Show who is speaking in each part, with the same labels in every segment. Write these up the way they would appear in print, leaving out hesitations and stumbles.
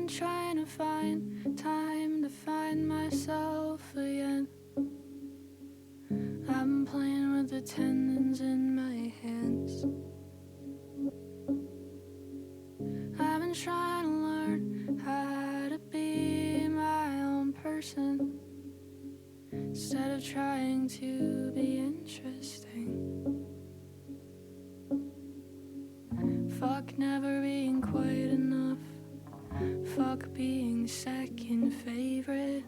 Speaker 1: been trying to find time to find myself again. I've been playing with the tendons in my hands. I've been trying to learn how to be my own person instead of trying to be interesting. Fuck never being quite enough. Fuck being second favorite.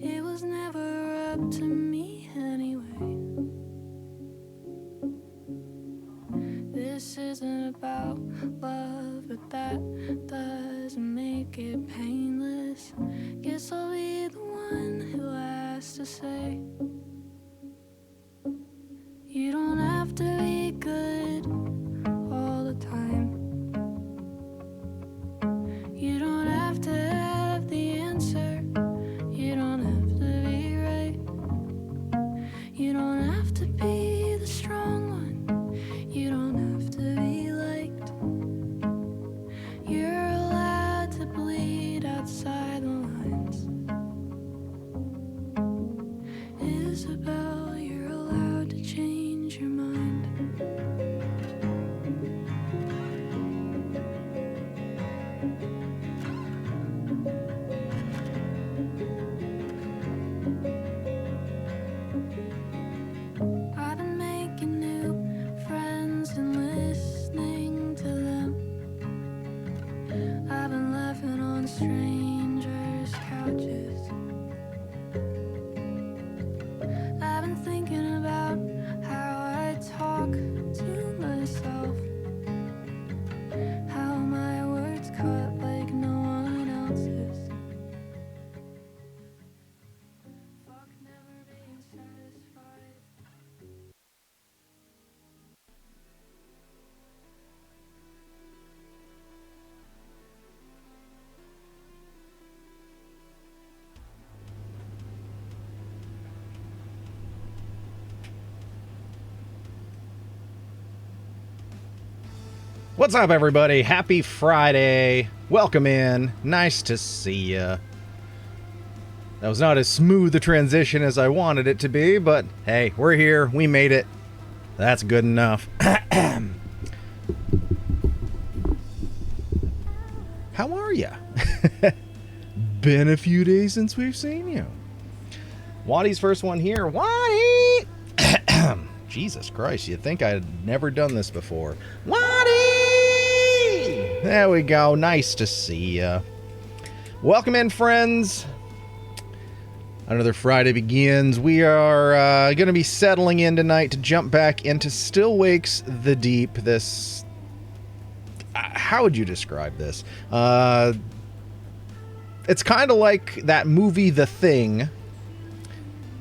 Speaker 1: It was never up to me anyway. This isn't about love, but that doesn't make it painless. Guess I'll be the one who has to say, you don't have to be good all the time. You don't have to have the answer. You don't have to be right. You don't have to be the strong one. You don't have to be liked. You're allowed to bleed outside the lines. Isabel, you're allowed to change your mind. I've been making new friends and listening to them. I've been laughing on strangers' couches. I've been thinking about how I talk to myself, how my words cut like no one else's. Fuck never being satisfied.
Speaker 2: What's up, everybody? Happy Friday. Welcome in. Nice to see ya. That was not as smooth a transition as I wanted it to be, but hey, we're here. We made it. That's good enough. How are ya? Been a few days since we've seen you. Waddy's first one here. Waddy! Jesus Christ, you'd think I had never done this before. Waddy! There we go. Nice to see ya. Welcome in, friends. Another Friday begins. We are going to be settling in tonight to jump back into Still Wakes the Deep. This... how would you describe this? It's kind of like that movie The Thing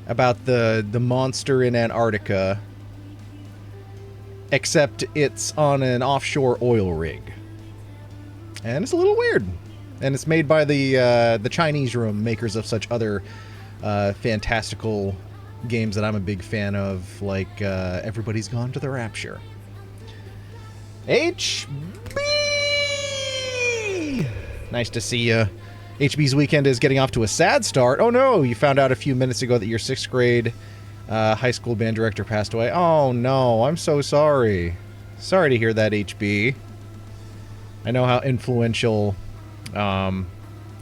Speaker 2: about the monster in Antarctica, except it's on an offshore oil rig. And it's a little weird. And it's made by the Chinese Room, makers of such other fantastical games that I'm a big fan of, like Everybody's Gone to the Rapture. HB! Nice to see you. HB's weekend is getting off to a sad start. Oh no, you found out a few minutes ago that your 6th grade high school band director passed away. Oh no, I'm so sorry. Sorry to hear that, HB. I know how influential,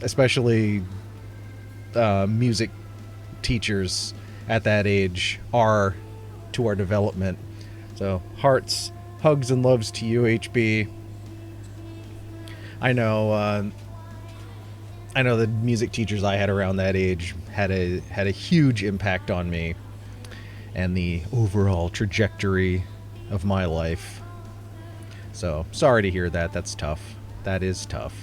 Speaker 2: especially music teachers at that age are to our development. So, hearts, hugs, and loves to you, HB. I know the music teachers I had around that age had a huge impact on me and the overall trajectory of my life. So, sorry to hear that. That's tough. That is tough.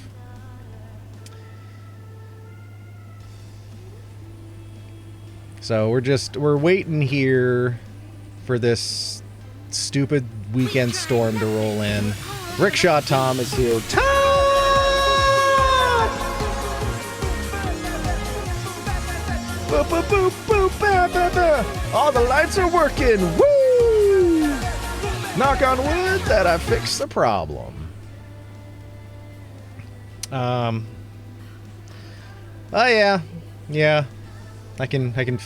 Speaker 2: So, we're waiting here for this stupid weekend storm to roll in. Rickshaw Tom is here. Boop, boop, boop, boop, bah, bah, bah. All the lights are working. Woo! Knock on wood that I fixed the problem. Oh yeah. I can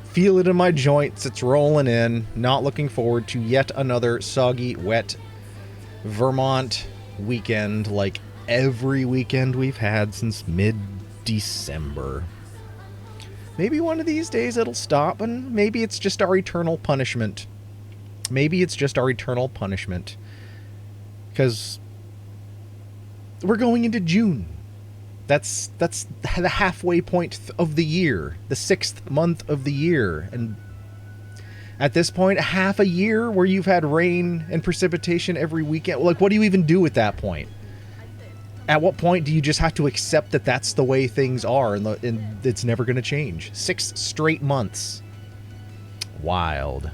Speaker 2: feel it in my joints. It's rolling in. Not looking forward to yet another soggy, wet Vermont weekend like every weekend we've had since mid-December. Maybe one of these days it'll stop, and maybe it's just our eternal punishment. Because we're going into June. That's the halfway point of the year, the 6th month of the year, and at this point, half a year where you've had rain and precipitation every weekend. Like, what do you even do at that point? At what point do you just have to accept that that's the way things are, and it's never going to change? 6 straight months. Wild.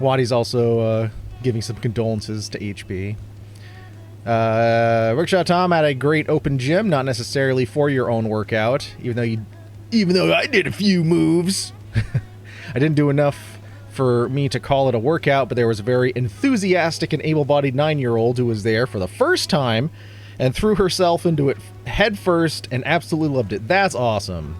Speaker 2: Waddy's also giving some condolences to HB. Workshop Tom had a great open gym, not necessarily for your own workout, even though I did a few moves. I didn't do enough for me to call it a workout, but there was a very enthusiastic and able-bodied 9-year-old who was there for the first time and threw herself into it head first and absolutely loved it. That's awesome.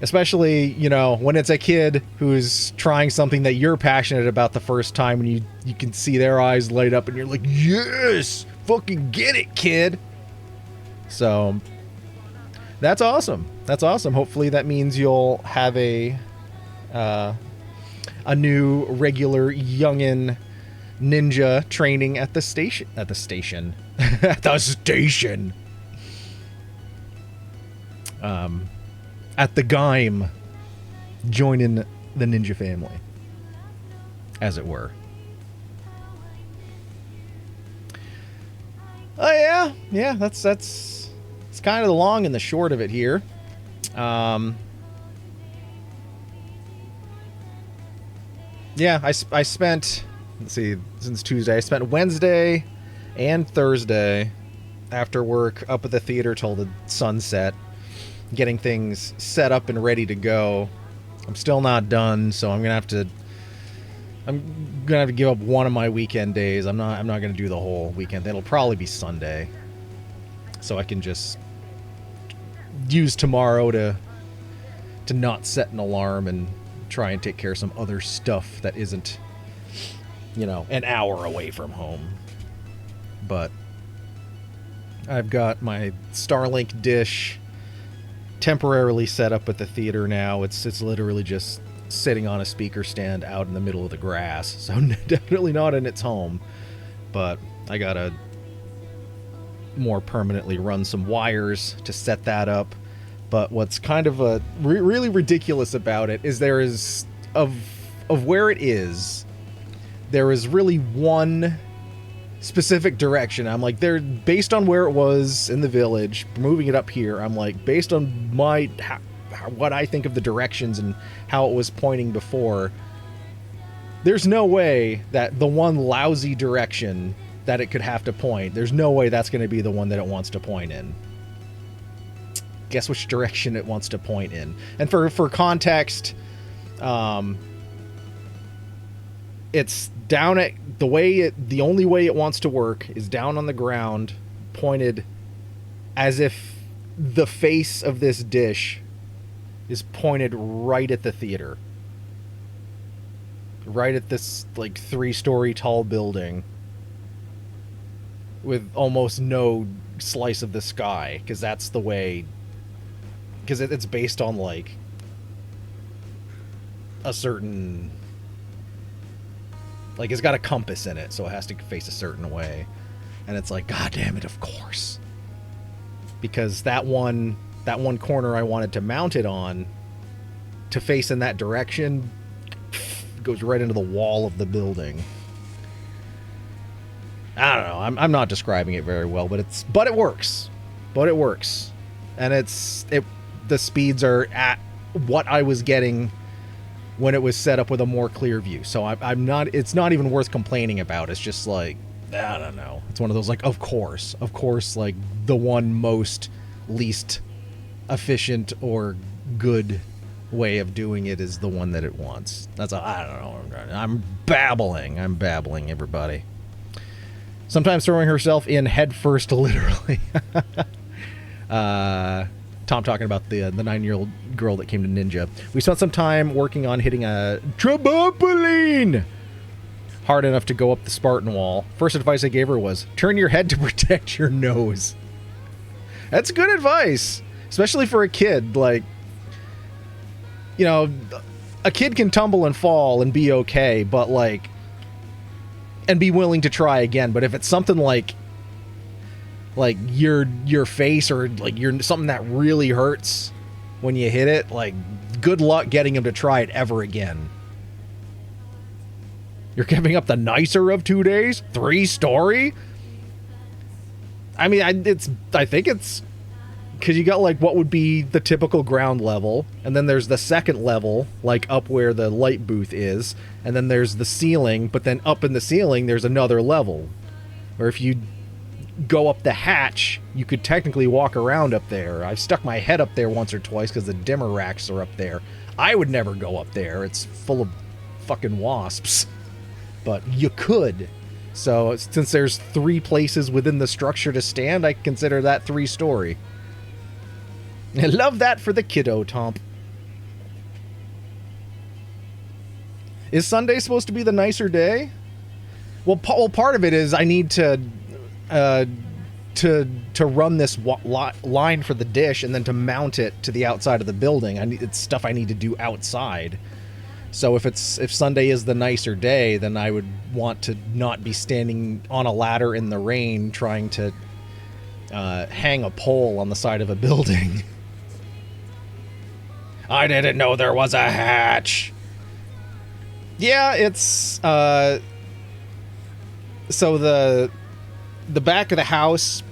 Speaker 2: Especially, you know, when it's a kid who's trying something that you're passionate about the first time, and you can see their eyes light up and you're like, yes, fucking get it, kid. So that's awesome. Hopefully that means you'll have a new regular youngin ninja training at the station. At the station. At the Gaim, joining the ninja family, as it were. Oh yeah, that's kind of the long and the short of it here. Yeah, I spent, let's see, since Tuesday, I spent Wednesday and Thursday after work up at the theater till the sunset, getting things set up and ready to go. I'm still not done, so I'm gonna have to give up one of my weekend days. I'm not gonna do the whole weekend. It'll probably be Sunday, so I can just use tomorrow to not set an alarm and try and take care of some other stuff that isn't, you know, an hour away from home. But I've got my Starlink dish temporarily set up at the theater now. It's literally just sitting on a speaker stand out in the middle of the grass, so definitely not in its home. But I gotta more permanently run some wires to set that up. But what's kind of really ridiculous about it is there is of where it is, there is really one specific direction. I'm like, they're based on where it was in the village, moving it up here. I'm like, based on what I think of the directions and how it was pointing before, there's no way that the one lousy direction that it could have to point, there's no way that's going to be the one that it wants to point in. Guess which direction it wants to point in. And for context, it's down at the only way it wants to work is down on the ground, pointed as if the face of this dish is pointed right at the theater. Right at this, like, 3-story tall building with almost no slice of the sky, because that's the way, because it's based on, like, a certain, like, it's got a compass in it, so it has to face a certain way. And it's like, God damn it, of course. Because that one corner I wanted to mount it on to face in that direction goes right into the wall of the building. I don't know. I'm not describing it very well, but it works. But it works. And the speeds are at what I was getting when it was set up with a more clear view. So it's not even worth complaining about. It's just like, I don't know. It's one of those, like, of course, like, the one most least efficient or good way of doing it is the one that it wants. I don't know. I'm babbling, everybody. Sometimes throwing herself in head first, literally. Tom talking about the 9-year-old girl that came to Ninja. We spent some time working on hitting a trampoline hard enough to go up the Spartan wall. First advice I gave her was, turn your head to protect your nose. That's good advice, especially for a kid. Like, you know, a kid can tumble and fall and be okay, but like, and be willing to try again. But if it's something like your face or like something that really hurts when you hit it, like, good luck getting him to try it ever again. You're giving up the nicer of 2 days? 3-story? I mean, I think it's because you got like what would be the typical ground level, and then there's the second level, like up where the light booth is, and then there's the ceiling, but then up in the ceiling there's another level. Or if you go up the hatch, you could technically walk around up there. I've stuck my head up there once or twice because the dimmer racks are up there. I would never go up there. It's full of fucking wasps. But you could. So since there's 3 places within the structure to stand, I consider that 3-story. I love that for the kiddo, Tomp. Is Sunday supposed to be the nicer day? Well, part of it is I need to run this line for the dish and then to mount it to the outside of the building. It's stuff I need to do outside. So if Sunday is the nicer day, then I would want to not be standing on a ladder in the rain trying to hang a pole on the side of a building. I didn't know there was a hatch. Yeah, it's so the back of the house,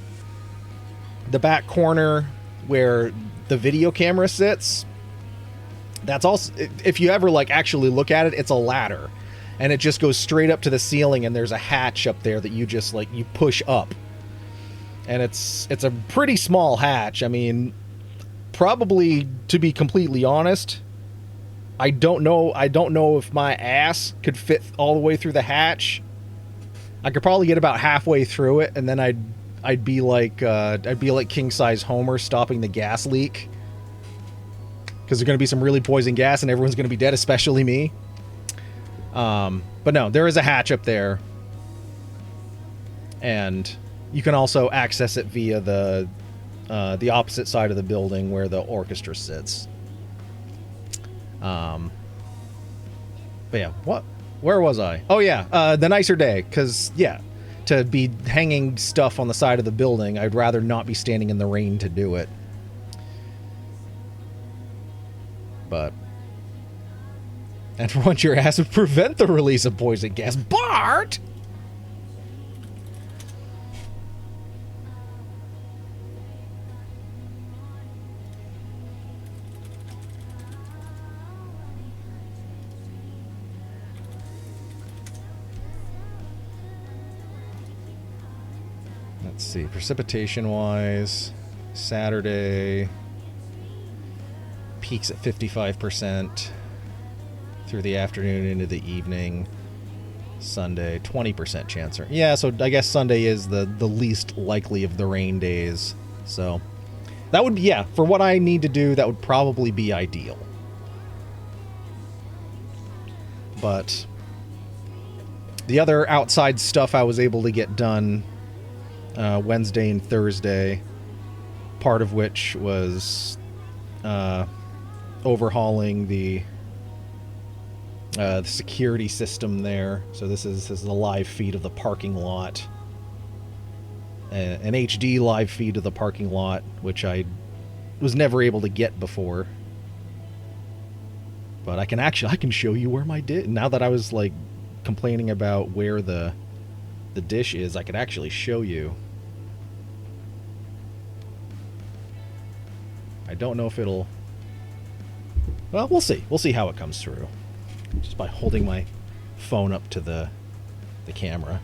Speaker 2: the back corner where the video camera sits, that's also, if you ever like actually look at it, it's a ladder, and it just goes straight up to the ceiling, and there's a hatch up there that you just like you push up, and it's a pretty small hatch. I mean, probably, to be completely honest, I don't know if my ass could fit all the way through the hatch. I could probably get about halfway through it, and then I'd be like king size Homer stopping the gas leak, because there's going to be some really poison gas and everyone's going to be dead, especially me. But no, there is a hatch up there, and you can also access it via the opposite side of the building where the orchestra sits. But yeah, where was I? Oh yeah, the nicer day, because yeah, to be hanging stuff on the side of the building, I'd rather not be standing in the rain to do it. But, and for once your ass would prevent the release of poison gas. Bart! Let's see, precipitation-wise, Saturday peaks at 55% through the afternoon into the evening. Sunday, 20% chance. Yeah, so I guess Sunday is the least likely of the rain days. So that would be, yeah, for what I need to do, that would probably be ideal. But the other outside stuff I was able to get done Wednesday and Thursday, part of which was overhauling the security system there. So this is a live feed of the parking lot, an HD live feed of the parking lot, which I was never able to get before. But I can show you where my dish. Now that I was like complaining about where the dish is, I could actually show you. I don't know if it'll. Well, we'll see. We'll see how it comes through. Just by holding my phone up to the camera.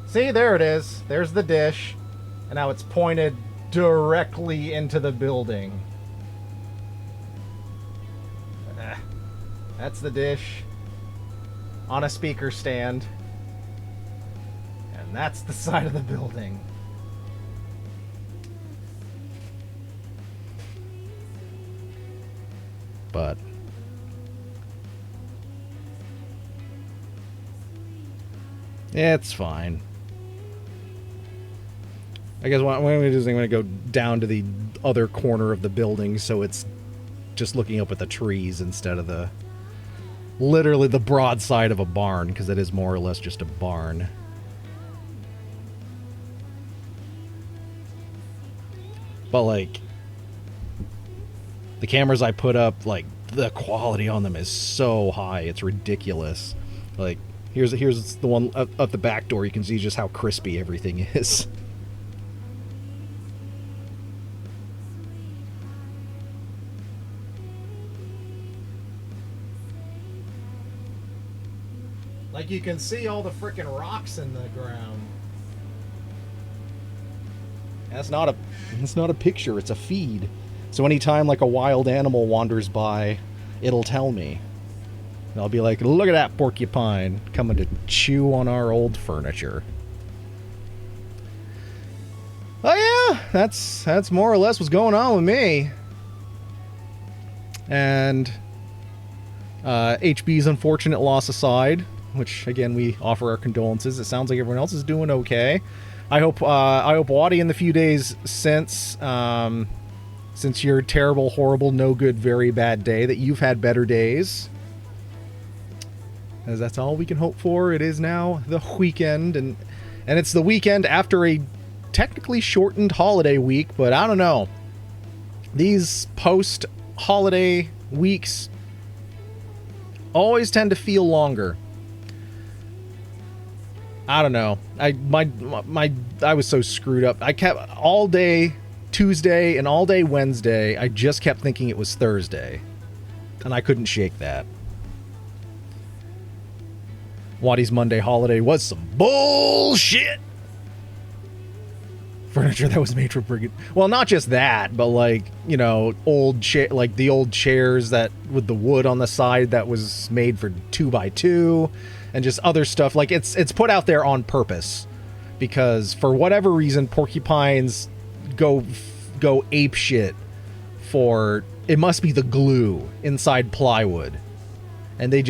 Speaker 2: See, there it is. There's the dish. And now it's pointed directly into the building. That's the dish on a speaker stand. And that's the side of the building. But it's fine. I guess what I'm going to do is I'm going to go down to the other corner of the building so it's just looking up at the trees instead of the literally the broad side of a barn, because it is more or less just a barn. But like the cameras I put up, like the quality on them is so high, it's ridiculous. Like here's the one up the back door. You can see just how crispy everything is. Like you can see all the frickin' rocks in the ground. That's not a picture, it's a feed. So anytime like a wild animal wanders by, it'll tell me. And I'll be like, look at that porcupine coming to chew on our old furniture. Oh yeah, that's more or less what's going on with me. And HB's unfortunate loss aside, which again we offer our condolences. It sounds like everyone else is doing okay. I hope Waddy in the few days since your terrible, horrible, no good, very bad day, that you've had better days. As that's all we can hope for. It is now the weekend, and it's the weekend after a technically shortened holiday week, but I don't know. These post-holiday weeks always tend to feel longer. I don't know. I was so screwed up. I kept all day Tuesday and all day Wednesday. I just kept thinking it was Thursday, and I couldn't shake that. Waddy's Monday holiday was some bullshit. Furniture that was made for Brigade. Well, not just that, but like, you know, like the old chairs that with the wood on the side that was made for 2x2, and just other stuff. Like it's put out there on purpose because for whatever reason, porcupines go ape shit for it must be the glue inside plywood, and they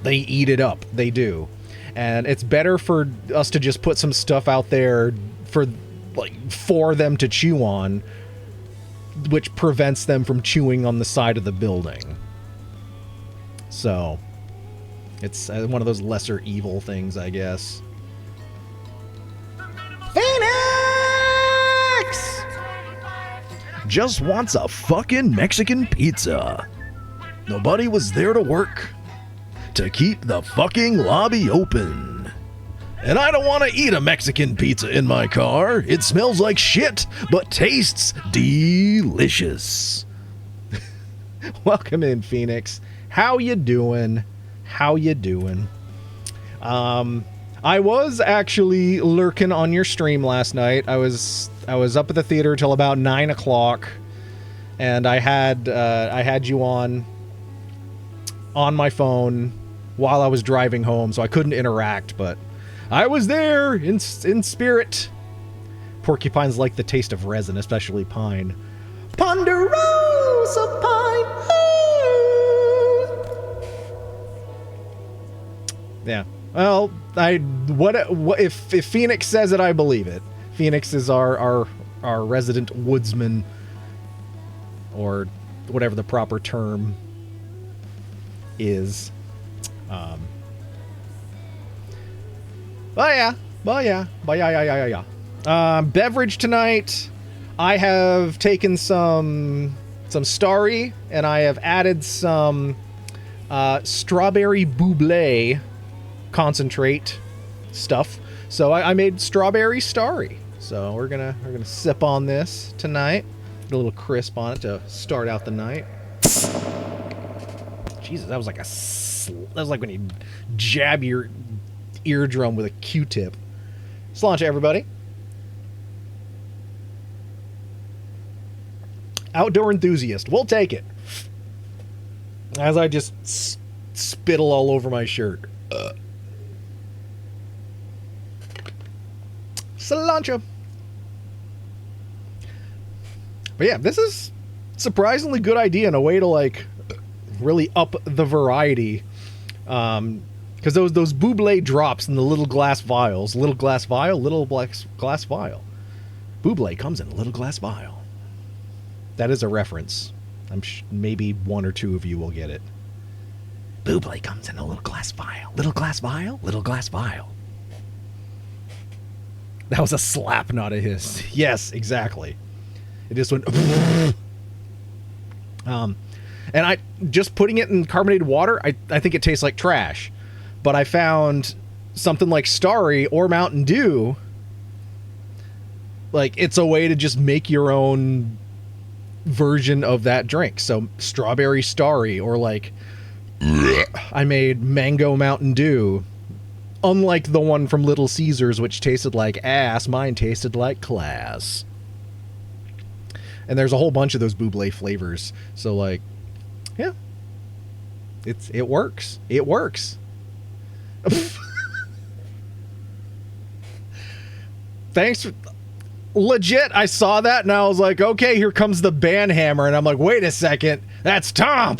Speaker 2: eat it up. They do. And it's better for us to just put some stuff out there for them to chew on, which prevents them from chewing on the side of the building. So it's one of those lesser evil things, I guess. Phoenix just wants a fucking Mexican pizza. Nobody was there to work to keep the fucking lobby open. And I don't want to eat a Mexican pizza in my car. It smells like shit, but tastes delicious. Welcome in, Phoenix. How you doing? How you doing? I was actually lurking on your stream last night. I was up at the theater till about 9 o'clock, and I had you on my phone while I was driving home, so I couldn't interact, but I was there in spirit. Porcupines like the taste of resin, especially pine. Ponderosa pine. Yeah. Well, what if Phoenix says it, I believe it. Phoenix is our resident woodsman, or whatever the proper term is. Beverage tonight. I have taken some Starry, and I have added some strawberry buble concentrate stuff. So I made strawberry Starry. So we're gonna sip on this tonight. Get a little crisp on it to start out the night. Jesus, that was like when you jab your eardrum with a Q-tip. Sláinte, everybody. Outdoor enthusiast. We'll take it. as I just spittle all over my shirt. Cilantro. But yeah, this is surprisingly good idea and a way to like really up the variety. Because those Buble drops in the little glass vials, little glass vial. Buble comes in a little glass vial. That is a reference. Maybe one or two of you will get it. Buble comes in a little glass vial. Little glass vial? Little glass vial. That was a slap, not a hiss. Yes, exactly. It just went... and I just putting it in carbonated water, I think it tastes like trash. But I found something like Starry or Mountain Dew. Like, it's a way to just make your own version of that drink. So strawberry Starry, or like I made mango Mountain Dew. Unlike the one from Little Caesars, which tasted like ass, mine tasted like class. And there's a whole bunch of those Buble flavors. So like, yeah, it works. It works. Thanks. Legit, I saw that and I was like, okay, here comes the band hammer. And I'm like, wait a second, that's Tom.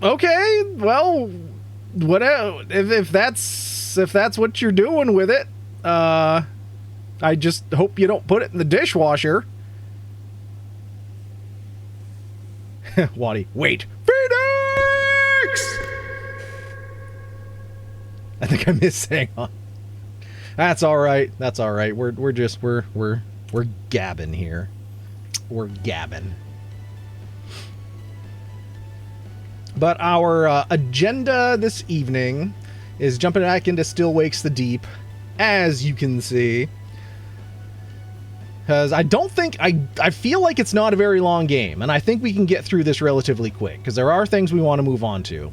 Speaker 2: Okay, well, whatever. If that's what you're doing with it, I just hope you don't put it in the dishwasher. Waddy, wait, Phoenix! I think I missed saying on. That's all right. That's all right. We're gabbing here. We're gabbing. But our agenda this evening is jumping back into Still Wakes the Deep, as you can see. Because I don't think... I feel like it's not a very long game, and I think we can get through this relatively quick, because there are things we want to move on to.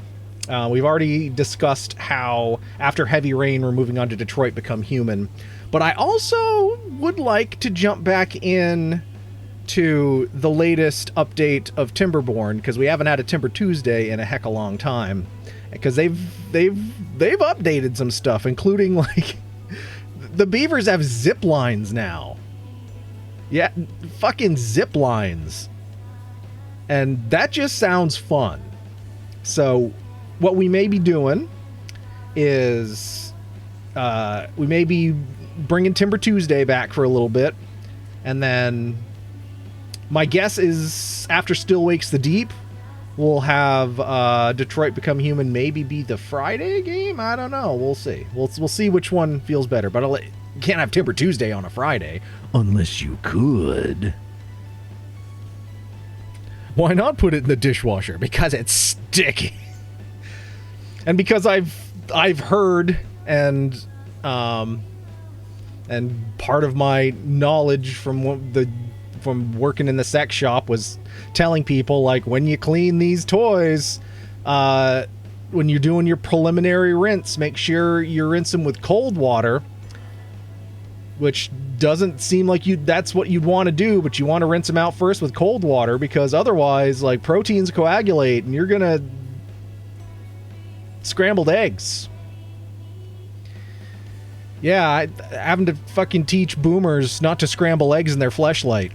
Speaker 2: We've already discussed how, after Heavy Rain, we're moving on to Detroit Become Human. But I also would like to jump back in to the latest update of Timberborn, because we haven't had a Timber Tuesday in a heck of a long time. Because they've updated some stuff, including, like, the beavers have zip lines now. Yeah, fucking zip lines. And that just sounds fun. So what we may be doing is we may be bringing Timber Tuesday back for a little bit, and then my guess is after Still Wakes the Deep, we'll have Detroit Become Human maybe be the Friday game. I don't know. We'll see. We'll see which one feels better. But you can't have Timber Tuesday on a Friday unless you could. Why not put it in the dishwasher? Because it's sticky. And because I've heard and part of my knowledge from working in the sex shop was telling people, like, when you clean these toys, when you're doing your preliminary rinse, make sure you rinse them with cold water, which doesn't seem like that's what you'd want to do, but you want to rinse them out first with cold water, because otherwise, like, proteins coagulate and you're gonna scrambled eggs. Yeah, having to fucking teach boomers not to scramble eggs in their fleshlight.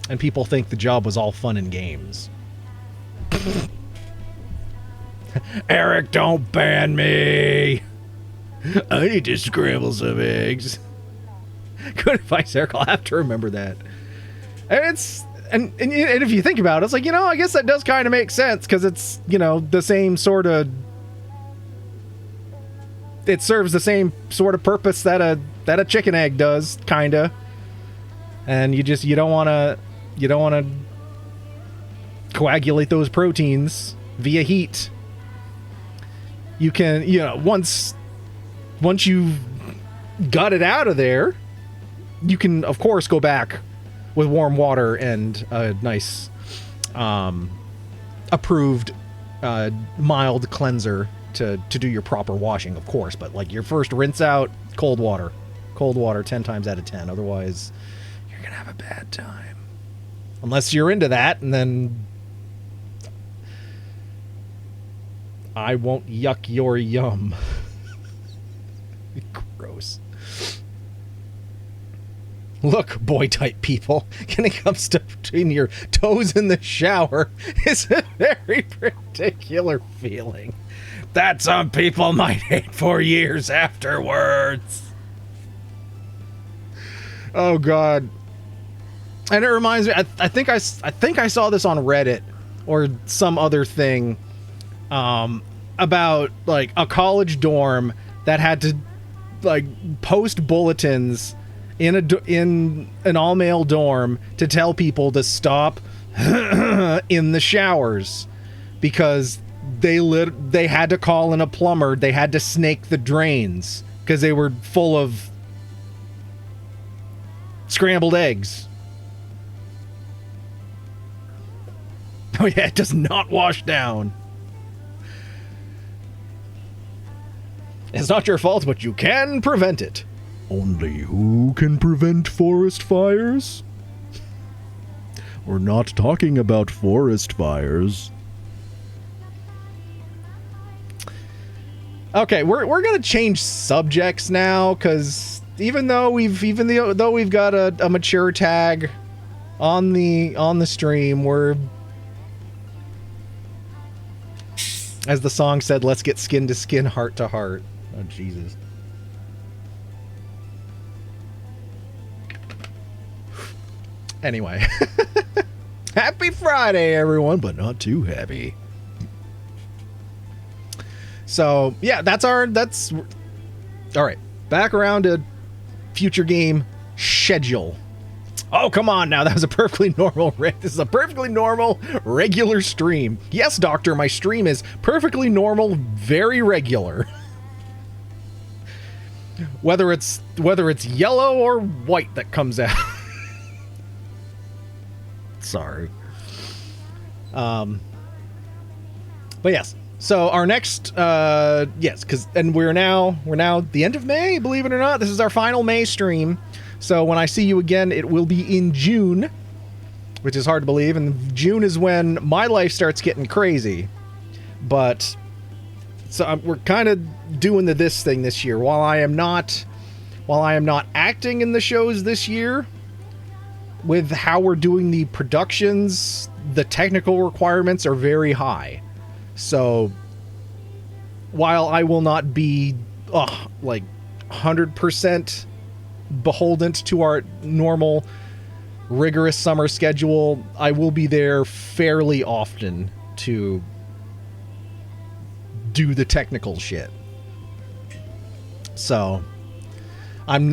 Speaker 2: And people think the job was all fun and games. Eric, don't ban me! I need to scramble some eggs. Good advice, Eric. I'll have to remember that. And if you think about it, it's like, I guess that does kind of make sense, because it's, the same sort of... It serves the same sort of purpose that a chicken egg does, kind of. And you don't want to coagulate those proteins via heat. You can, once you've got it out of there, you can, of course, go back with warm water and a nice approved mild cleanser to do your proper washing, of course. But like your first rinse out, cold water 10 times out of 10. Otherwise, you're going to have a bad time. Unless you're into that, and then I won't yuck your yum. Gross. Look, boy-type people, getting up stuff between your toes in the shower is a very particular feeling that some people might hate for years afterwards. Oh, God. And it reminds me, I think I saw this on Reddit or some other thing about, like, a college dorm that had to, like, post bulletins in an all-male dorm to tell people to stop in the showers because they had to call in a plumber. They had to snake the drains because they were full of scrambled eggs. Oh yeah, it does not wash down. It's not your fault, but you can prevent it. Only who can prevent forest fires? We're not talking about forest fires. Okay, we're gonna change subjects now, because even though we've got a mature tag on the stream, we're, as the song said, let's get skin to skin, heart to heart. Oh Jesus. Anyway, happy Friday, everyone, but not too happy. So, yeah, that's all right. Back around to future game schedule. Oh, come on now. That was a perfectly normal, this is a perfectly normal, regular stream. Yes, doctor, my stream is perfectly normal, very regular. Whether it's yellow or white that comes out. Sorry. But yes. So our next yes, and we're now the end of May, believe it or not. This is our final May stream. So when I see you again, it will be in June, which is hard to believe, and June is when my life starts getting crazy. But so we're kind of doing this thing this year. While I am not acting in the shows this year, with how we're doing the productions, the technical requirements are very high. So while I will not be like 100% beholden to our normal rigorous summer schedule, I will be there fairly often to do the technical shit. So I'm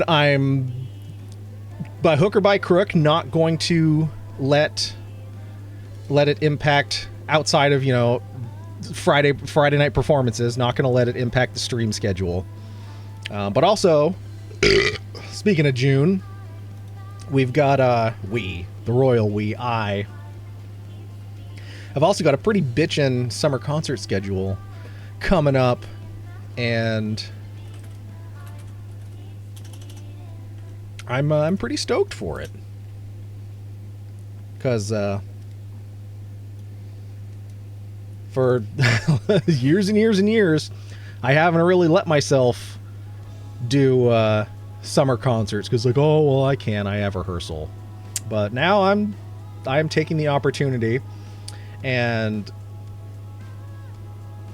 Speaker 2: by hook or by crook not going to let it impact outside of, Friday night performances. Not going to let it impact the stream schedule. But also, speaking of June, we've got the royal I've also got a pretty bitchin' summer concert schedule coming up, and I'm pretty stoked for it, because for years and years and years, I haven't really let myself do summer concerts, because like, oh well, I have rehearsal. But now I'm taking the opportunity, and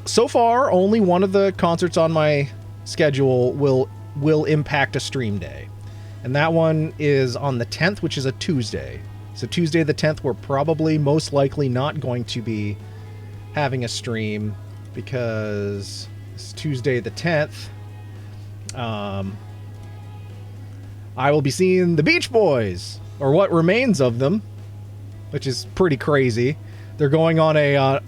Speaker 2: so far only one of the concerts on my schedule will impact a stream day, and that one is on the 10th, which is a Tuesday. So Tuesday the 10th, we're probably most likely not going to be having a stream, because it's Tuesday the 10th. I will be seeing the Beach Boys, or what remains of them, which is pretty crazy. They're going on a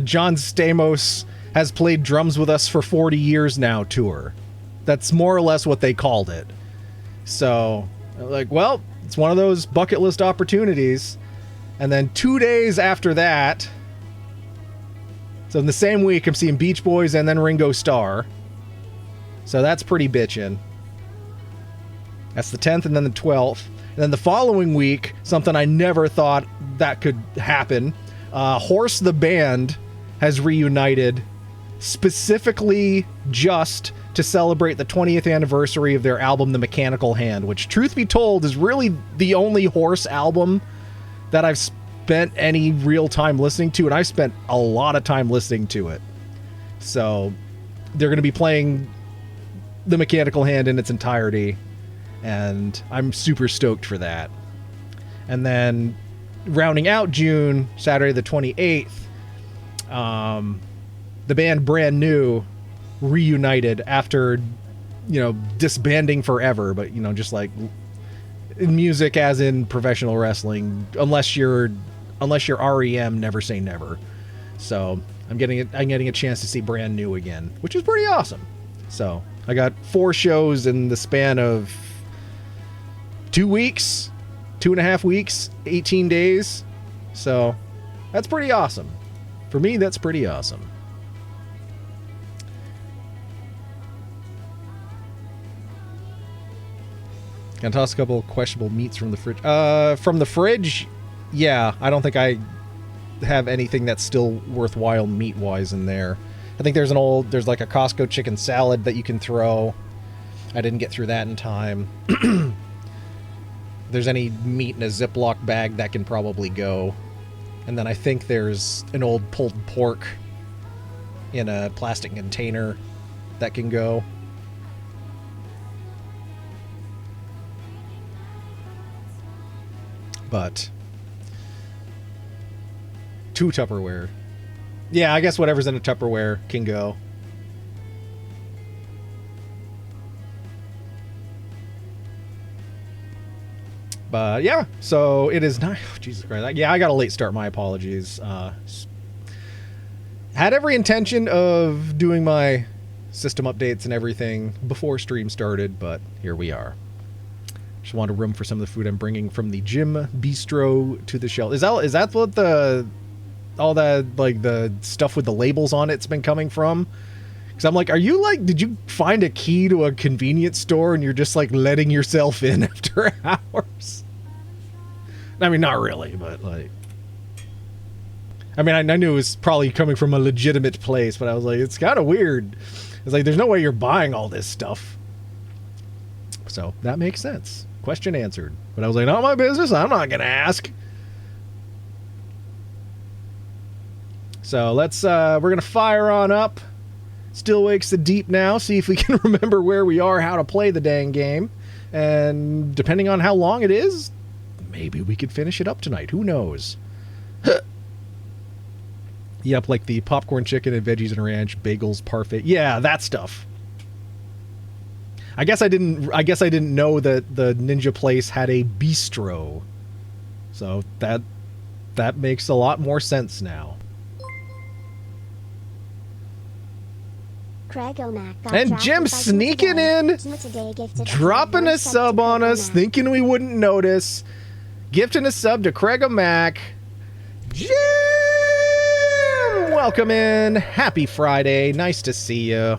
Speaker 2: John Stamos has played drums with us for 40 years now tour. That's more or less what they called it. So, like, well, it's one of those bucket list opportunities. And then 2 days after that, so in the same week, I'm seeing Beach Boys and then Ringo Starr. So that's pretty bitchin'. That's the 10th and then the 12th. And then the following week, something I never thought that could happen. Horse the band has reunited specifically just to celebrate the 20th anniversary of their album The Mechanical Hand, which, truth be told, is really the only Horse album that I've spent any real time listening to, and I've spent a lot of time listening to it. So they're going to be playing The Mechanical Hand in its entirety, and I'm super stoked for that. And then rounding out June, Saturday the 28th, the band Brand New reunited after, disbanding forever, but, just like in music as in professional wrestling, unless you're REM, never say never. So I'm getting a chance to see Brand New again, which is pretty awesome. So I got 4 shows in the span of 2 weeks, 2.5 weeks, 18 days. So that's pretty awesome. For me, that's pretty awesome. Can I toss a couple questionable meats from the fridge? From the fridge, yeah. I don't think I have anything that's still worthwhile meat-wise in there. I think there's like a Costco chicken salad that you can throw. I didn't get through that in time. If there's any meat in a Ziploc bag, that can probably go. And then I think there's an old pulled pork in a plastic container that can go. But 2 Tupperware. Yeah, I guess whatever's in a Tupperware can go. But yeah, so it is not. Oh, Jesus Christ. Yeah, I got a late start. My apologies. Had every intention of doing my system updates and everything before stream started, but here we are. Just wanted room for some of the food I'm bringing from the gym bistro to the shelf. Is that what all that, like, the stuff with the labels on it's been coming from? Because I'm like, did you find a key to a convenience store and you're just like letting yourself in after hours? I mean, not really, but like, I mean, I knew it was probably coming from a legitimate place, but I was like, it's kind of weird. It's like, there's no way you're buying all this stuff. So that makes sense. Question answered. But I was like, not my business. I'm not going to ask. So we're going to fire on up. Still Wakes the Deep now. See if we can remember where we are, how to play the dang game. And depending on how long it is, maybe we could finish it up tonight. Who knows? Yep, like the popcorn chicken and veggies and ranch, bagels, parfait. Yeah, that stuff. I guess I didn't know that the Ninja Place had a bistro. So that makes a lot more sense now.
Speaker 3: Craig O'Mac
Speaker 2: and Jim sneaking in, dropping a sub on us, thinking we wouldn't notice, gifting a sub to Craig O'Mac. Jim, welcome in. Happy Friday. Nice to see you.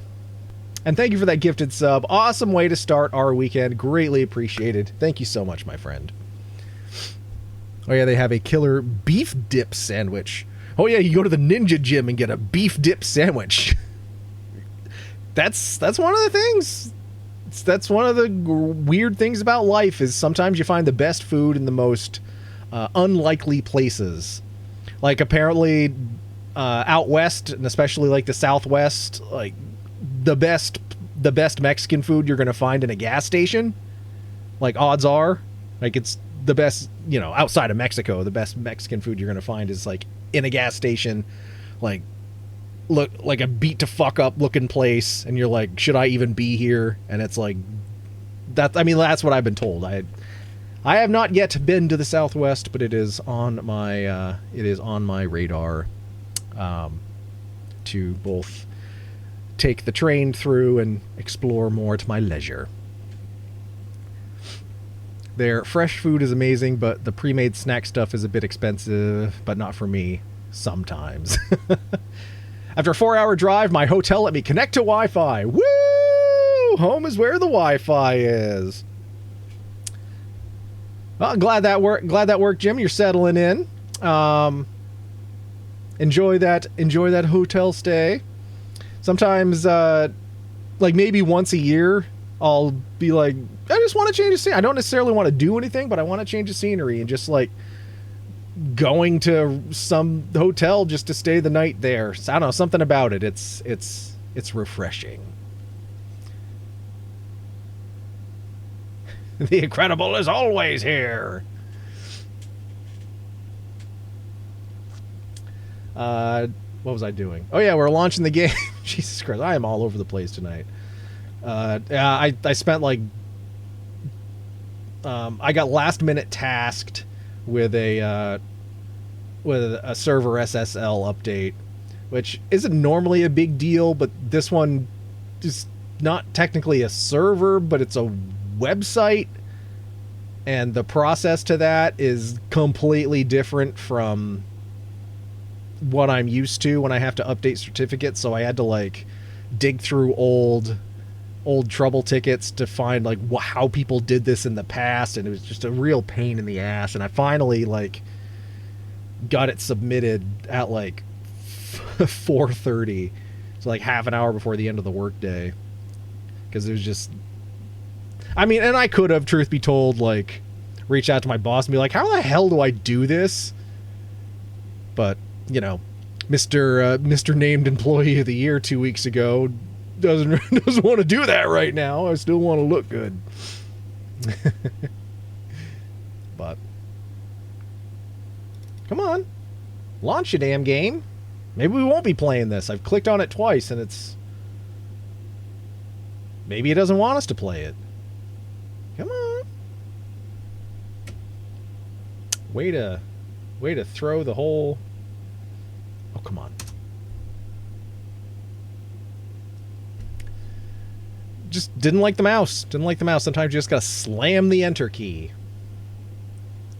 Speaker 2: And thank you for that gifted sub. Awesome way to start our weekend. Greatly appreciated. Thank you so much, my friend. Oh yeah, they have a killer beef dip sandwich. Oh yeah, you go to the Ninja Gym and get a beef dip sandwich. That's one of the things. That's one of the weird things about life is sometimes you find the best food in the most unlikely places. Like apparently out west, and especially like the Southwest, like the best Mexican food you're going to find in a gas station. Like odds are, like it's the best, outside of Mexico, the best Mexican food you're going to find is like in a gas station, like look like a beat to fuck up looking place, and you're like, should I even be here? And it's like that. I mean, that's what I've been told. I have not yet been to the Southwest, but it is on my radar to both take the train through and explore more at my leisure. Their fresh food is amazing, but the pre-made snack stuff is a bit expensive, but not for me sometimes. After a 4-hour drive, my hotel let me connect to Wi-Fi. Woo! Home is where the Wi-Fi is. Well, glad that worked, Jim. You're settling in. Enjoy that hotel stay. Sometimes, like maybe once a year, I'll be like, I just want to change the scene. I don't necessarily want to do anything, but I want to change the scenery, and just like going to some hotel just to stay the night there. So, I don't know, something about it. It's refreshing. The Incredible is always here. What was I doing? Oh yeah, we're launching the game. Jesus Christ, I am all over the place tonight. I spent like, I got last minute tasked with a server SSL update, which isn't normally a big deal, but this one is not technically a server, but it's a website, and the process to that is completely different from what I'm used to when I have to update certificates. So I had to like dig through old trouble tickets to find like how people did this in the past, and it was just a real pain in the ass. And I finally like got it submitted at like 4:30, so like half an hour before the end of the workday, because it was just, I mean, and I could have, truth be told, like reach out to my boss and be like, how the hell do I do this? But you know, Mr. Named Employee of the Year 2 weeks ago doesn't want to do that right now. I still want to look good. But come on, launch your damn game. Maybe we won't be playing this. I've clicked on it twice and it's, maybe it doesn't want us to play it. Come on. Way to throw the whole. Oh, come on. Just didn't like the mouse. Didn't like the mouse. Sometimes you just gotta slam the enter key.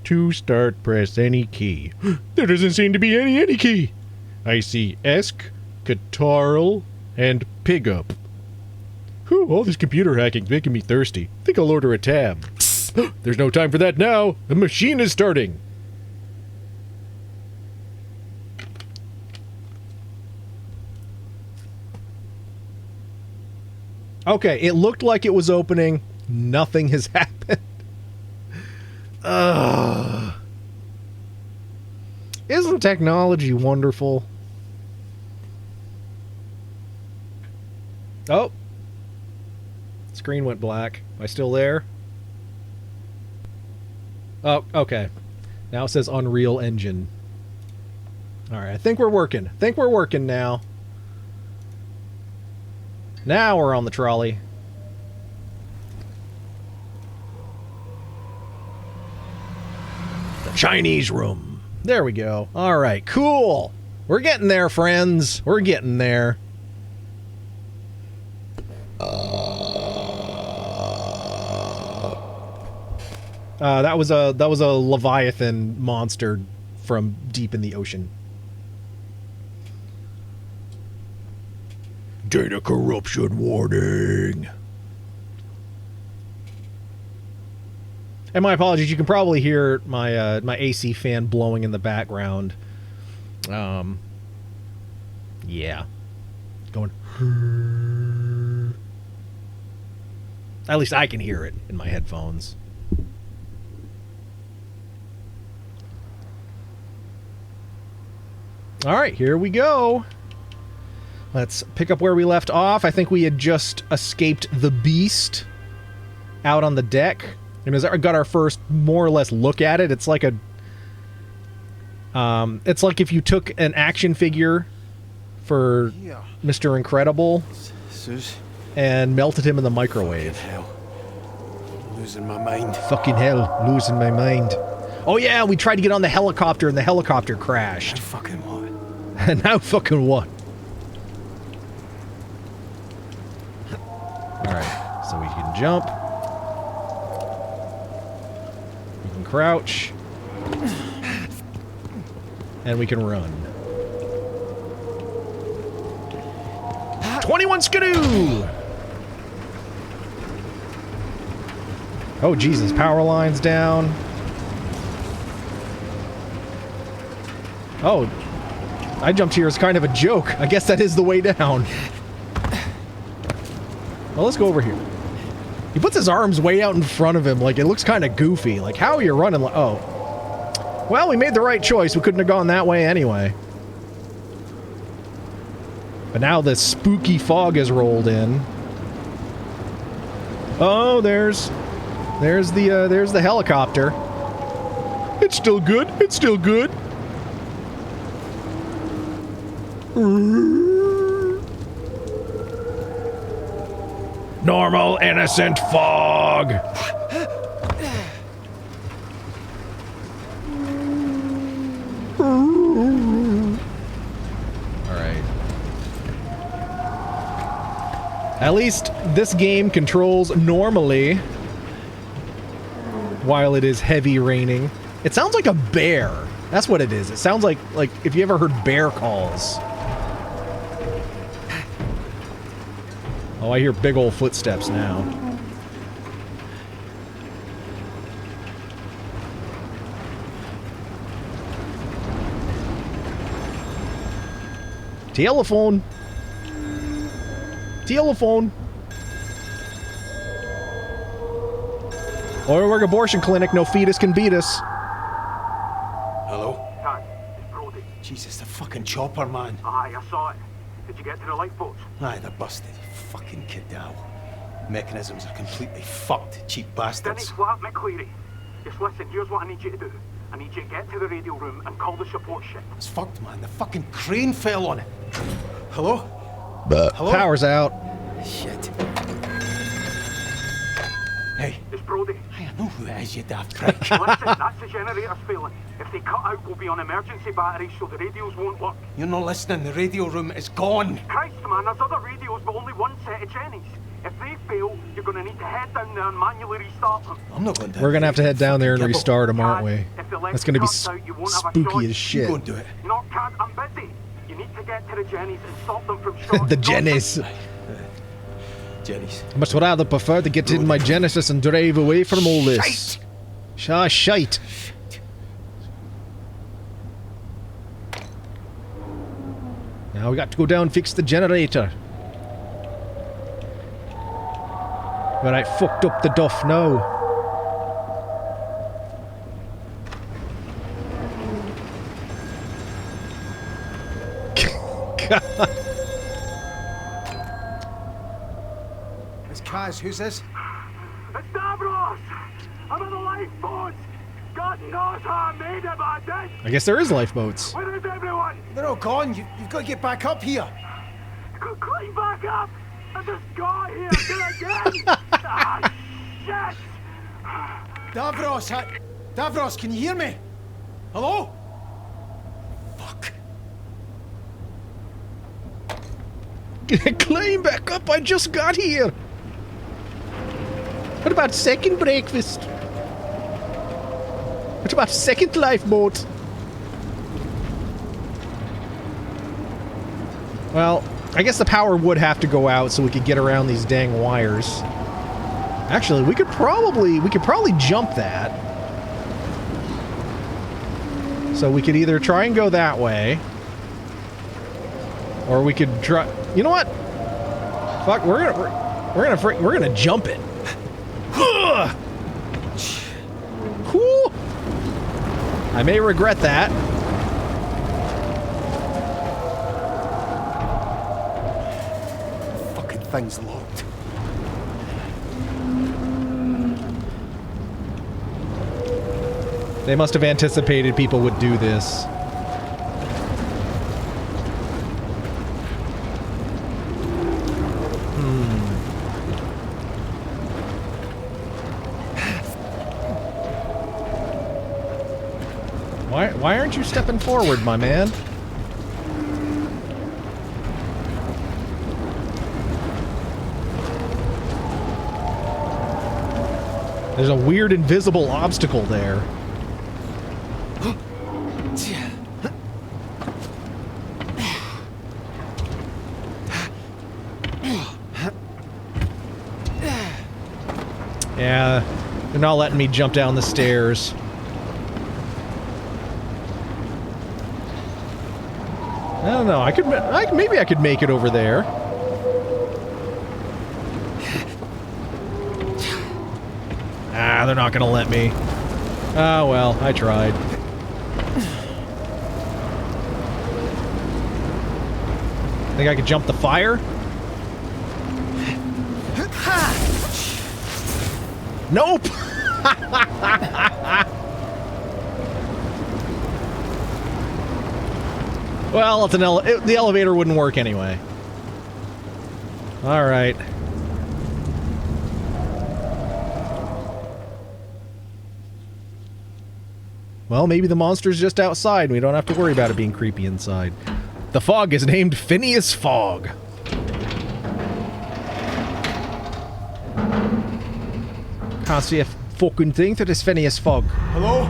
Speaker 2: To start, press any key. There doesn't seem to be any key. I see ESC, Catarl, and Pigup. Whew, all this computer hacking's making me thirsty. Think I'll order a tab. There's no time for that now. The machine is starting. Okay, it looked like it was opening. Nothing has happened. Isn't technology wonderful? Oh. Screen went black. Am I still there? Oh, okay. Now it says Unreal Engine. Alright, I think we're working. Now. Now we're on the trolley. The Chinese room. There we go. All right, cool. We're getting there, friends. We're getting there. That was a Leviathan monster from deep in the ocean. Data corruption warning. And my apologies, you can probably hear my my AC fan blowing in the background. Yeah. Going. At least I can hear it in my headphones. All right, here we go. Let's pick up where we left off. I think we had just escaped the beast out on the deck. And as I got our first more or less look at it, it's like a it's like if you took an action figure for Mr. Incredible and melted him in the microwave.
Speaker 3: Fucking hell. Losing my mind.
Speaker 2: Fucking hell, losing my mind. Oh yeah, we tried to get on the helicopter and the helicopter crashed.
Speaker 3: Now fucking what?
Speaker 2: And now fucking what? Alright, so we can jump. We can crouch. And we can run. 21 skidoo! Oh Jesus, power line's down. Oh, I jumped here as kind of a joke. I guess that is the way down. Well, let's go over here. He puts his arms way out in front of him, like it looks kind of goofy. Like, how are you running? Oh. Well, we made the right choice. We couldn't have gone that way anyway. But now the spooky fog has rolled in. Oh, there's the helicopter. It's still good. It's still good. Normal, innocent fog. Alright. At least this game controls normally while it is heavy raining. It sounds like a bear. That's what it is. It sounds like if you ever heard bear calls. Oh, I hear big old footsteps now. Telephone. Telephone. Oilwork abortion clinic. No fetus can beat us.
Speaker 3: Hello?
Speaker 4: Ty, it's Brody.
Speaker 3: Jesus, the fucking chopper, man.
Speaker 4: Aye, I saw it. Did you get to the lifeboats?
Speaker 3: Aye, they're busted. Fucking Cadal. Mechanisms are completely fucked, cheap bastards.
Speaker 4: Denny Flat McCleary. Just listen, here's what I need you to do. I need you to get to the radio room and call the support ship.
Speaker 3: It's fucked, man. The fucking crane fell on it. Hello? Hello?
Speaker 2: Power's out.
Speaker 3: Shit. Hey.
Speaker 4: It's Brody.
Speaker 3: I know who it is, you daft prick.
Speaker 4: Listen, that's the generator's failing. If they cut out, we'll be on emergency batteries so the radios won't work.
Speaker 3: You're not listening. The radio room is gone.
Speaker 4: Christ, man, there's other radios, but only one set of Jennies. If they fail, you're going to need to head down there and manually restart them.
Speaker 3: I'm not going to.
Speaker 2: We're gonna have to head down there and
Speaker 3: Fucking
Speaker 2: restart them, aren't we?
Speaker 4: If the
Speaker 2: That's gonna be
Speaker 4: electric cuts out, you won't have a
Speaker 2: spooky
Speaker 4: choice.
Speaker 2: as
Speaker 3: You
Speaker 2: shit.
Speaker 3: go and do it.
Speaker 4: No, Cad, I'm busy. You need to get to the Jennies and stop them from short.
Speaker 2: The Jennies.
Speaker 3: Jenny's.
Speaker 2: I much rather prefer to get in my Genesis and drive away from all this. Shite. Now we got to go down and fix the generator. But I fucked up the duff now. God.
Speaker 3: It's Kaz. Who's this?
Speaker 4: It's Davros! I'm in the lifeboats! God knows how I made it, but I did!
Speaker 2: I guess there is lifeboats.
Speaker 4: Where is everyone?
Speaker 3: They're all gone. You've got to get back up here.
Speaker 4: Clean back up! I just got here! Do it again! Ah, shit!
Speaker 3: Davros, Davros, can you hear me? Hello? Fuck.
Speaker 2: Climb back up, I just got here. What about second breakfast? What about second lifeboat? Well, I guess the power would have to go out so we could get around these dang wires. Actually, we could probably jump that. So we could either try and go that way, or we could try. You know what? Fuck, we're gonna jump it. Cool. I may regret that.
Speaker 3: Fucking thing's locked.
Speaker 2: They must have anticipated people would do this. Why aren't you stepping forward, my man? There's a weird invisible obstacle there. Yeah, they're not letting me jump down the stairs. I don't know. Maybe I could make it over there. Ah, they're not gonna let me. Ah, well, I tried. Think I could jump the fire? Nope! Well, it's the elevator wouldn't work anyway. Alright. Well, maybe the monster's just outside and we don't have to worry about it being creepy inside. The fog is named Phineas Fogg. Can't see a fucking thing to this Phineas Fogg.
Speaker 3: Hello?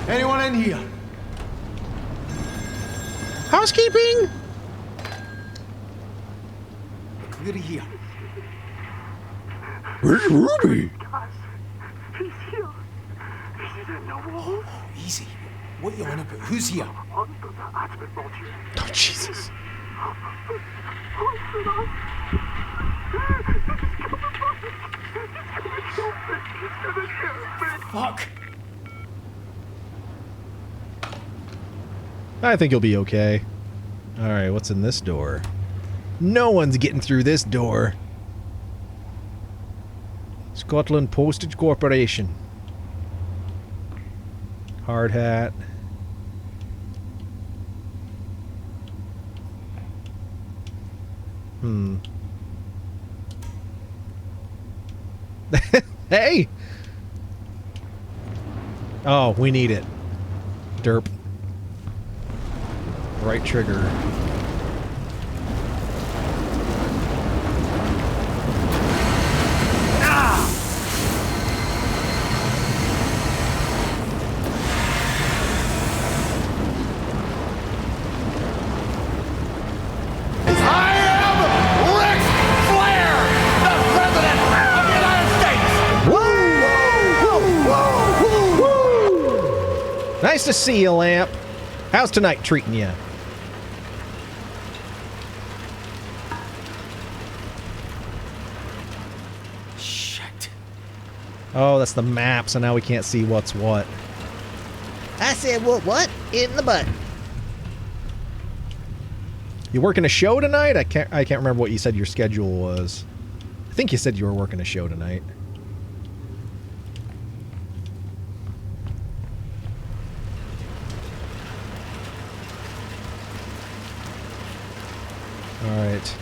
Speaker 3: Anyone in here?
Speaker 2: Housekeeping?
Speaker 3: Clear here.
Speaker 2: Where's Ruby?
Speaker 4: Guys, he's here. He's in the wall.
Speaker 3: Easy. What you on about? Who's here?
Speaker 4: Under the admin module.
Speaker 2: Oh, Jesus.
Speaker 3: Fuck.
Speaker 2: I think you'll be okay. Alright, what's in this door? No one's getting through this door. Scotland Postage Corporation. Hard hat. Hey! Oh, we need it. Derp. Right trigger. Nice to see you, Lamp. How's tonight treating you?
Speaker 3: Shit.
Speaker 2: Oh, that's the map, so now we can't see what's what.
Speaker 5: I said, what? In the butt.
Speaker 2: You working a show tonight? I can't remember what you said your schedule was. I think you said you were working a show tonight. Alright.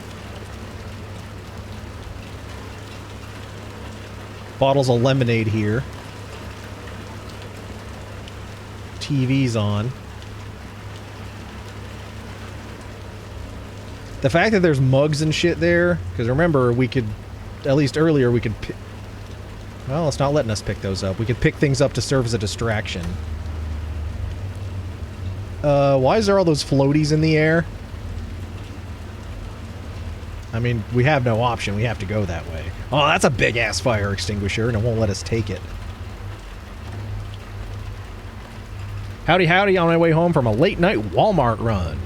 Speaker 2: Bottles of lemonade here. TV's on. The fact that there's mugs and shit there, because remember, we could, at least earlier, we could pick... Well, it's not letting us pick those up. We could pick things up to serve as a distraction. Why is there all those floaties in the air? I mean, we have no option. We have to go that way. Oh, that's a big-ass fire extinguisher, and it won't let us take it. Howdy, howdy, on my way home from a late-night Walmart run.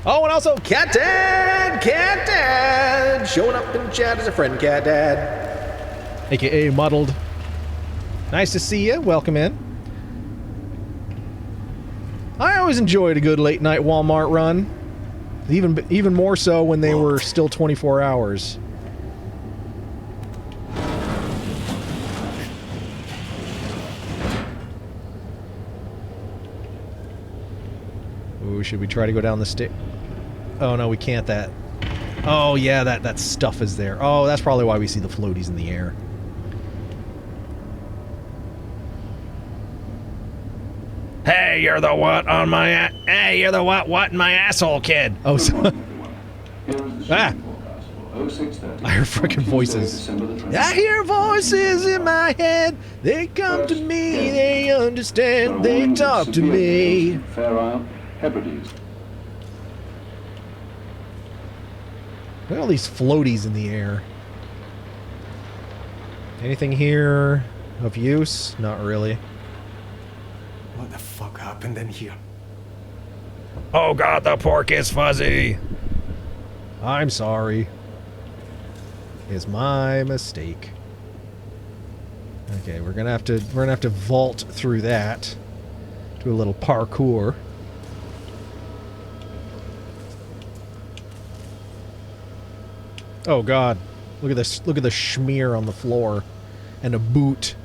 Speaker 2: Oh, and also Cat Dad, showing up in chat as a friend, Cat Dad, aka Muddled. Nice to see you. Welcome in. I always enjoyed a good late-night Walmart run. Even more so when they were still 24 hours. Ooh, should we try to go down the stairs? Oh no, we can't. Oh yeah, that stuff is there. Oh, that's probably why we see the floaties in the air. Hey, you're the what on my Hey, you're the what in my asshole, kid. Oh, so I hear freaking voices. I hear voices in my head. They come to me, they understand, they talk to me.
Speaker 6: Fair Isle, Hebrides.
Speaker 2: Look at all these floaties in the air. Anything here of use? Not really.
Speaker 3: What the fuck happened in here?
Speaker 2: Oh god, the pork is fuzzy. I'm sorry. It's my mistake. Okay, we're gonna have to vault through that. Do a little parkour. Oh god. Look at this. Look at the smear on the floor. And a boot.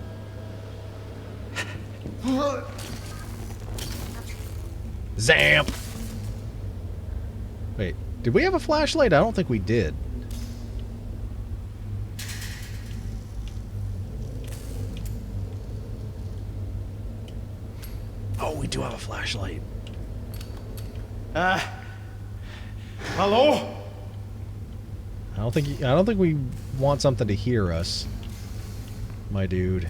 Speaker 2: Zamp! Wait, did we have a flashlight? I don't think we did. Oh, we do have a flashlight.
Speaker 3: Hello?
Speaker 2: I don't think we want something to hear us, my dude.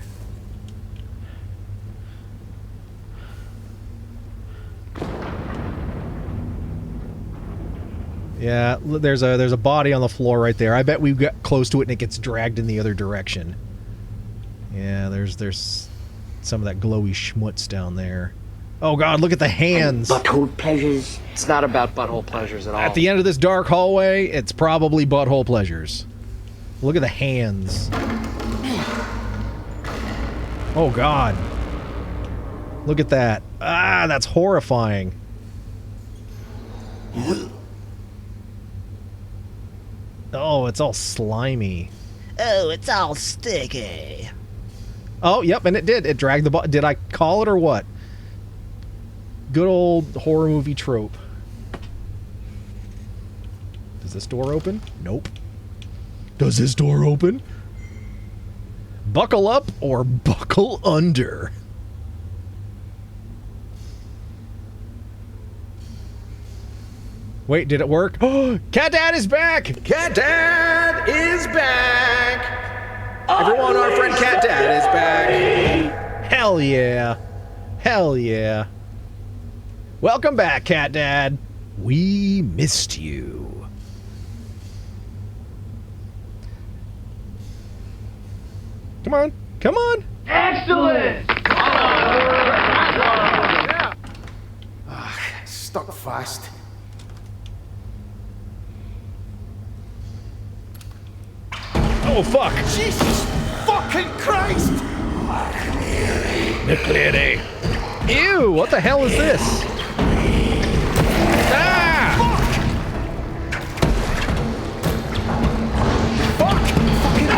Speaker 2: Yeah, there's a body on the floor right there. I bet we got close to it and it gets dragged in the other direction. Yeah, there's some of that glowy schmutz down there. Oh god, look at the hands.
Speaker 7: Butthole pleasures. It's not about butthole pleasures at all.
Speaker 2: At the end of this dark hallway, it's probably butthole pleasures. Look at the hands. Oh god. Look at that. Ah, that's horrifying. Oh, it's all slimy.
Speaker 5: Oh, it's all sticky.
Speaker 2: Oh, yep, and it did. It dragged the body. Did I call it or what? Good old horror movie trope. Does this door open? Nope. Does this door open? Buckle up or buckle under. Wait, did it work? Oh, Cat Dad is back! Cat Dad is back! Everyone, our friend Cat Dad is back! Hell yeah! Hell yeah! Welcome back, Cat Dad! We missed you. Come on! Come on!
Speaker 4: Excellent!
Speaker 3: Stuck fast.
Speaker 2: Oh, fuck!
Speaker 3: Jesus fucking Christ!
Speaker 2: McCleary. Ew, what the hell is this? Ah!
Speaker 3: Fuck! Fucking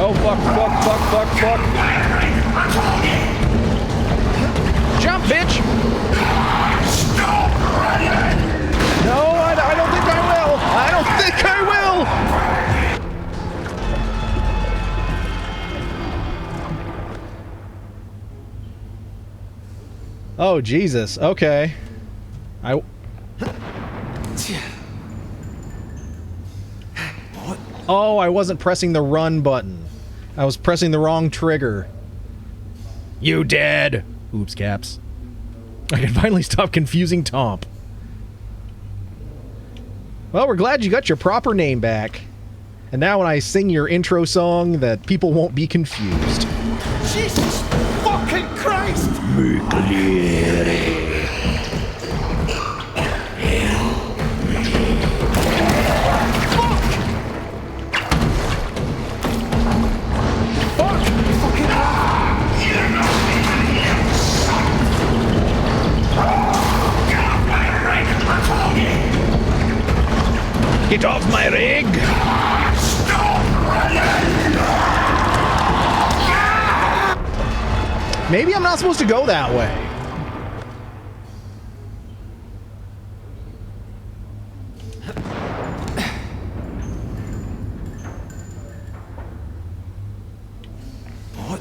Speaker 2: Oh, fuck. Jump, bitch! No, I don't think I will! I don't think I will! Oh, Jesus. Okay. Oh, I wasn't pressing the run button. I was pressing the wrong trigger. You dead! Oops, caps. I can finally stop confusing Tomp. Well, we're glad you got your proper name back. And now when I sing your intro song, that people won't be confused.
Speaker 3: Jesus fucking Christ!
Speaker 2: Get off my rig! Maybe I'm not supposed to go that way.
Speaker 3: What?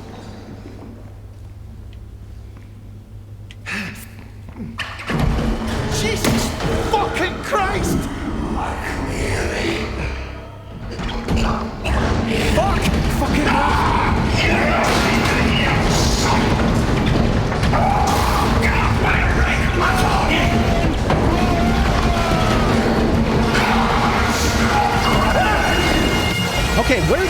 Speaker 3: Jesus fucking Christ! Fuck! Fucking
Speaker 2: Okay, where...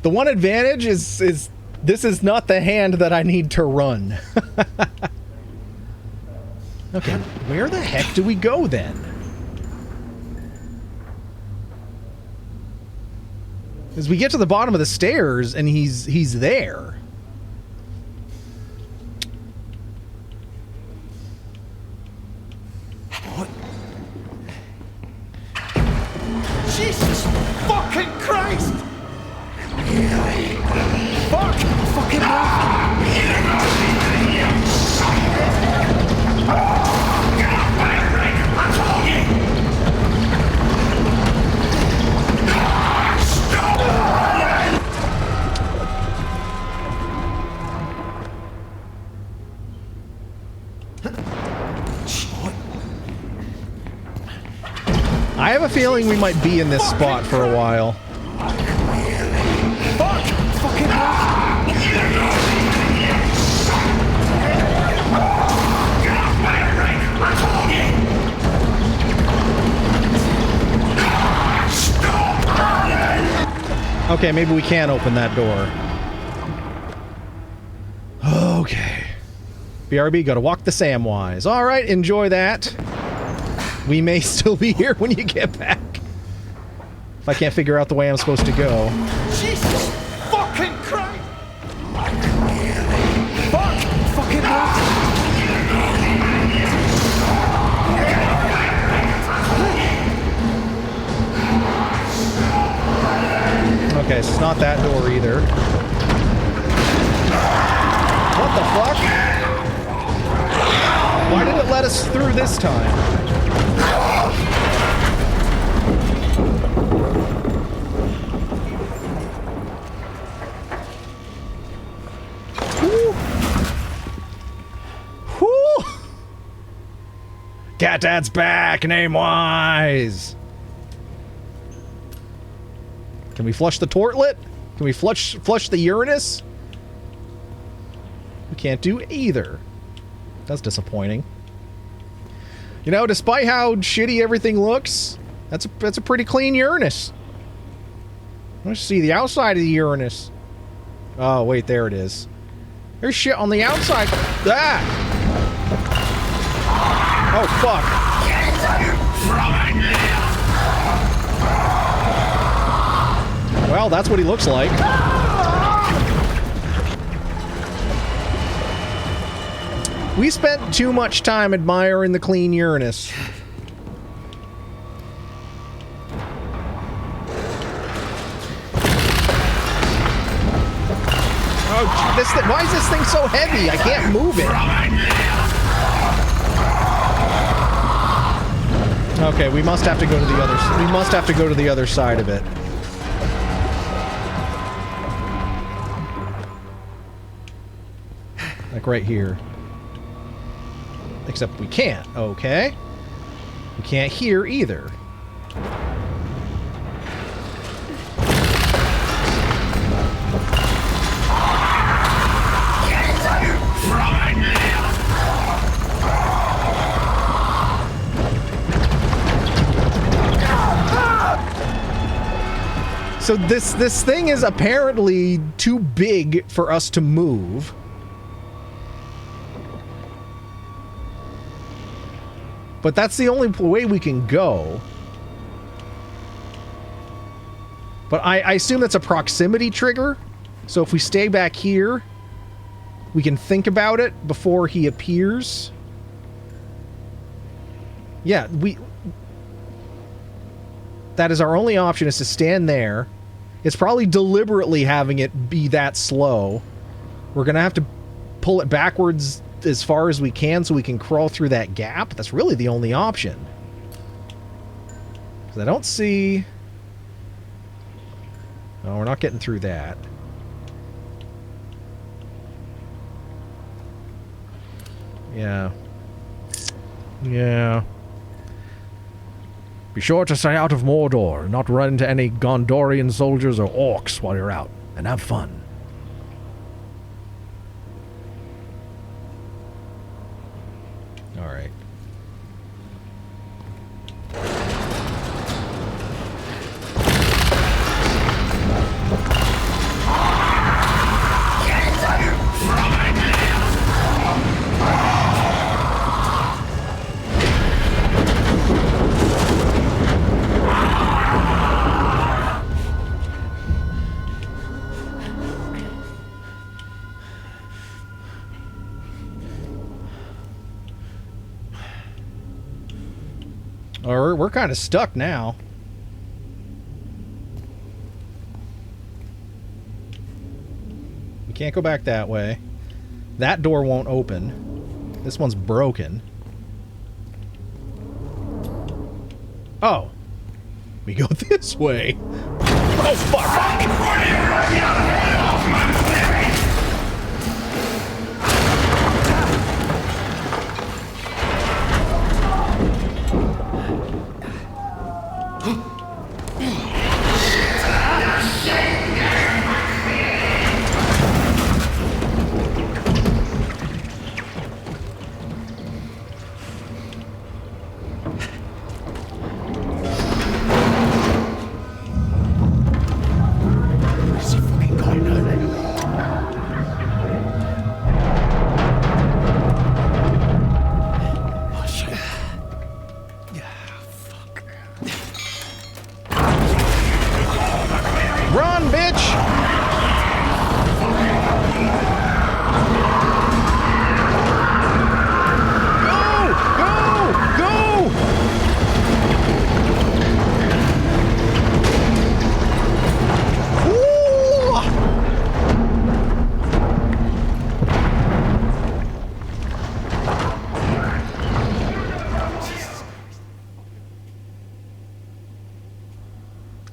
Speaker 2: The one advantage is this is not the hand that I need to run. Okay, where the heck do we go then? As we get to the bottom of the stairs and he's there.
Speaker 3: What? Jesus fucking Christ! Fuck! Fucking
Speaker 2: I have a feeling we might be in this spot for a while.
Speaker 3: Fuck! Fucking
Speaker 2: Okay, maybe we can open that door. Okay. BRB, gotta walk the Samwise. Alright, enjoy that. We may still be here when you get back. If I can't figure out the way I'm supposed to go.
Speaker 3: Jesus fucking Christ! Fuck! Fucking
Speaker 2: Okay, so it's not that door either. What the fuck? Why did it let us through this time? Whew. Whew. Cat Dad's back, name-wise. Can we flush the Tortlet? Can we flush the Uranus? We can't do either. That's disappointing. You know, despite how shitty everything looks, that's a pretty clean Uranus. Let's see the outside of the Uranus. Oh, wait, there it is. There's shit on the outside. Ah! Oh, fuck. Well, that's what he looks like. We spent too much time admiring the clean Uranus. Oh, this thing, why is this thing so heavy? I can't move it. Okay, we must have to go to the other. We must have to go to the other side of it. Like right here. Except we can't. Okay. We can't hear either. So this thing is apparently too big for us to move. But that's the only way we can go. But I assume that's a proximity trigger. So if we stay back here, we can think about it before he appears. Yeah, that is our only option, is to stand there. It's probably deliberately having it be that slow. We're going to have to pull it backwards as far as we can so we can crawl through that gap. That's really the only option. Because I don't see... Oh, we're not getting through that. Yeah. Yeah. Be sure to stay out of Mordor and not run into any Gondorian soldiers or orcs while you're out. And have fun. Alright. Or we're kind of stuck now. We can't go back that way. That door won't open. This one's broken. Oh. We go this way. Oh, fuck!
Speaker 3: Where's he fucking gone now? Oh, shit. Yeah, fuck.
Speaker 2: Run, bitch! Go! Go! Go! Ooh!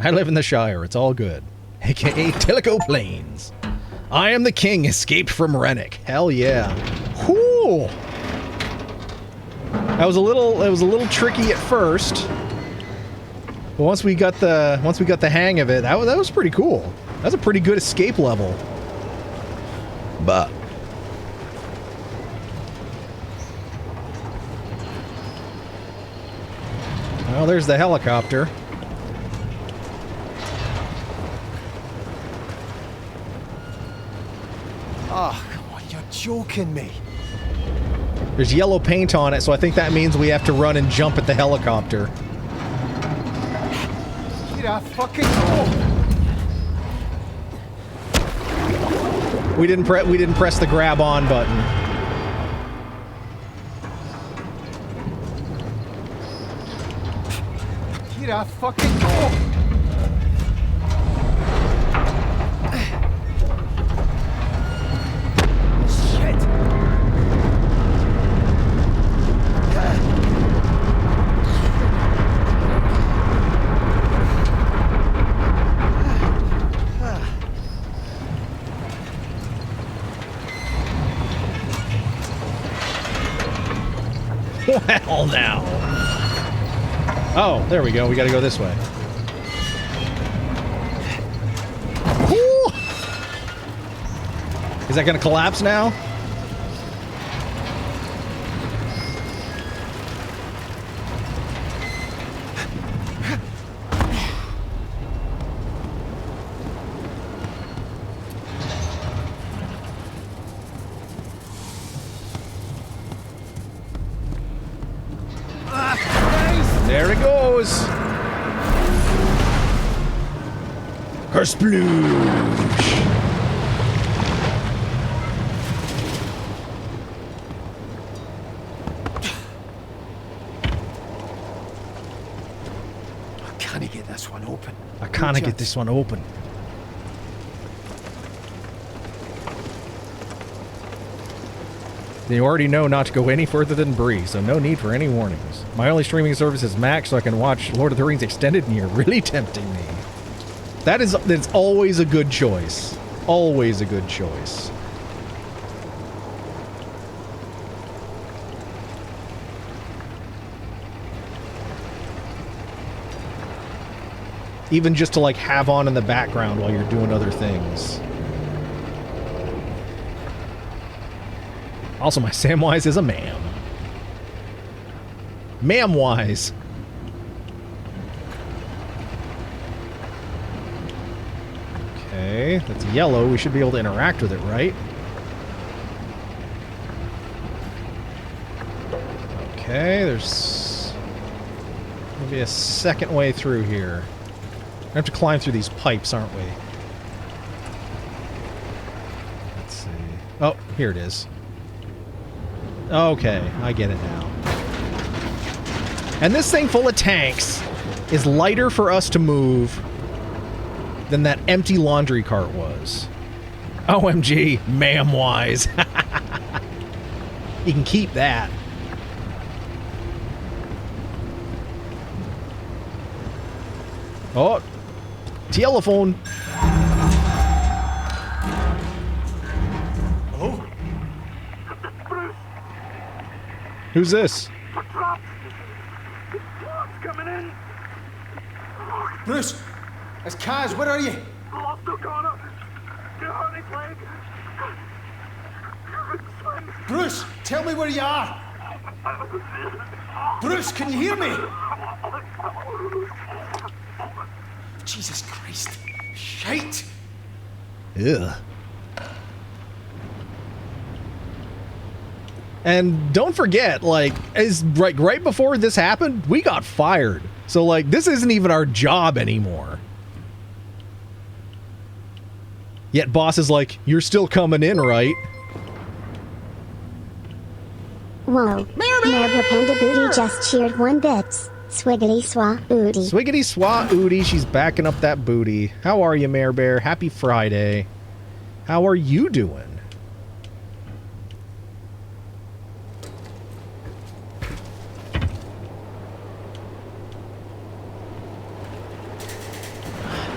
Speaker 2: I live in the Shire. It's all good. AKA Tilico Plains. I am the king escaped from Rennick. Hell yeah. Whew. It was a little tricky at first. But once we got the hang of it, that was pretty cool. That was a pretty good escape level. But well, there's the helicopter.
Speaker 3: Oh, come on, you're joking me.
Speaker 2: There's yellow paint on it, so I think that means we have to run and jump at the helicopter.
Speaker 3: Here I fucking go.
Speaker 2: We didn't press the grab on button.
Speaker 3: Here I fucking go. Shit.
Speaker 2: Well, now. Oh, there we go. We gotta go this way. Ooh! Is that gonna collapse now? There it goes. Kersploosh.
Speaker 3: Can I get this one open?
Speaker 2: I can't get this one open. You already know not to go any further than Bree, so no need for any warnings. My only streaming service is Max, so I can watch Lord of the Rings Extended, and you're really tempting me. That's always a good choice. Always a good choice. Even just to like have on in the background while you're doing other things. Also, my Samwise is a ma'am. Ma'am-wise. Okay, that's yellow. We should be able to interact with it, right? Okay, there's maybe a second way through here. We have to climb through these pipes, aren't we? Let's see. Oh, here it is. Okay, I get it now. And this thing full of tanks is lighter for us to move than that empty laundry cart was. OMG, ma'am-wise. You can keep that. Oh, telephone.
Speaker 3: Hello?
Speaker 4: Bruce,
Speaker 2: Who's this?
Speaker 4: we're trapped. What's coming in?
Speaker 3: Bruce! It's Kaz, where are you?
Speaker 4: Lost O'Connor. Get hurt his leg. Swim.
Speaker 3: Bruce, tell me where you are! Bruce, can you hear me? Jesus Christ. Shite!
Speaker 2: Ugh. And don't forget, like, right before this happened, we got fired. So, like, this isn't even our job anymore. Yet boss is like, you're still coming in, right?
Speaker 8: Whoa. Marble Panda Booty just cheered 1 bit. Swiggity swa booty.
Speaker 2: Swiggity swat ooty, she's backing up that booty. How are you, Mare Bear? Happy Friday. How are you doing?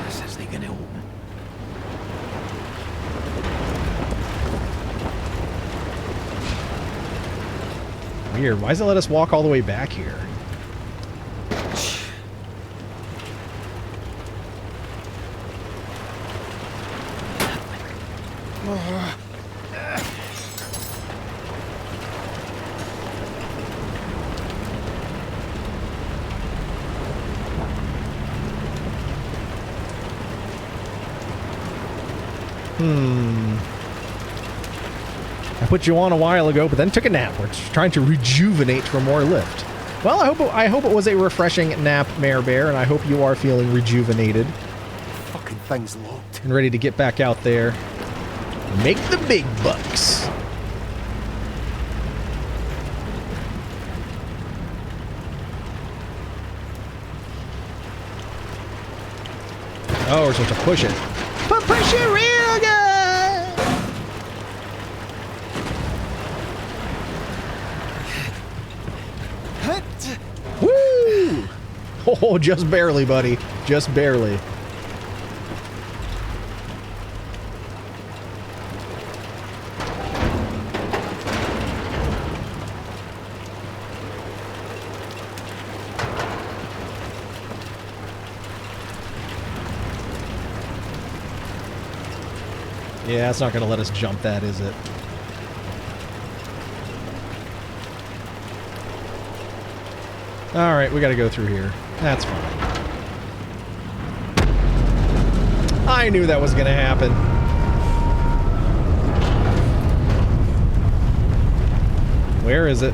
Speaker 3: This isn't gonna open.
Speaker 2: Weird. Why does it let us walk all the way back here? I put you on a while ago, but then took a nap. We're just trying to rejuvenate for more lift. Well, I hope it was a refreshing nap, Mare Bear, and I hope you are feeling rejuvenated
Speaker 3: Fucking thing's locked.
Speaker 2: and ready to get back out there and make the big bucks. Oh, we're supposed to push it. Push it real good! Woo! Oh, just barely, buddy. Just barely. Yeah, it's not going to let us jump that, is it? Alright, we got to go through here. That's fine. I knew that was going to happen. Where is it?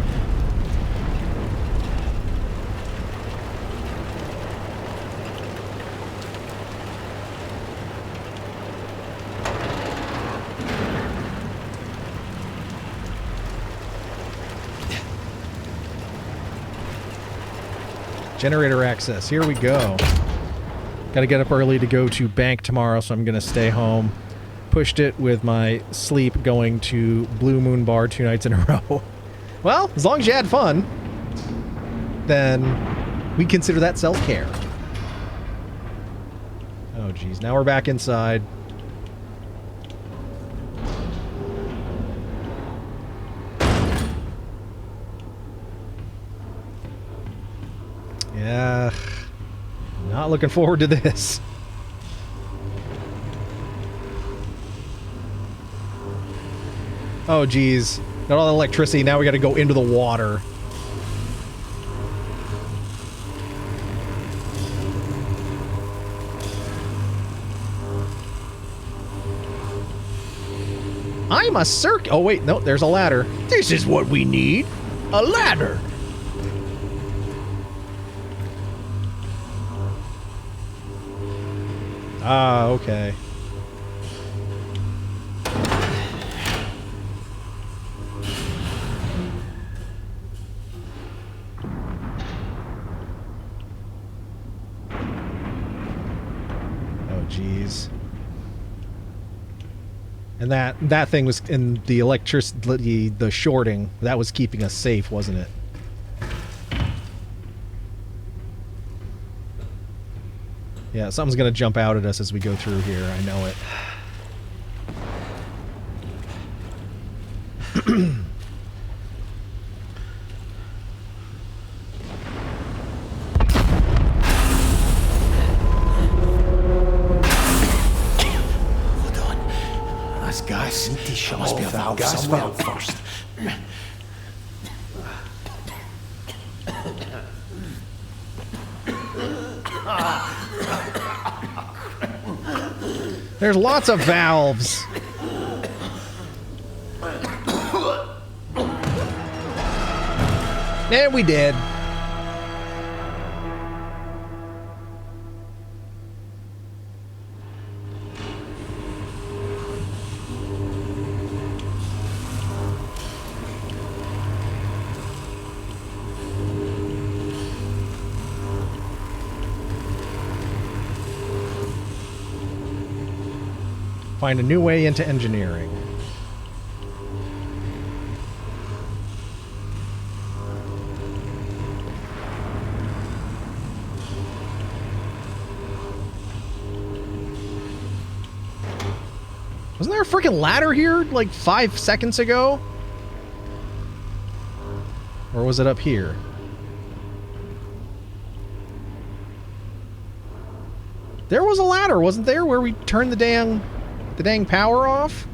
Speaker 2: Generator access. Here we go. Gotta get up early to go to bank tomorrow, so I'm gonna stay home. Pushed it with my sleep going to Blue Moon Bar 2 nights in a row. Well, as long as you had fun, then we consider that self-care. Oh, geez. Now we're back inside. Yeah, not looking forward to this. Oh, geez. Got all the electricity, now we gotta go into the water. I'm a Oh, wait, no, there's a ladder. This is what we need. A ladder. Ah, okay. jeez. And that thing was in the electricity, the shorting. That was keeping us safe, wasn't it? Yeah, something's gonna jump out at us as we go through here. I know it.
Speaker 3: Hold on. That's gas. There must be a valve somewhere first.
Speaker 2: There's lots of valves. And we did. Find a new way into engineering. Wasn't there a freaking ladder here like 5 seconds ago? Or was it up here? There was a ladder, wasn't there, where we turned the dang power off?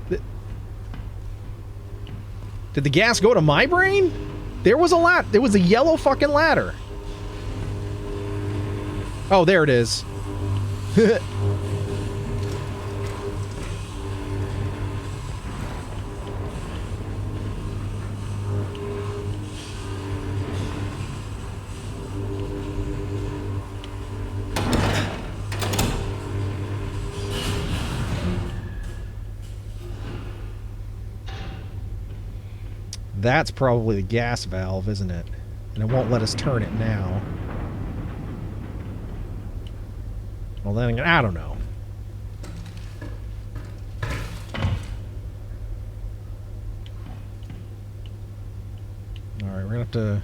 Speaker 2: Did the gas go to my brain? There was a yellow fucking ladder. Oh, there it is. That's probably the gas valve, isn't it? And it won't let us turn it now. Well, then again, I don't know. Alright, we're gonna have to...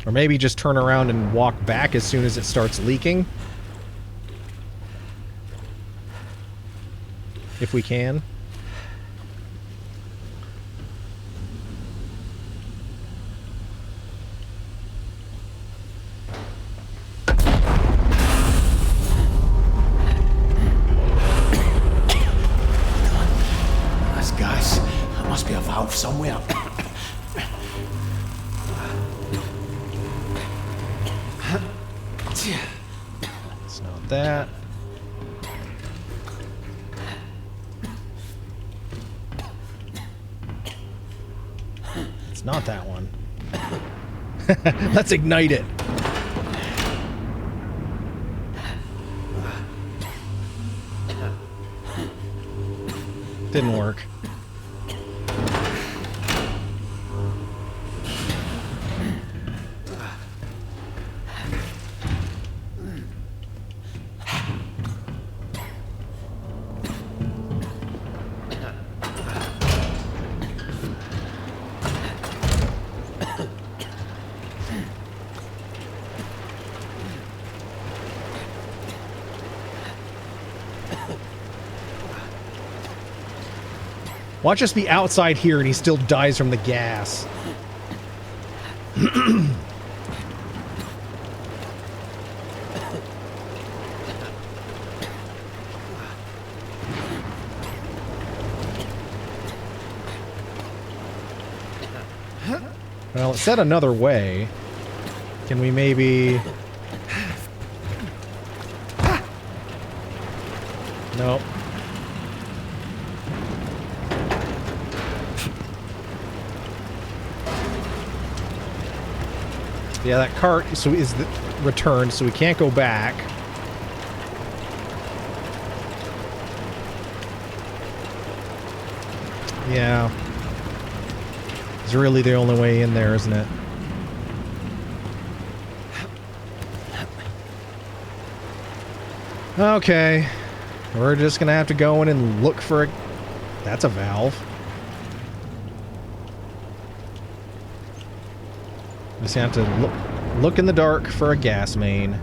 Speaker 2: Or maybe just turn around and walk back as soon as it starts leaking. If we can.
Speaker 3: Somewhere.
Speaker 2: It's not that. It's not that one. Let's ignite it. Didn't work. Watch us be outside here and he still dies from the gas. Well, it said another way. Can we maybe... Nope. Yeah, that cart is returned, so we can't go back. Yeah. It's really the only way in there, isn't it? Okay. We're just gonna have to go in and look for a... That's a valve. Just have to look in the dark for a gas main.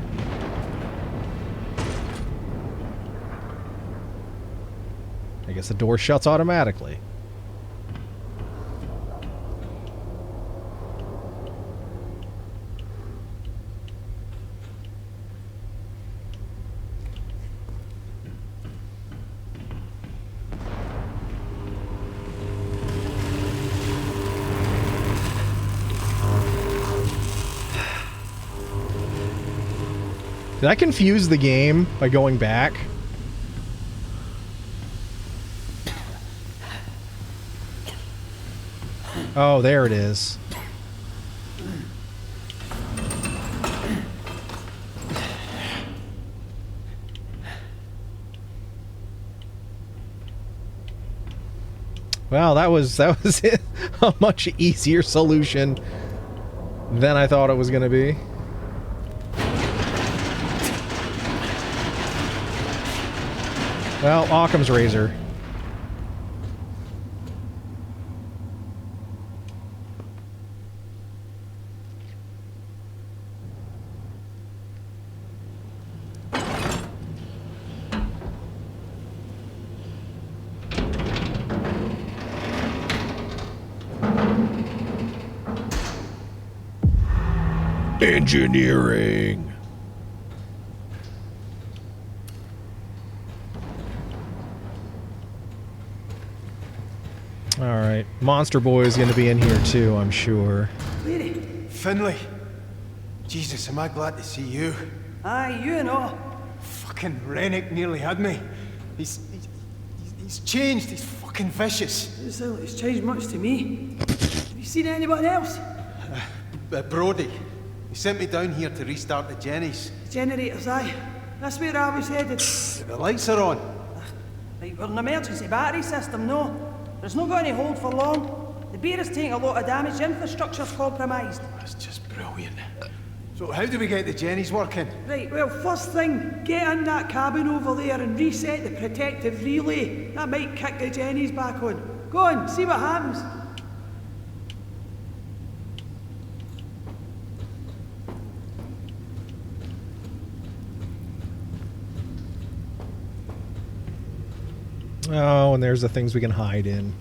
Speaker 2: I guess the door shuts automatically. Did I confuse the game by going back? Oh, there it is. Wow, that was it. A much easier solution than I thought it was going to be. Well, Occam's razor. Engineering. Alright, Monster Boy is going to be in here too, I'm sure.
Speaker 3: Lady. Finlay. Jesus, am I glad to see you.
Speaker 9: Aye, you and all.
Speaker 3: Fucking Rennick nearly had me. He's changed. He's fucking vicious.
Speaker 9: Doesn't sound like it's changed much to me. Have you seen anyone else?
Speaker 3: Brody. He sent me down here to restart the Jennies.
Speaker 9: Generators, aye. That's where I was headed.
Speaker 3: The lights are on.
Speaker 9: Right, we're an emergency battery system, no. There's not got any hold for long. The beer is taking a lot of damage, infrastructure's compromised.
Speaker 3: That's just brilliant. So how do we get the Jennies working?
Speaker 9: Right, well, first thing, get in that cabin over there and reset the protective relay. That might kick the Jennies back on. Go on, see what happens.
Speaker 2: Oh, and there's the things we can hide in.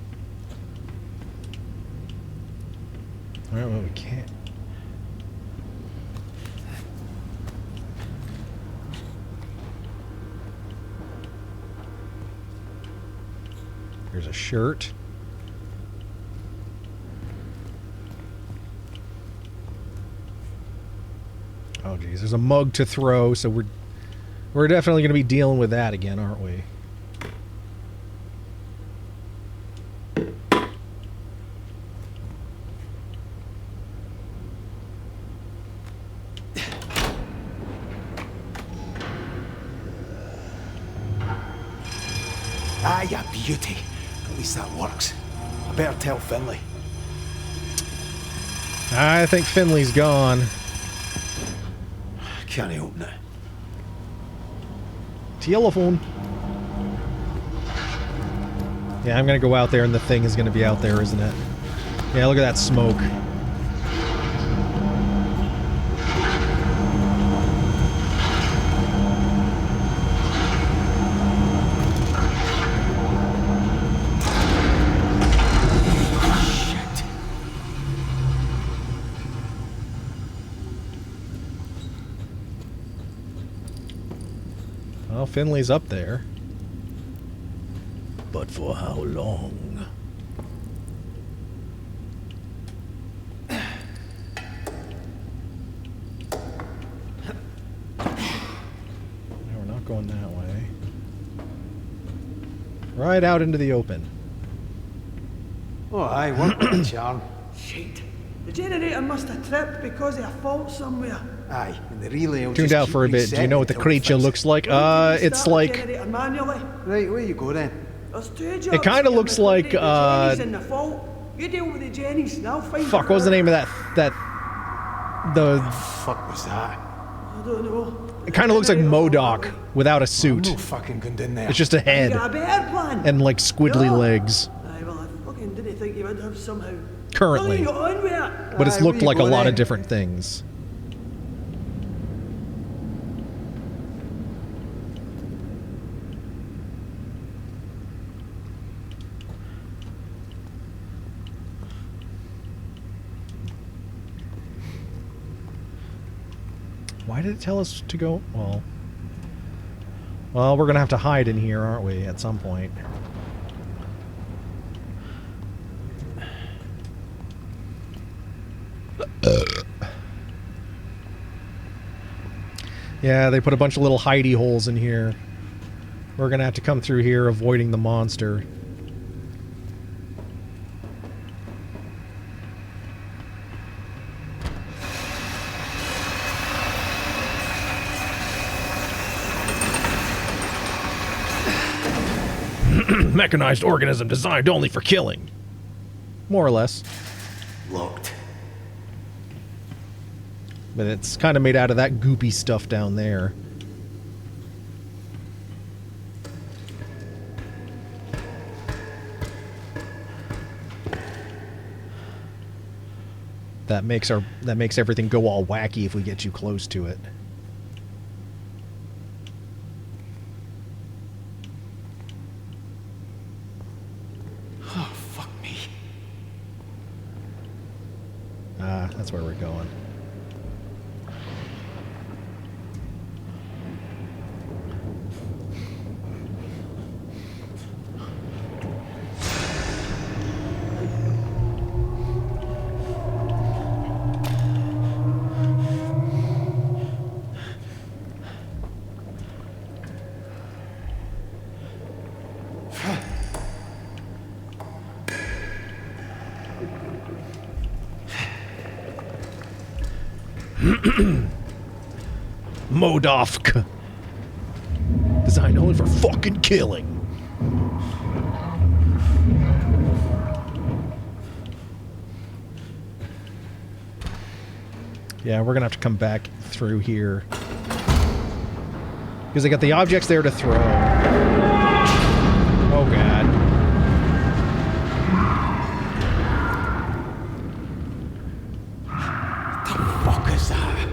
Speaker 2: Alright, well, we can't. There's a shirt. Oh, geez, there's a mug to throw, so we're definitely going to be dealing with that again, aren't we?
Speaker 3: Ah, ya beauty. At least that works. I better tell Finlay.
Speaker 2: I think Finley's gone.
Speaker 3: Can't I open it?
Speaker 2: Telephone. Yeah, I'm gonna go out there and the thing is gonna be out there, isn't it? Yeah, look at that smoke. Well, Finley's up there. But for how long? No, we're not going that way. Right out into the open.
Speaker 3: Oh, aye, work with a charm.
Speaker 9: Shit. The generator must have tripped because of a fault somewhere.
Speaker 3: Aye, and the relay will
Speaker 2: Tuned
Speaker 3: just
Speaker 2: out
Speaker 3: keep
Speaker 2: for a bit. Do you know what the
Speaker 3: resetting until we
Speaker 2: creature
Speaker 3: fix it.
Speaker 2: looks like?
Speaker 9: We need to
Speaker 2: It's
Speaker 9: restart the
Speaker 2: like...
Speaker 9: generator manually.
Speaker 3: Right, where you go then?
Speaker 9: There's two jobs
Speaker 2: It kinda
Speaker 9: here,
Speaker 2: looks
Speaker 9: the
Speaker 2: like,
Speaker 9: Jennies and the fault. You deal with the Jennies and I'll find
Speaker 2: Fuck, what was the name of that... The...
Speaker 3: Fuck was that?
Speaker 9: I don't know.
Speaker 2: It kind of looks like MODOK without a suit.
Speaker 3: No fucking going in there.
Speaker 2: It's just a
Speaker 9: You
Speaker 2: head
Speaker 9: got a better plan?
Speaker 2: and like squiddly
Speaker 9: No.
Speaker 2: legs
Speaker 9: Aye, well, I fucking didn't think you would have somehow.
Speaker 2: currently.
Speaker 9: You got on with it.
Speaker 2: But it's
Speaker 3: Aye,
Speaker 2: looked
Speaker 3: we
Speaker 2: like a
Speaker 3: go
Speaker 2: lot
Speaker 3: then.
Speaker 2: of different things. Why did it tell us to go? Well, we're gonna have to hide in here, aren't we, at some point? Yeah, they put a bunch of little hidey holes in here. We're gonna have to come through here avoiding the monster. Mechanized organism designed only for killing. More or less.
Speaker 3: Locked.
Speaker 2: But it's kind of made out of that goopy stuff down there. That makes everything go all wacky if we get too close to it.
Speaker 3: Oh, fuck me.
Speaker 2: Ah, that's where we're going. MODOK. Designed only for fucking killing. Yeah, we're gonna have to come back through here. Because they got the objects there to throw. Oh god.
Speaker 3: Fuck is that?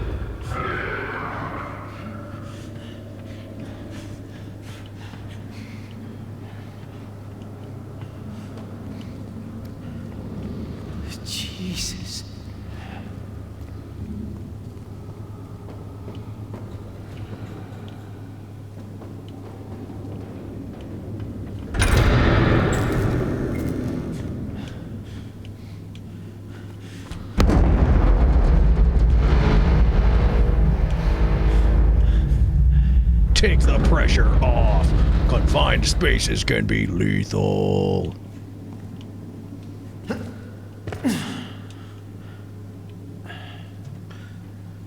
Speaker 3: Jesus.
Speaker 2: Take the pressure off. Confined spaces can be lethal.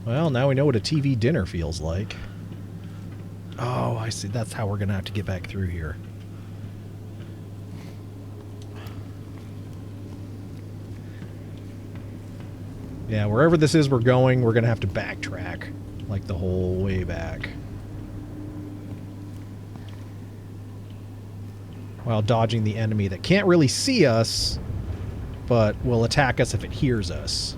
Speaker 2: Well, now we know what a TV dinner feels like. Oh, I see. That's how we're going to have to get back through here. Yeah, wherever this is we're going, we're going to have to backtrack. Like the whole way back. While dodging the enemy that can't really see us, but will attack us if it hears us.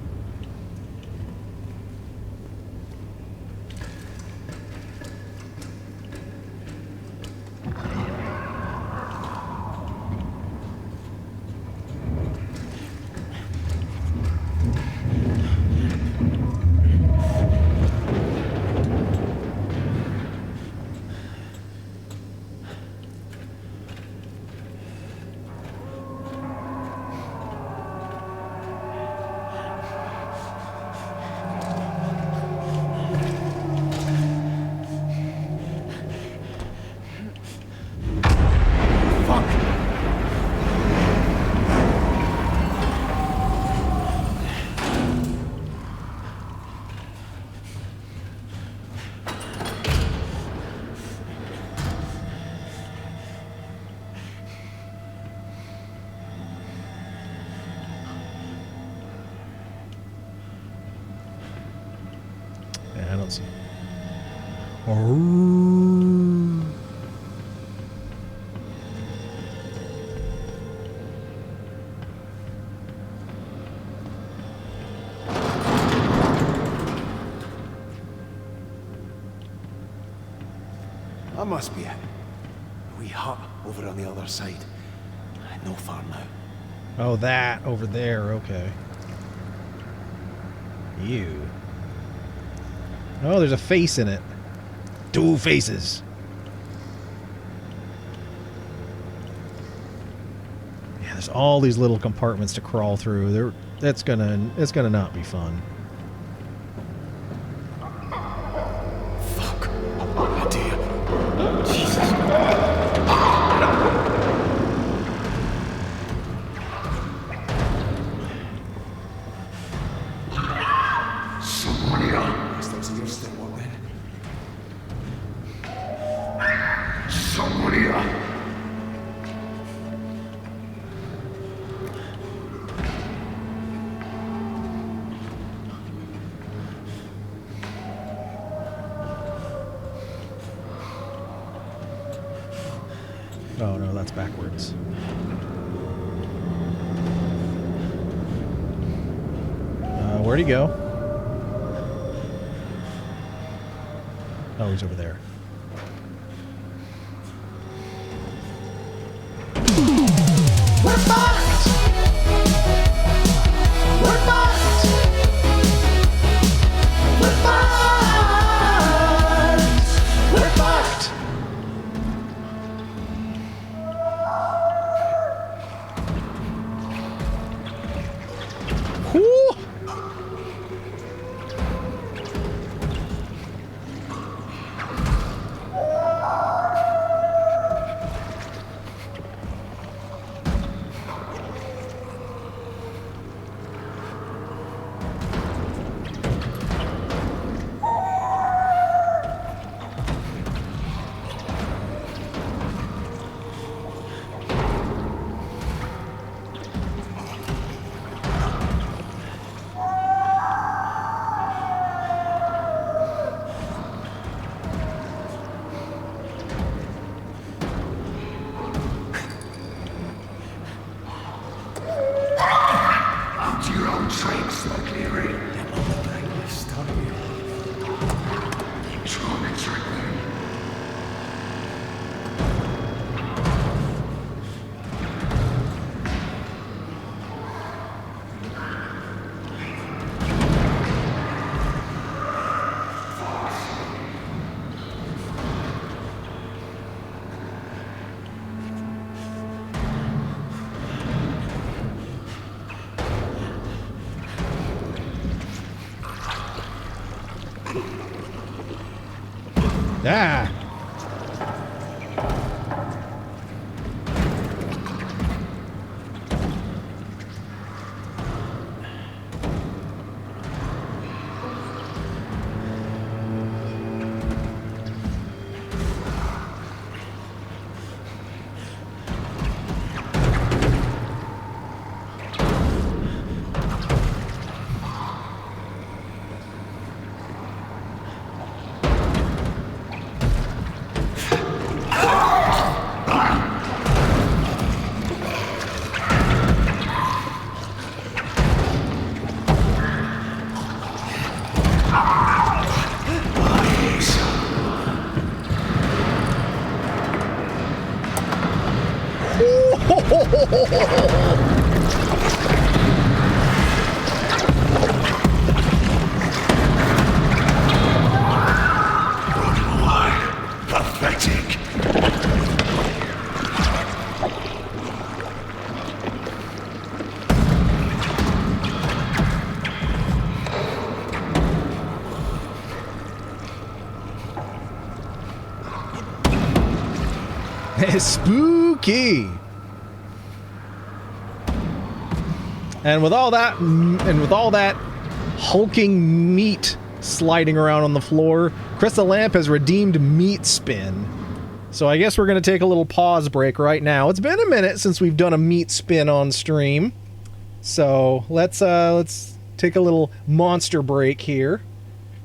Speaker 2: Oh.
Speaker 3: That must be it. A wee hut over on the other side. No far now.
Speaker 2: Oh, that over there. Okay. You. Oh, there's a face in it. 2 faces. Yeah, there's all these little compartments to crawl through. It's gonna not be fun.
Speaker 3: Fuck. Oh dear. Jesus. Guess that was your stepwalk then.
Speaker 2: Oh no, that's backwards. Where'd he go? Oh, he's over there.
Speaker 5: We're fucked! We're fucked! We're fucked! We're fucked!
Speaker 2: Whew. Ah.
Speaker 3: Pathetic.
Speaker 2: Spooky. And with all that hulking meat sliding around on the floor, Crystal Lamp has redeemed Meat Spin. So I guess we're going to take a little pause break right now. It's been a minute since we've done a Meat Spin on stream. So let's take a little monster break here,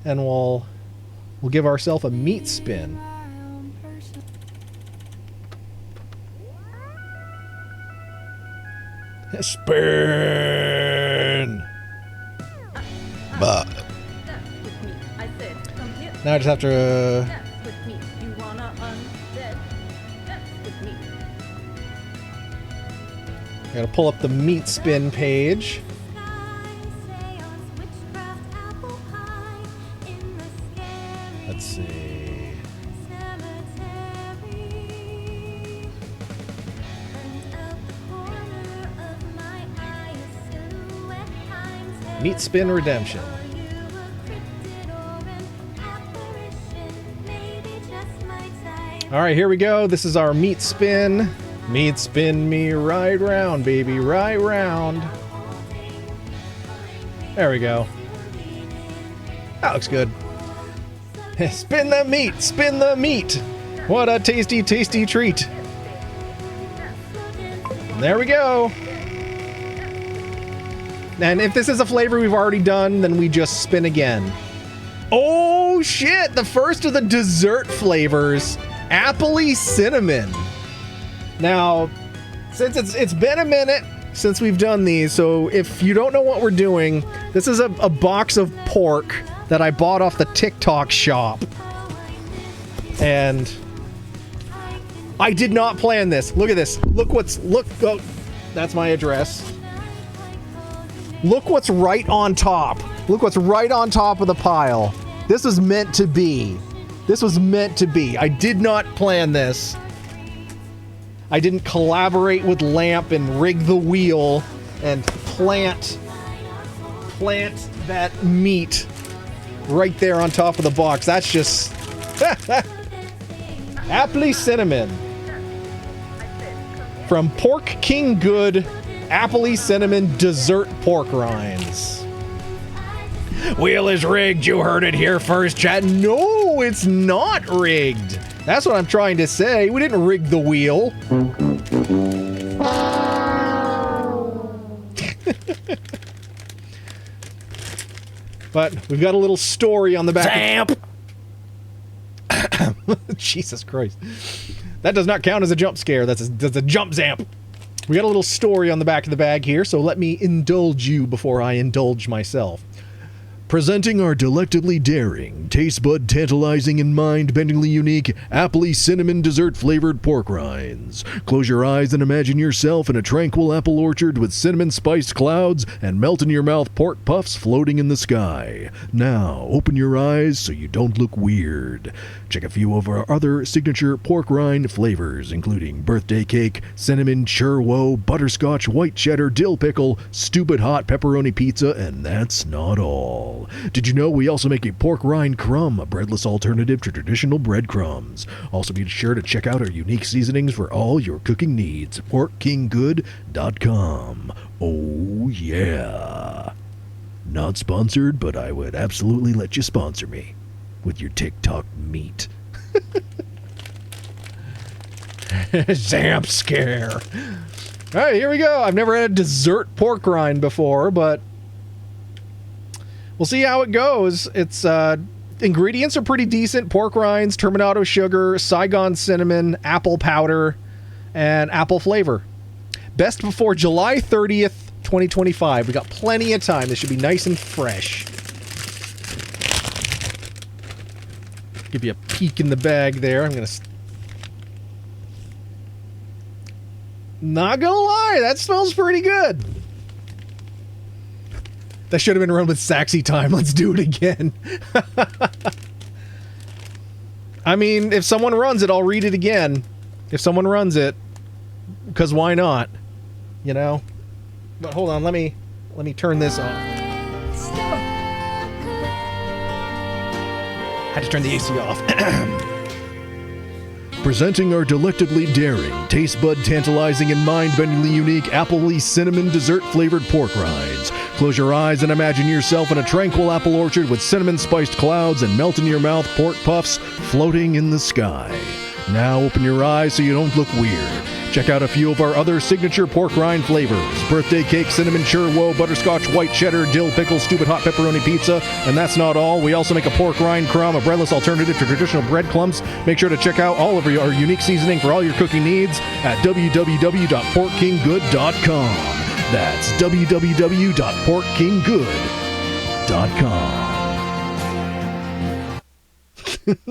Speaker 2: and we'll we'll give ourselves a meat spin. Spin! But now I just have to... Gotta pull up the meat spin page. Let's see. Meat spin redemption. All right, here we go. This is our meat spin. Meat spin me right round, baby, right round. There we go. That looks good. Spin the meat, spin the meat. What a tasty, tasty treat. There we go. And if this is a flavor we've already done, then we just spin again. Oh shit, the first of the dessert flavors. Appley cinnamon. Now, since it's been a minute since we've done these, so if you don't know what we're doing, this is a box of pork that I bought off the TikTok shop. And I did not plan this. Look at this. Oh, that's my address. Look what's right on top. Look what's right on top of the pile. This is meant to be. This was meant to be. I did not plan this. I didn't collaborate with Lamp and rig the wheel and plant that meat right there on top of the box. That's just Appley cinnamon from Pork King Good Appley cinnamon dessert pork rinds. Wheel is rigged. You heard it here first, chat. No, it's not rigged. That's what I'm trying to say. We didn't rig the wheel. But we've got a little story on the back. Zamp! Jesus Christ. That does not count as a jump scare. That's a jump zamp. We got a little story on the back of the bag here, so let me indulge you before I indulge myself. Presenting our delectably daring, taste bud tantalizing and mind-bendingly unique Appley cinnamon dessert-flavored pork rinds. Close your eyes and imagine yourself in a tranquil apple orchard with cinnamon-spiced clouds and melt-in-your-mouth pork puffs floating in the sky. Now, open your eyes so you don't look weird. Check a few of our other signature pork rind flavors, including birthday cake, cinnamon churro, butterscotch, white cheddar, dill pickle, stupid hot pepperoni pizza, and that's not all. Did you know we also make a pork rind crumb, a breadless alternative to traditional breadcrumbs? Also be sure to check out our unique seasonings for all your cooking needs. PorkKingGood.com. Oh yeah. Not sponsored, but I would absolutely let you sponsor me with your TikTok meat. Zamp scare. All right, here we go. I've never had a dessert pork rind before, but we'll see how it goes. It's ingredients are pretty decent. Pork rinds, Terminato sugar, Saigon cinnamon, apple powder, and apple flavor. Best before July 30th, 2025. We got plenty of time. This should be nice and fresh. Give you a peek in the bag there. I'm gonna not gonna lie, that smells pretty good. That should have been run with Saxy time. Let's do it again. I mean, if someone runs it, I'll read it again. If someone runs it, because why not? You know? But hold on, let me turn this on. Had to turn the AC off. Presenting our delectably daring, taste bud tantalizing and mind-bendingly unique Appley cinnamon dessert-flavored pork rinds. Close your eyes and imagine yourself in a tranquil apple orchard with cinnamon-spiced clouds and melt-in-your-mouth pork puffs floating in the sky. Now open your eyes so you don't look weird. Check out a few of our other signature pork rind flavors. Birthday cake, cinnamon churro, butterscotch, white cheddar, dill pickle, stupid hot pepperoni pizza. And that's not all. We also make a pork rind crumb, a breadless alternative to traditional breadcrumbs. Make sure to check out all of our unique seasoning for all your cooking needs at www.porkkinggood.com. That's www.porkkinggood.com.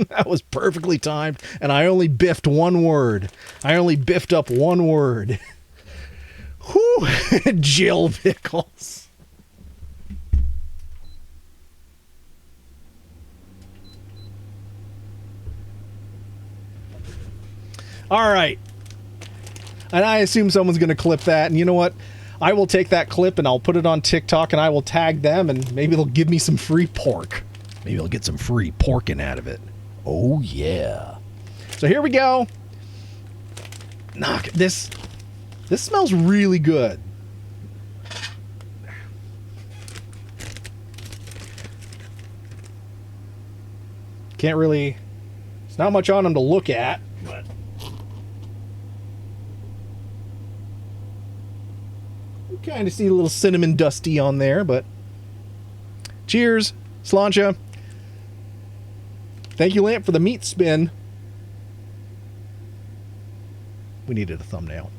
Speaker 2: That was perfectly timed, and I only biffed one word. I only biffed up one word. Whew. Jill Pickles. All right. And I assume someone's going to clip that, and you know what? I will take that clip and I'll put it on TikTok and I will tag them, and maybe they'll give me some free pork. Maybe I'll get some free porking out of it. Oh, yeah. So here we go. Knock this. This smells really good. Can't really... It's not much on them to look at, but... You kind of see a little cinnamon dusty on there, but... Cheers, Sláinte. Thank you, Lamp, for the meat spin. We needed a thumbnail.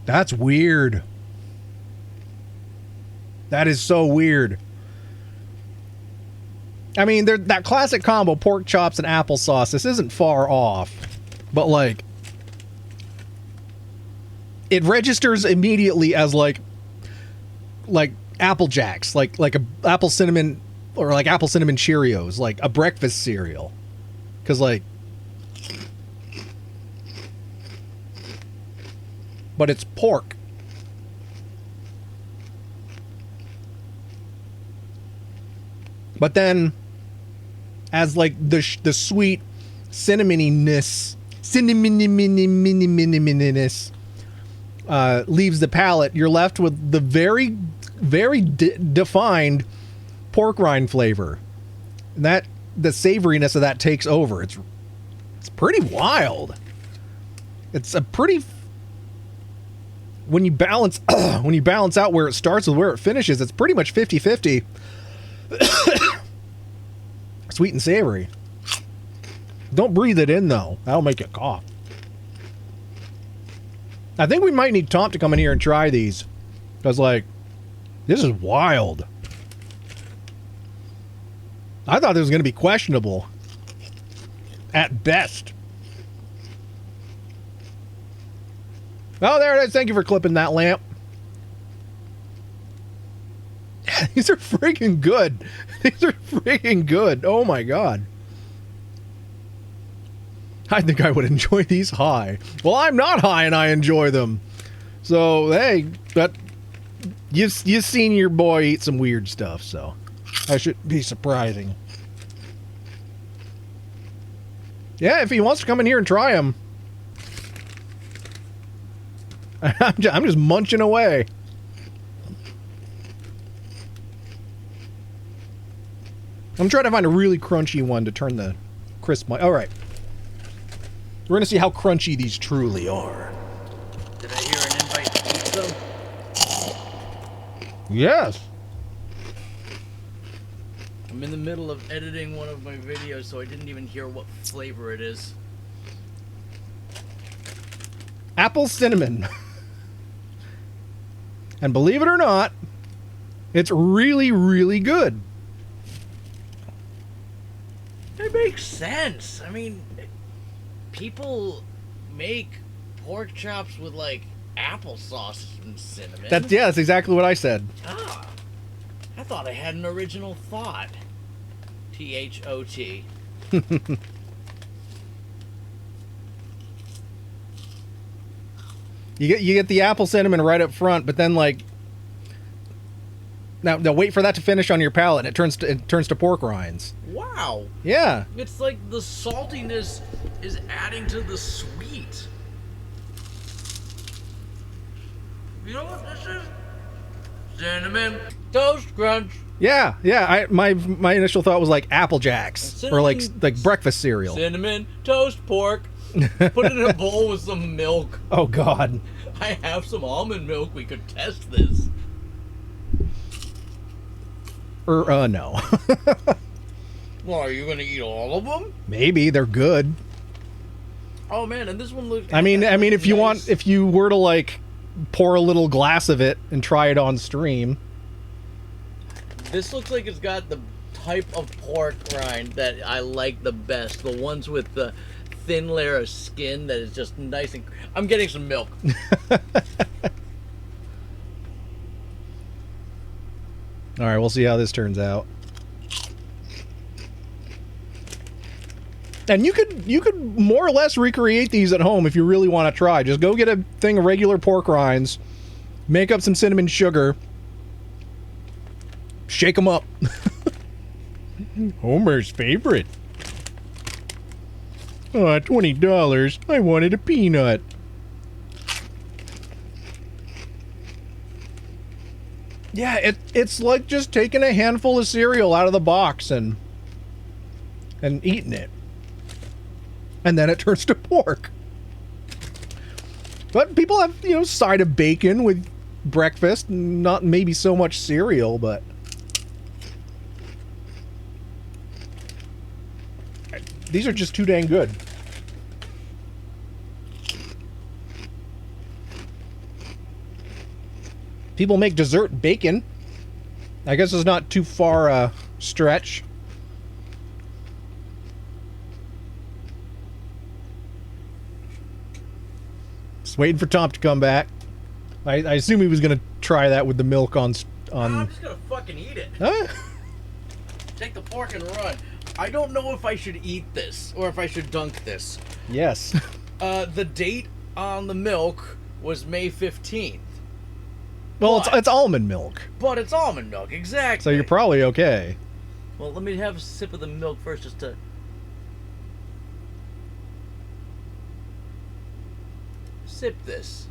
Speaker 2: That's weird. That is so weird. I mean, that classic combo, pork chops and applesauce, this isn't far off. But, like, it registers immediately as, like Apple Jacks. Like a apple cinnamon, or like apple cinnamon Cheerios. Like a breakfast cereal. Because, like... But it's pork. But then... as like the sweet cinnamoniness leaves the palate, you're left with the very, very defined pork rind flavor. And that the savoriness of that takes over. It's pretty wild. It's a pretty when you balance out where it starts with where it finishes, it's pretty much 50-50. Sweet and savory. Don't breathe it in, though. That'll make you cough. I think we might need Tom to come in here and try these. Because, like, this is wild. I thought this was going to be questionable. At best. Oh, there it is. Thank you for clipping that, Lamp. These are freaking good. These are freaking good. Oh my god. I think I would enjoy these high. Well, I'm not high and I enjoy them. So, hey, but you've seen your boy eat some weird stuff, so that should be surprising. Yeah, if he wants to come in here and try them. I'm just munching away. I'm trying to find a really crunchy one to turn the crisp. All right. We're going to see how crunchy these truly are.
Speaker 10: Did I hear an invite to eat some?
Speaker 2: Yes.
Speaker 10: I'm in the middle of editing one of my videos, so I didn't even hear what flavor it is.
Speaker 2: Apple cinnamon. And believe it or not, it's really, really good.
Speaker 10: It makes sense. I mean, people make pork chops with, like, applesauce and cinnamon.
Speaker 2: That's exactly what I said.
Speaker 10: Ah, I thought I had an original thought. T-H-O-T.
Speaker 2: You get the apple cinnamon right up front, but then like now wait for that to finish on your palate, and it turns to pork rinds.
Speaker 10: Wow.
Speaker 2: Yeah.
Speaker 10: It's like the saltiness is adding to the sweet. You know what this is? Cinnamon Toast Crunch.
Speaker 2: Yeah. My initial thought was like Apple Jacks or like breakfast cereal.
Speaker 10: Cinnamon toast pork. Put it in a bowl with some milk.
Speaker 2: Oh God.
Speaker 10: I have some almond milk. We could test this.
Speaker 2: No.
Speaker 10: Well, are you gonna eat all of them?
Speaker 2: Maybe they're good.
Speaker 10: Oh man, and this one looks.
Speaker 2: I mean, if you
Speaker 10: nice.
Speaker 2: if you were to like pour a little glass of it and try it on stream.
Speaker 10: This looks like it's got the type of pork rind that I like the best. The ones with the thin layer of skin that is just nice and. I'm getting some milk.
Speaker 2: All right, we'll see how this turns out. And you could more or less recreate these at home if you really want to try. Just go get a thing of regular pork rinds, make up some cinnamon sugar, shake them up. Homer's favorite. $20. I wanted a peanut. Yeah, it's like just taking a handful of cereal out of the box and eating it. And then it turns to pork. But people have, side of bacon with breakfast, not maybe so much cereal, but these are just too dang good. People make dessert bacon. I guess it's not too far a stretch. Just waiting for Tom to come back. I assume he was going to try that with the milk on...
Speaker 10: I'm just going to fucking eat it.
Speaker 2: Huh?
Speaker 10: Take the fork and run. I don't know if I should eat this or if I should dunk this.
Speaker 2: Yes.
Speaker 10: The date on the milk was May 15th.
Speaker 2: Well, it's almond milk.
Speaker 10: But it's almond milk, exactly.
Speaker 2: So you're probably okay.
Speaker 10: Well, let me have a sip of the milk first just to... Sip this.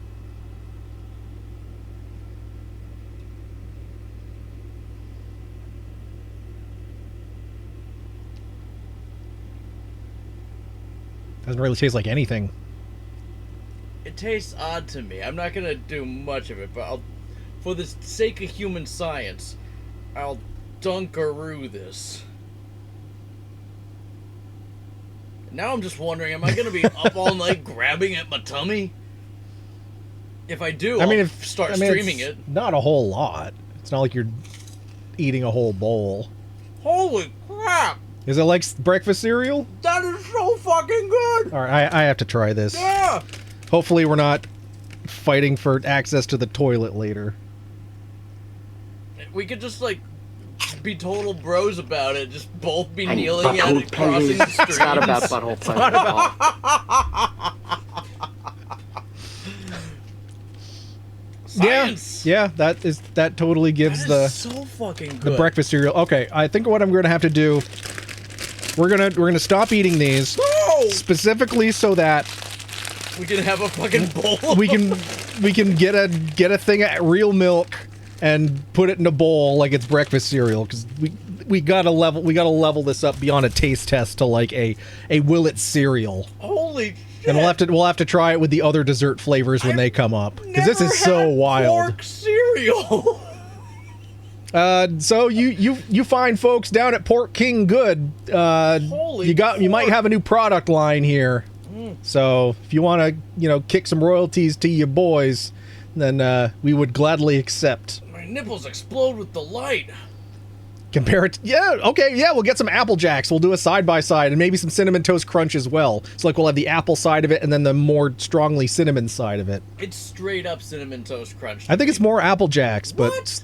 Speaker 2: Doesn't really taste like anything.
Speaker 10: It tastes odd to me. I'm not gonna do much of it, but for the sake of human science, I'll dunkaroo this. Now I'm just wondering, am I gonna be up all night grabbing at my tummy? If I do, I'll start streaming
Speaker 2: it's
Speaker 10: it.
Speaker 2: Not a whole lot. It's not like you're eating a whole bowl.
Speaker 10: Holy crap!
Speaker 2: Is it like breakfast cereal?
Speaker 10: That is so fucking good!
Speaker 2: Alright, I have to try this.
Speaker 10: Yeah!
Speaker 2: Hopefully we're not fighting for access to the toilet later.
Speaker 10: We could just, like, be total bros about it. Just both be kneeling at it, crossing the streams.
Speaker 7: It's not about butthole pleasure at all.
Speaker 10: Science.
Speaker 2: Yeah, that totally gives
Speaker 10: That is so fucking good.
Speaker 2: the breakfast cereal. Okay, I think what I'm going to have to do, we're gonna stop eating these specifically so that
Speaker 10: we can have a fucking bowl.
Speaker 2: we can get a thing of real milk and put it in a bowl like it's breakfast cereal, because we gotta level this up beyond a taste test to like a Willet cereal.
Speaker 10: Holy shit.
Speaker 2: And we'll have to try it with the other dessert flavors when they come up, because this is so wild.
Speaker 10: Pork cereal.
Speaker 2: So you find folks down at Pork King good. You might have a new product line here. So if you want to kick some royalties to your boys, then we would gladly accept.
Speaker 10: My nipples explode with delight.
Speaker 2: Compare it. Yeah, okay, yeah, we'll get some Apple Jacks. We'll do a side-by-side, and maybe some Cinnamon Toast Crunch as well. So, like, we'll have the apple side of it and then the more strongly cinnamon side of it.
Speaker 10: It's straight up Cinnamon Toast Crunch.
Speaker 2: I think it's more Apple Jacks, but...
Speaker 10: What?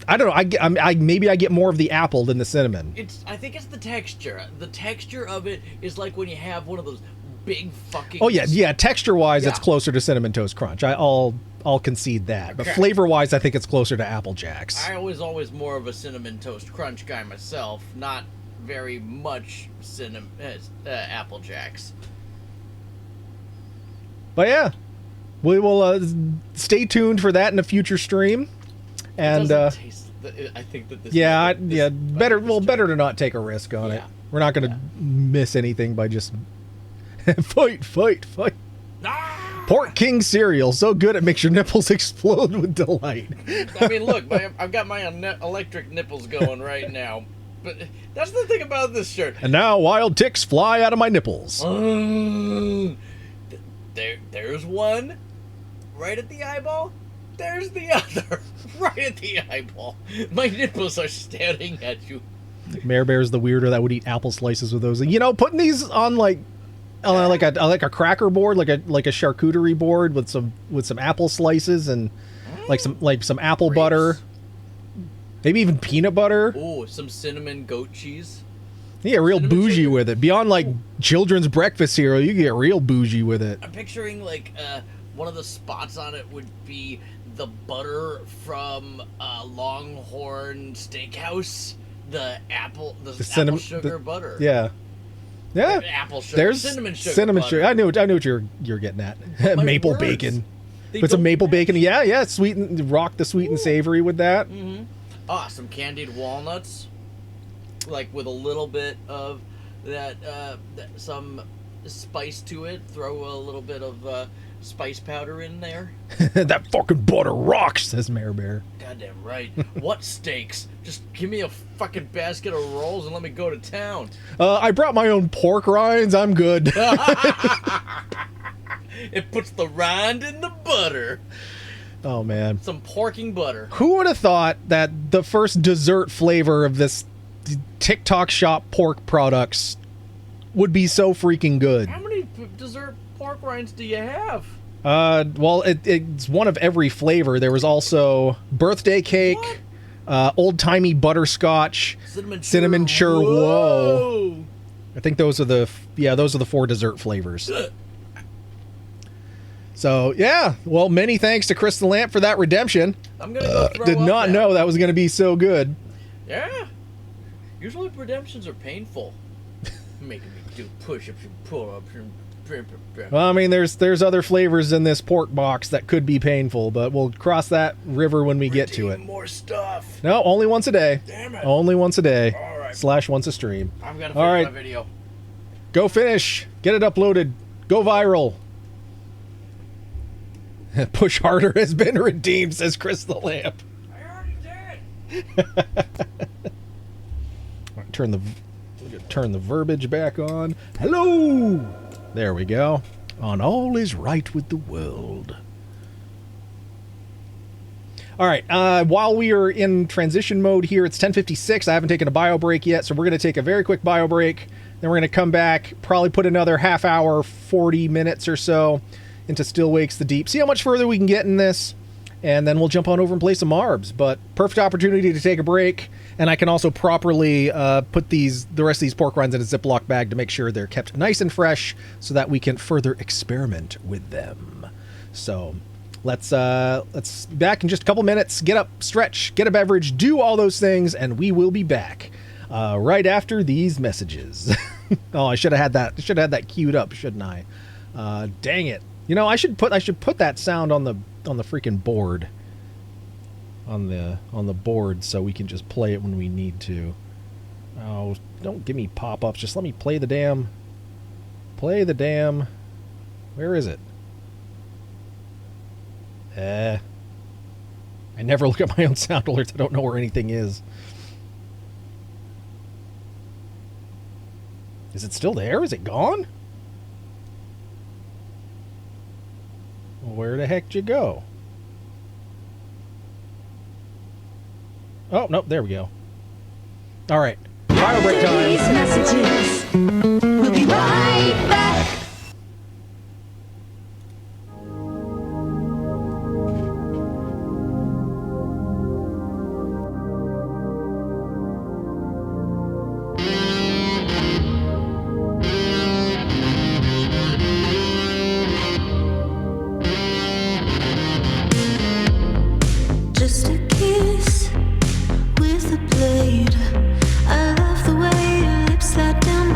Speaker 2: I don't know. Maybe I get more of the apple than the cinnamon.
Speaker 10: I think it's the texture. The texture of it is like when you have one of those big fucking...
Speaker 2: Oh, yeah, texture-wise, it's closer to Cinnamon Toast Crunch. I'll concede that. But flavor-wise, I think it's closer to Apple Jacks.
Speaker 10: I was always more of a Cinnamon Toast Crunch guy myself, not very much Apple Jacks.
Speaker 2: But yeah, We will stay tuned for that in a future stream. And
Speaker 10: I think that this.
Speaker 2: better to not take a risk on it. We're not going to miss anything by just fight. Pork King cereal, so good it makes your nipples explode with delight.
Speaker 10: I mean, look, I've got my electric nipples going right now. But that's the thing about this shirt.
Speaker 2: And now wild ticks fly out of my nipples.
Speaker 10: There's one right at the eyeball. There's the other right at the eyeball. My nipples are staring at you.
Speaker 2: Mare Bear's the weirdo that would eat apple slices with those. You know, putting these on like a cracker board, like a charcuterie board with some apple slices and like some apple butter, maybe even peanut butter.
Speaker 10: Oh, some cinnamon goat cheese.
Speaker 2: You get real bougie with it. Beyond like children's breakfast cereal, you get real bougie with it.
Speaker 10: I'm picturing like one of the spots on it would be the butter from Longhorn Steakhouse, the apple sugar butter.
Speaker 2: Yeah.
Speaker 10: Apple sugar.
Speaker 2: There's
Speaker 10: cinnamon sugar.
Speaker 2: Cinnamon sugar. I knew what you're getting at. Maple
Speaker 10: words.
Speaker 2: bacon. Put some maple bacon. Yeah. Sweet and rock the sweet and savory with that.
Speaker 10: Mm-hmm. Some candied walnuts, like with a little bit of that, some spice to it. Throw a little bit of spice powder in there.
Speaker 2: That fucking butter rocks, says Mare Bear.
Speaker 10: Goddamn right. What steaks? Just give me a fucking basket of rolls and let me go to town.
Speaker 2: I brought my own pork rinds. I'm good.
Speaker 10: It puts the rind in the butter.
Speaker 2: Oh, man.
Speaker 10: Some porking butter.
Speaker 2: Who would have thought that the first dessert flavor of this TikTok shop pork products would be so freaking good?
Speaker 10: How many dessert pork rinds do you have?
Speaker 2: Well, it's one of every flavor. There was also birthday cake, old-timey butterscotch, cinnamon chur. Whoa. I think those are the 4 dessert flavors. So, yeah. Well, many thanks to Crystal Lamp for that redemption.
Speaker 10: I'm going to go throw
Speaker 2: Did
Speaker 10: up
Speaker 2: not
Speaker 10: now.
Speaker 2: know that was going to be so good.
Speaker 10: Yeah. Usually redemptions are painful. Making me do push-ups and pull-ups and...
Speaker 2: Well, I mean, there's other flavors in this pork box that could be painful, but we'll cross that river when we get to it.
Speaker 10: More stuff.
Speaker 2: No, only once a day.
Speaker 10: Damn it.
Speaker 2: Only once a day.
Speaker 10: All right.
Speaker 2: / once a stream.
Speaker 10: I'm going to
Speaker 2: All
Speaker 10: finish
Speaker 2: right.
Speaker 10: my video.
Speaker 2: Go finish. Get it uploaded. Go viral. Push harder has been redeemed, says Crystal Lamp.
Speaker 10: I already did.
Speaker 2: Turn the verbiage back on. Hello. There we go. On all is right with the world. All right. While we are in transition mode here, it's 10:56. I haven't taken a bio break yet, so we're going to take a very quick bio break. Then we're going to come back, probably put another half hour, 40 minutes or so into Still Wakes the Deep. See how much further we can get in this, and then we'll jump on over and play some ARBs. But perfect opportunity to take a break, and I can also properly put the rest of these pork rinds in a Ziploc bag to make sure they're kept nice and fresh so that we can further experiment with them. So let's be back in just a couple minutes. Get up, stretch, get a beverage, do all those things, and we will be back right after these messages. Oh, I should have had that queued up, shouldn't I? Dang it. You know, I should put that sound on the freaking board. On the board so we can just play it when we need to. Oh, don't give me pop-ups. Just let me play the damn. Where is it? I never look at my own sound alerts. I don't know where anything is. Is it still there? Is it gone? Where the heck did you go? Oh, nope, there we go. All right. Bio break time.
Speaker 1: These messages. We'll be right back.
Speaker 11: Just a kiss with a blade. I love the way your lips slide down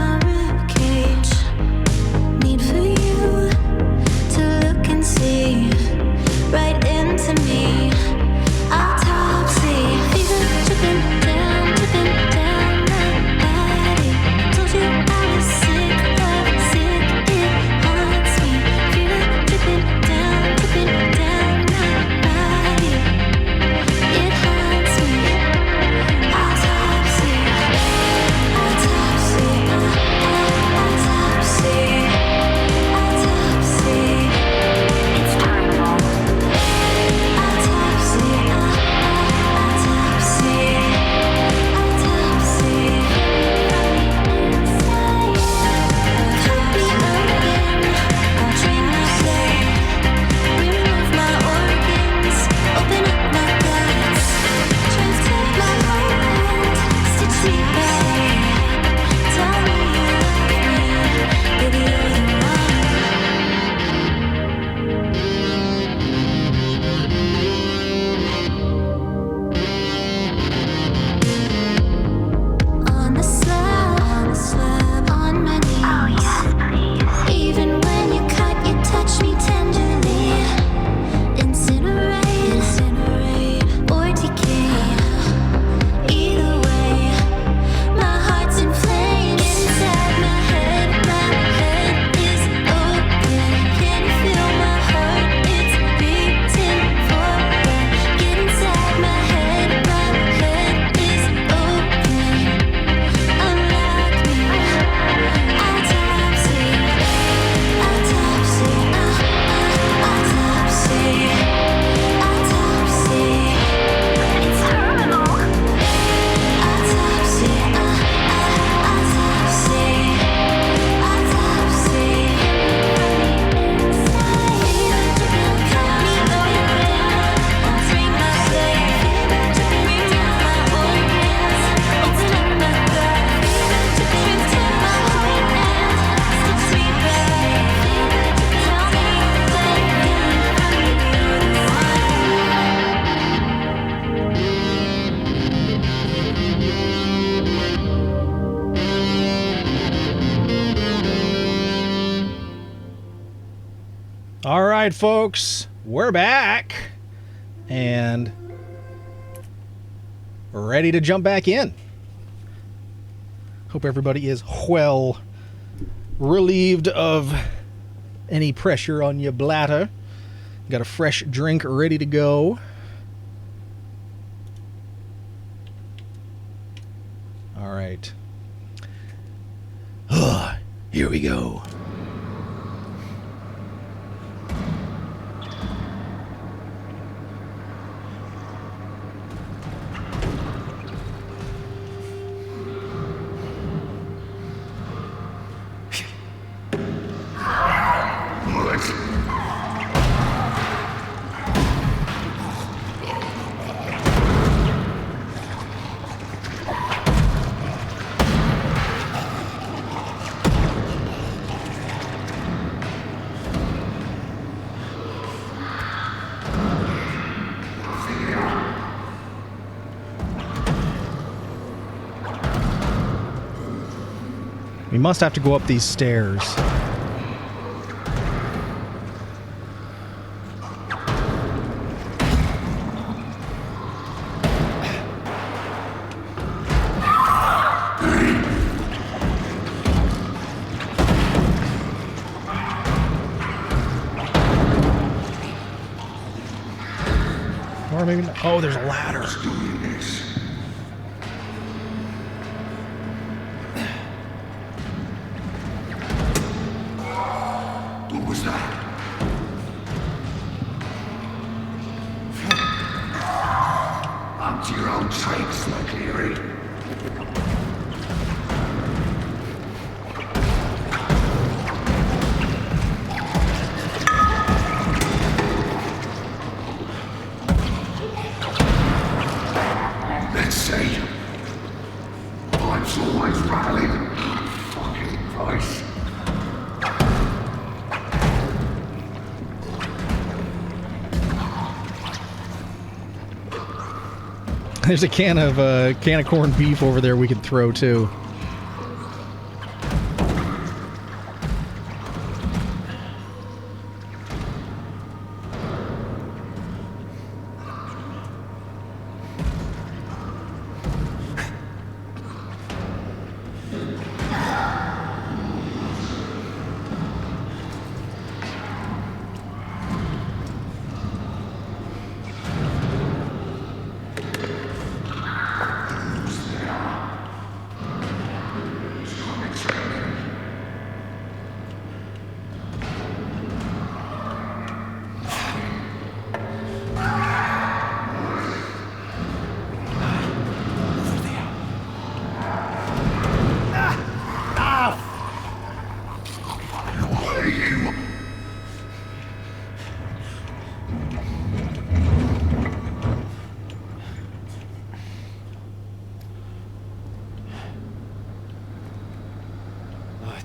Speaker 2: right, folks, we're back and ready to jump back in. Hope everybody is well relieved of any pressure on your bladder. Got a fresh drink ready to go. All right. Here we go. We must have to go up these stairs. Or maybe not. Oh, there's a ladder. There's a can of corned beef over there we can throw too.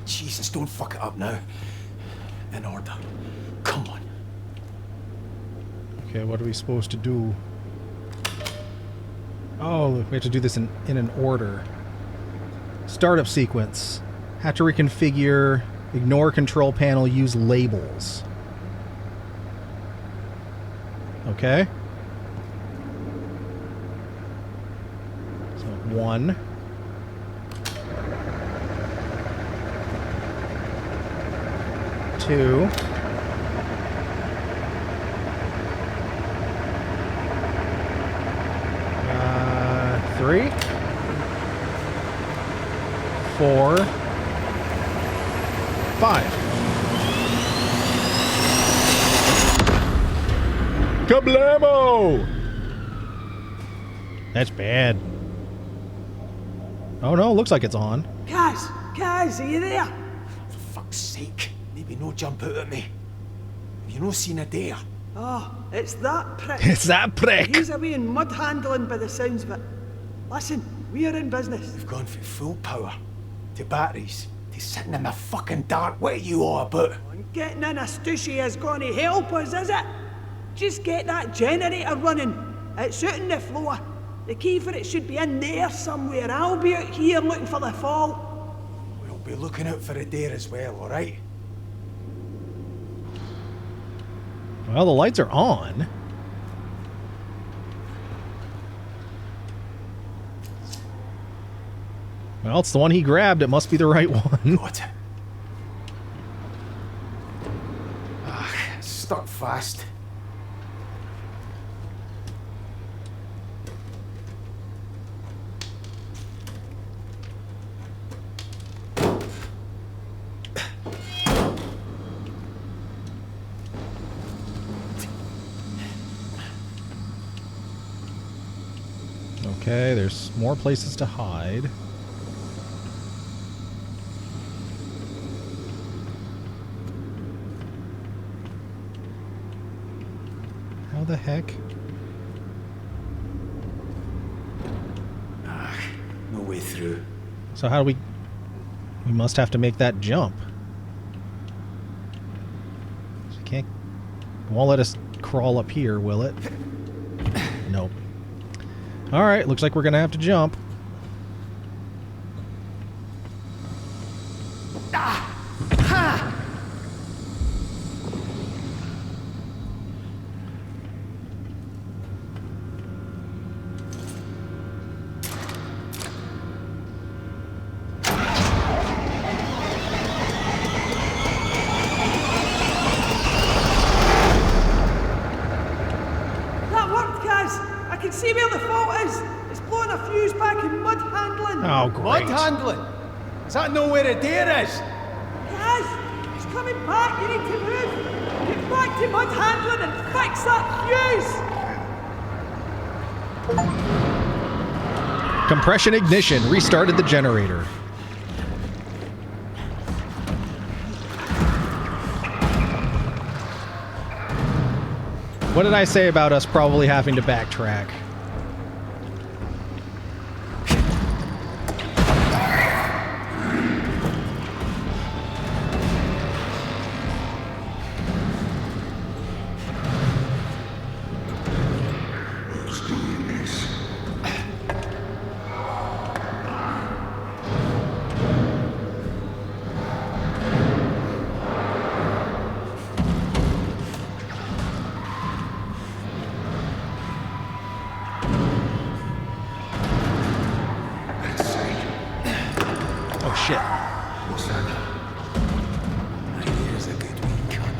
Speaker 3: Jesus, don't fuck it up now. In order. Come on.
Speaker 2: Okay, what are we supposed to do? Oh, we have to do this in an order. Startup sequence. Have to reconfigure. Ignore control panel. Use labels. Okay. So 1. Two. 3. 4. 5. Kablamo! That's bad. Oh no, looks like it's on.
Speaker 9: Kaz, are you there?
Speaker 3: For fuck's sake. Maybe no jump out at me. Have you no seen a dare?
Speaker 9: Oh, it's that prick.
Speaker 2: It's that prick.
Speaker 9: He's away in mud handling by the sounds of it. Listen, we're in business.
Speaker 3: We've gone from full power to batteries to sitting in the fucking dark. What are you all about?
Speaker 9: And getting in a stushy is going to help us, is it? Just get that generator running. It's out on the floor. The key for it should be in there somewhere. I'll be out here looking for the fault.
Speaker 3: We'll be looking out for a dare as well, alright?
Speaker 2: Well, the lights are on. Well, it's the one he grabbed. It must be the right one.
Speaker 3: What? Stuck fast.
Speaker 2: Okay, there's more places to hide. How the heck?
Speaker 3: No way through.
Speaker 2: So how do we... We must have to make that jump. So can't... It won't let us crawl up here, will it? Nope. Alright, looks like we're gonna have to jump.
Speaker 9: That worked, Kaz. I can see where the fault is. It's blowing a fuse back in mud handling.
Speaker 2: Oh, great.
Speaker 3: Mud handling? Is that know where the deer is?
Speaker 9: Kaz, it's coming back. You need to move. Get back to mud handling and fix that fuse.
Speaker 2: Compression ignition restarted the generator. What did I say about us probably having to backtrack? Oh shit.
Speaker 3: What's that? Here's a good wee cunt.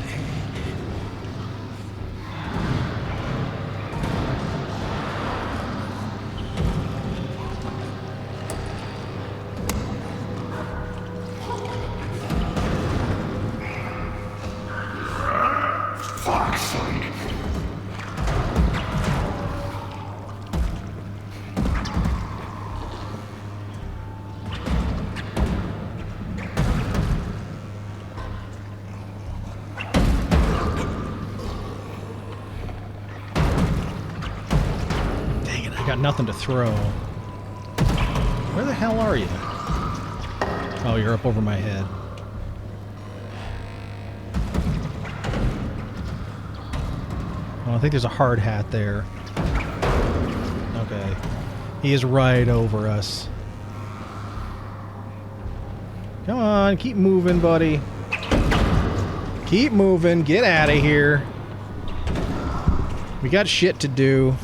Speaker 3: Fuck's sake.
Speaker 2: Dang it, I got nothing to throw. Where the hell are you? Oh, you're up over my head. Oh, I think there's a hard hat there. Okay. He is right over us. Come on, keep moving, buddy. Keep moving, get out of here. We got shit to do.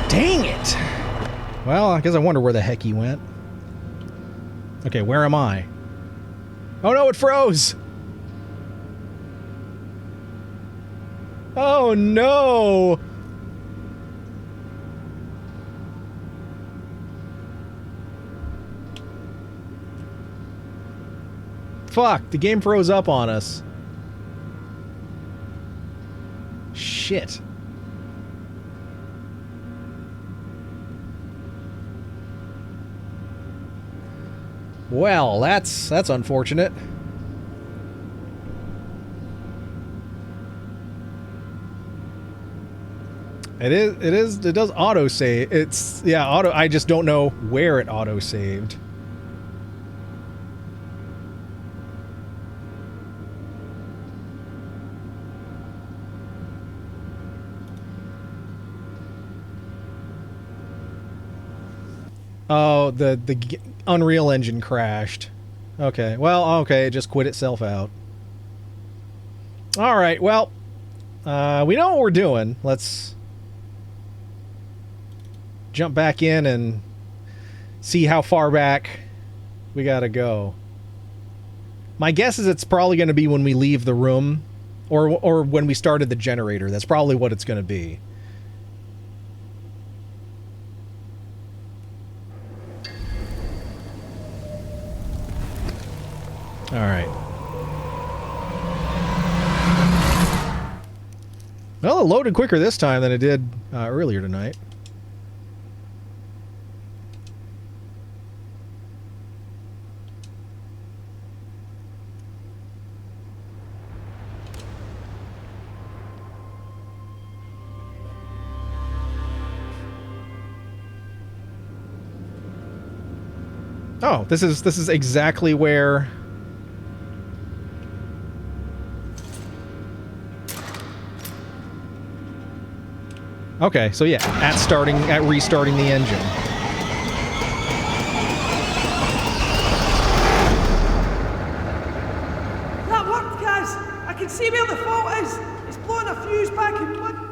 Speaker 2: Dang it! Well, I guess I wonder where the heck he went. Okay, where am I? Oh no, it froze! Oh no! Fuck, the game froze up on us. Shit. Well, that's unfortunate. It does auto save. It's auto. I just don't know where it auto saved. Oh, the Unreal Engine crashed. Okay. Well, okay, it just quit itself out. All right. Well, we know what we're doing. Let's jump back in and see how far back we gotta go. My guess is it's probably going to be when we leave the room, or when we started the generator. That's probably what it's going to be. All right. Well, it loaded quicker this time than it did earlier tonight. Oh, this is exactly where. Okay, so yeah, at restarting the engine.
Speaker 9: That worked, Kaz. I can see where the fault is. It's blowing a fuse back in one.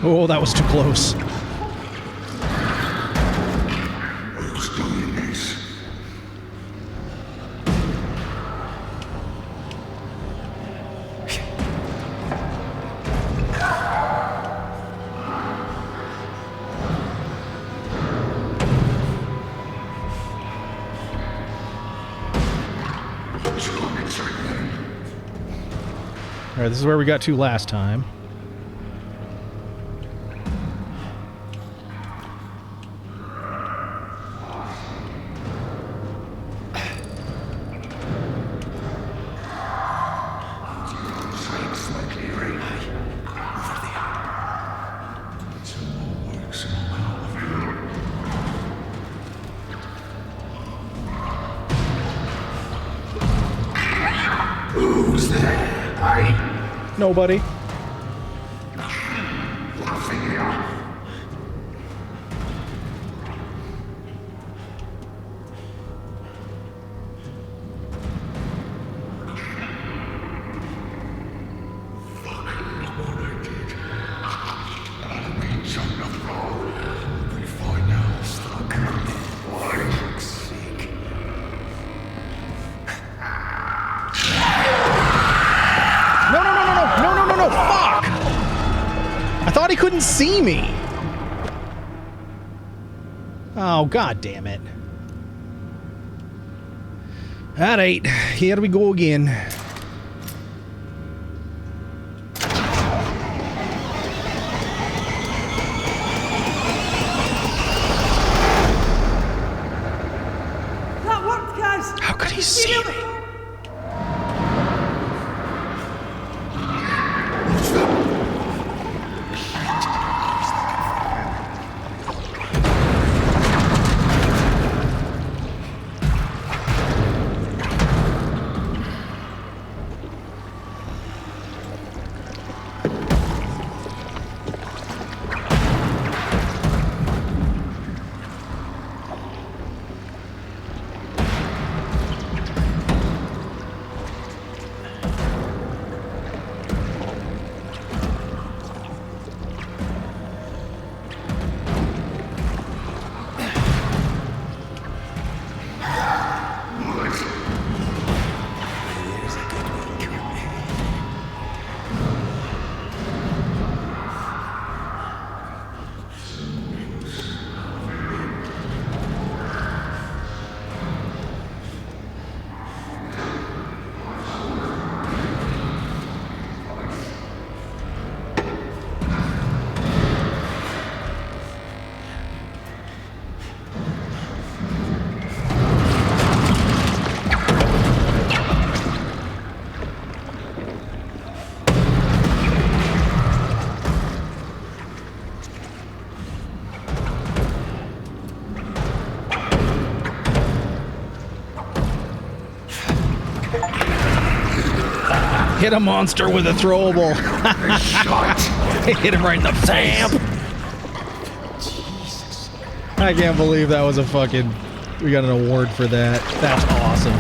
Speaker 2: Oh, that was too close. All right, this is where we got to last time. Nobody. Couldn't see me. Oh, god damn it. Alright, here we go again.
Speaker 9: That worked, guys.
Speaker 2: How could he see me? Hit a monster with a throwable. Hit him right in the face. Jesus. I can't believe that was a fucking... We got an award for that. That's awesome.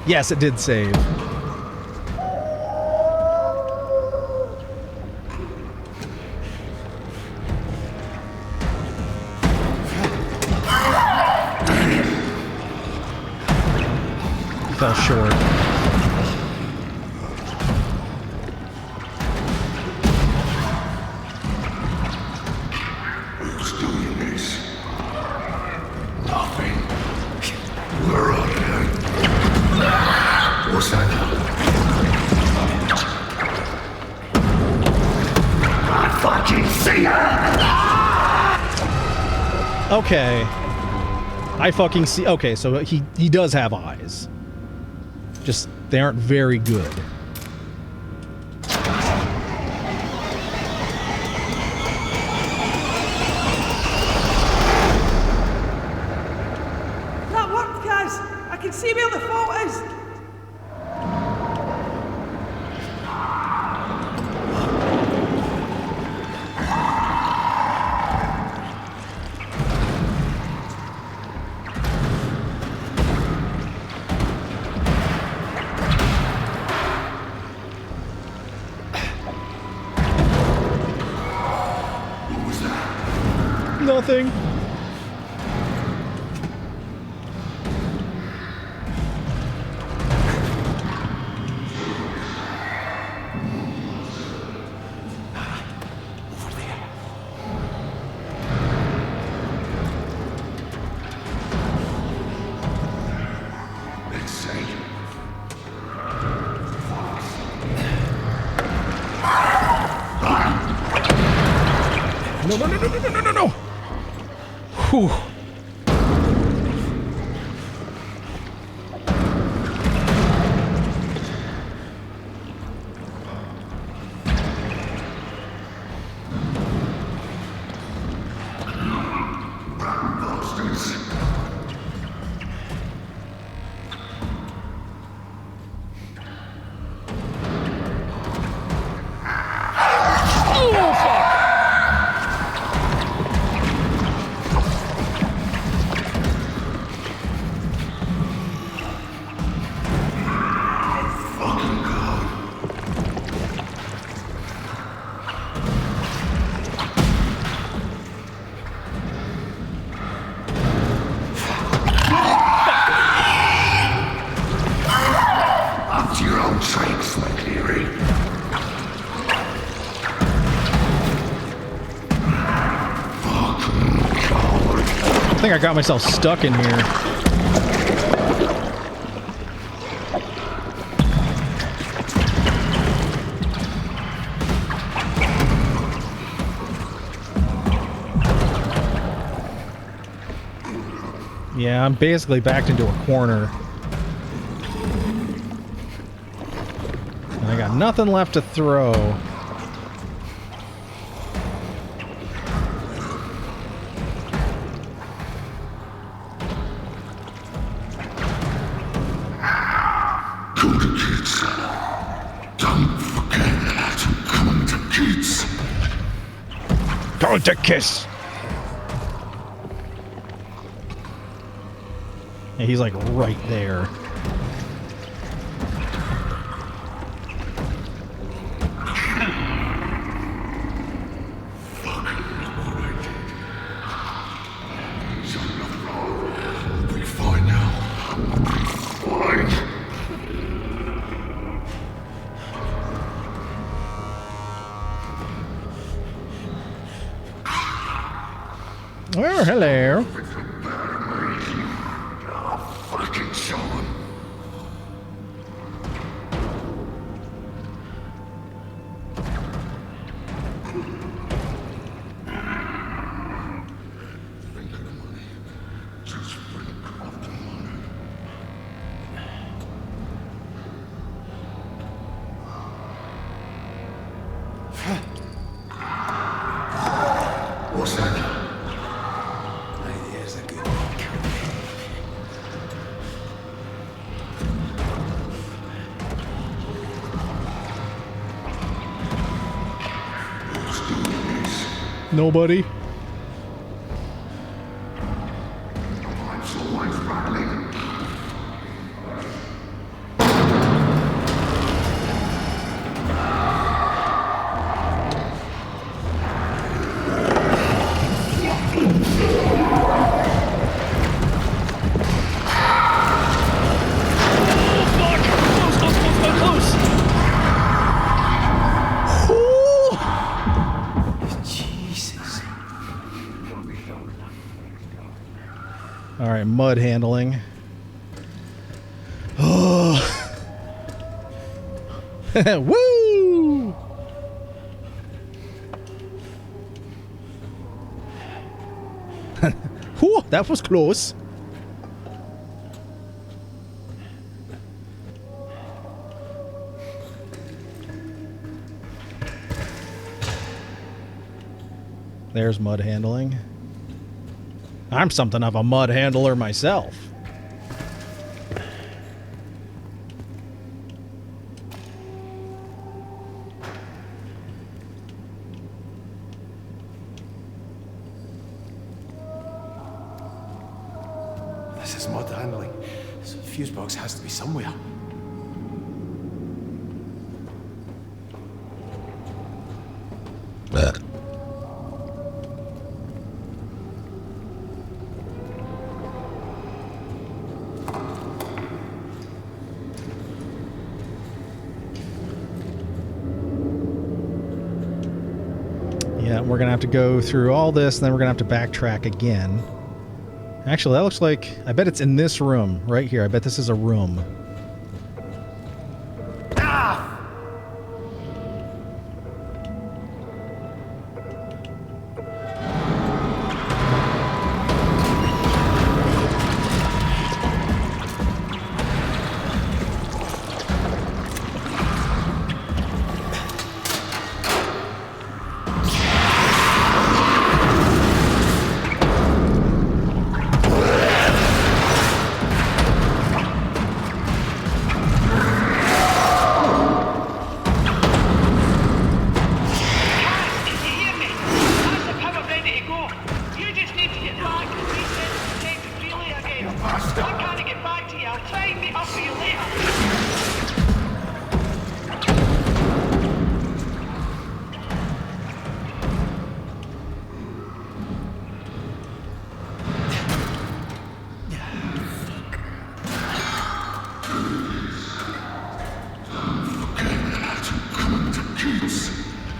Speaker 2: Yes, it did save. Fell short.
Speaker 6: Who's doing this? Nothing. Where are you? What's that? I fucking see her!
Speaker 2: Okay. I fucking see. Okay, so he does have eyes. Just, they aren't very good.
Speaker 9: That worked, guys. I can see where the fault is.
Speaker 2: Nothing.
Speaker 6: Let's see.
Speaker 2: No, no, no, no, no, no, no, no. Whew.
Speaker 6: Up to your own tricks, McLeary.
Speaker 2: I think I got myself stuck in here. Yeah, I'm basically backed into a corner. And I got nothing left to throw.
Speaker 6: Go to kids. Don't forget how to come to kids.
Speaker 2: Going to kiss. Yeah, he's like right there.
Speaker 6: We'll be fine now. We'll be fine.
Speaker 2: Well, hello.
Speaker 6: Fucking show him. Think of the money. Just think of the money.
Speaker 2: Nobody. All right, mud handling. Oh. Woo! Whew, that was close. There's mud handling. I'm something of a mud handler myself.
Speaker 3: This is mud handling. So the fuse box has to be somewhere.
Speaker 2: Yeah, we're gonna have to go through all this, and then we're gonna have to backtrack again. Actually, that looks like... I bet it's in this room, right here. I bet this is a room.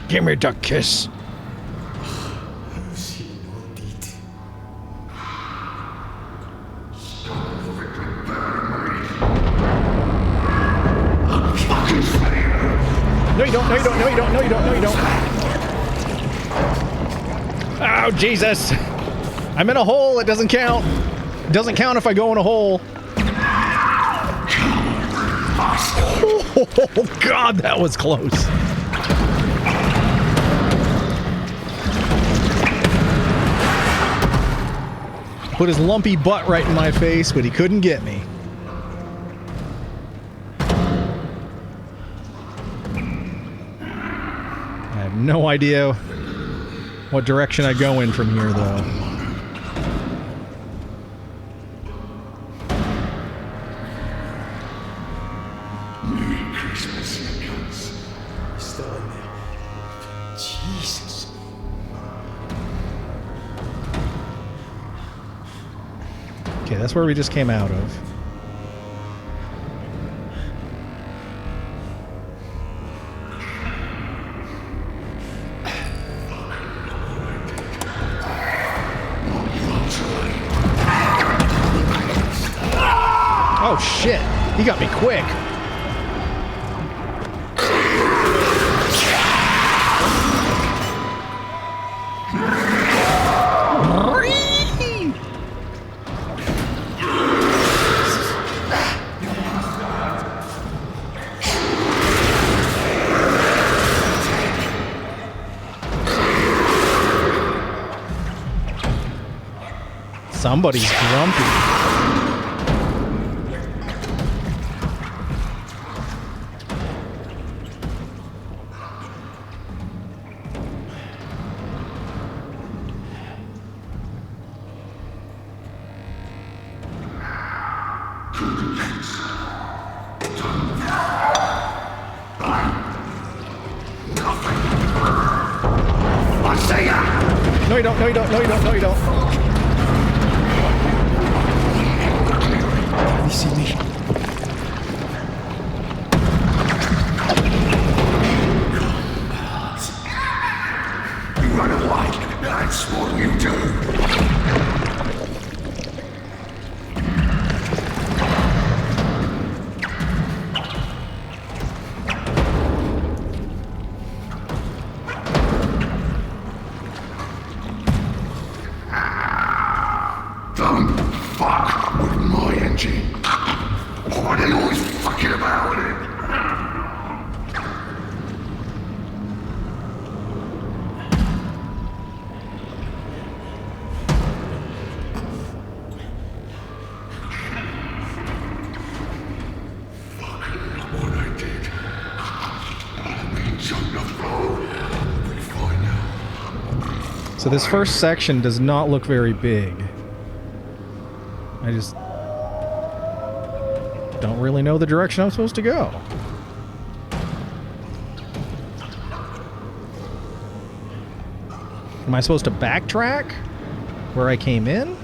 Speaker 2: Give me the kiss. No, you don't. No, you don't. No, you don't. No, you don't. No, you don't. Oh, Jesus. I'm in a hole. It doesn't count. It doesn't count if I go in a hole. Oh, God, that was close. Put his lumpy butt right in my face, but he couldn't get me. I have no idea what direction I go in from here, though.
Speaker 3: Still in there. Jesus.
Speaker 2: Okay, that's where we just came out of. Oh shit, he got me quick. Somebody's grumpy.
Speaker 6: I say ya!
Speaker 2: No, you don't. No, you don't. No, you don't. No, you don't.
Speaker 3: You see me?
Speaker 6: You run away. That's what you do. Don't fuck with my engine. Why are they always fucking about with it? What I did. I mean, jump the floor. We'll be fine now.
Speaker 2: So this first section does not look very big. I just don't really know the direction I'm supposed to go. Am I supposed to backtrack where I came in?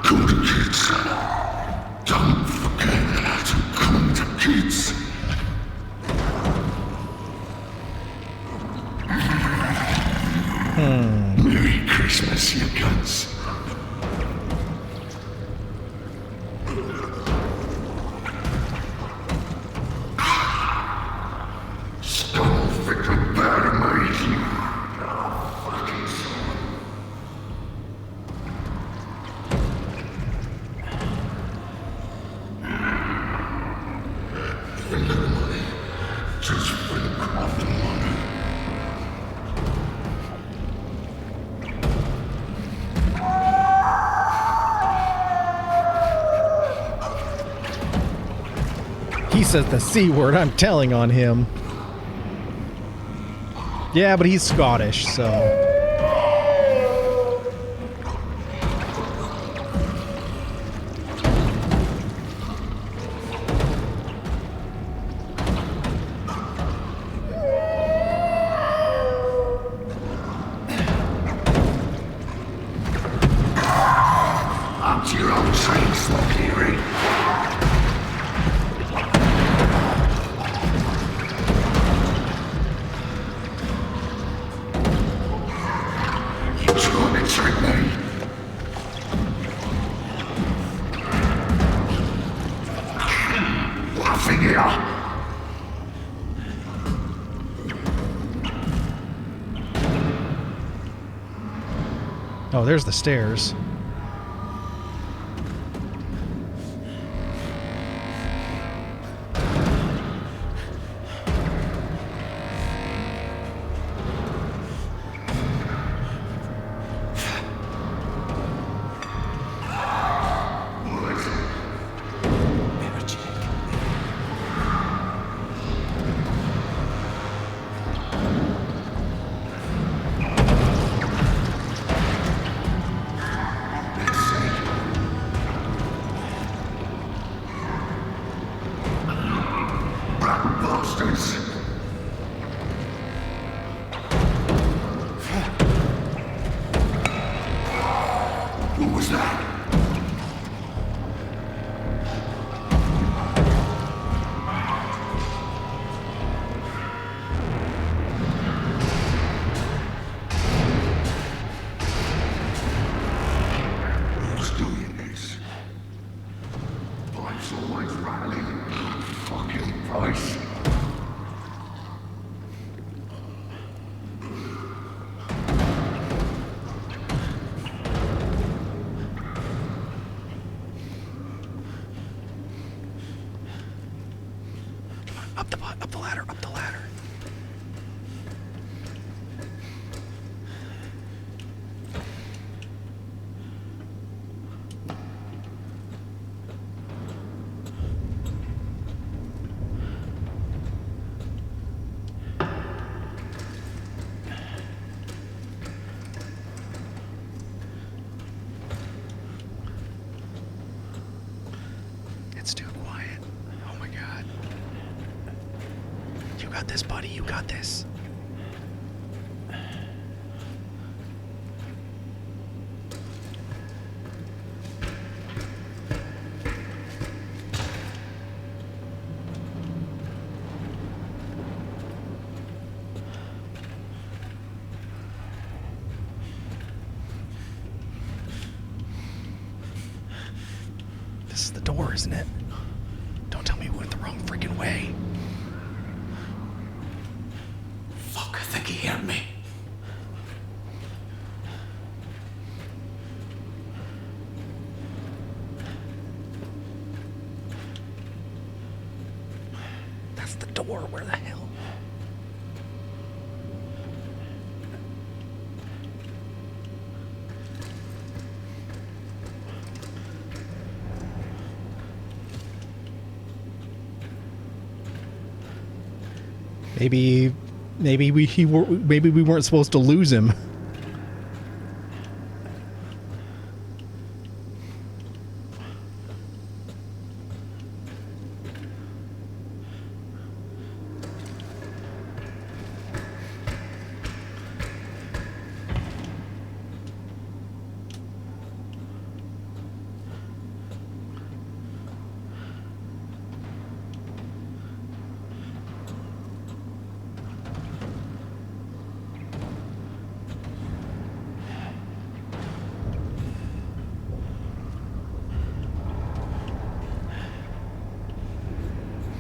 Speaker 6: Come to kids. Don't forget how to come to kids. Merry Christmas, you cunts. Still think about me. Fucking son. Think of the money. Just think of the money.
Speaker 2: He says the C word, I'm telling on him. Yeah, but he's Scottish, so...
Speaker 6: Up to your own train, Smoky Ring. You trying to trick me? Laughing here.
Speaker 2: Oh, there's the stairs.
Speaker 6: Bastards. What was that? Who's doing this? Pipes always rattling. Fucking price.
Speaker 2: Up the ladder, up the ladder. got this, buddy. You got this. This is the door, isn't it? Don't tell me we went the wrong freaking way.
Speaker 3: Fuck, I think he heard me.
Speaker 2: That's the door. Where the hell? Maybe we weren't supposed to lose him.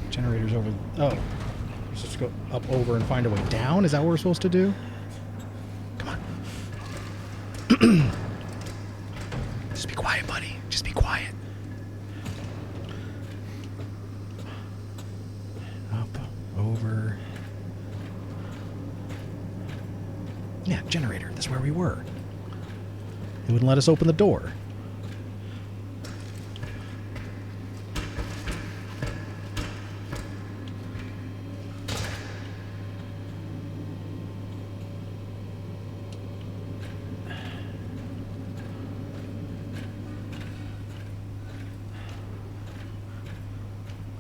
Speaker 2: Generator's over. Oh. We're supposed to go up over and find a way down? Is that what we're supposed to do? Come on. Just be quiet, buddy. Just be quiet. Up, over. Yeah, generator. That's where we were. It wouldn't let us open the door.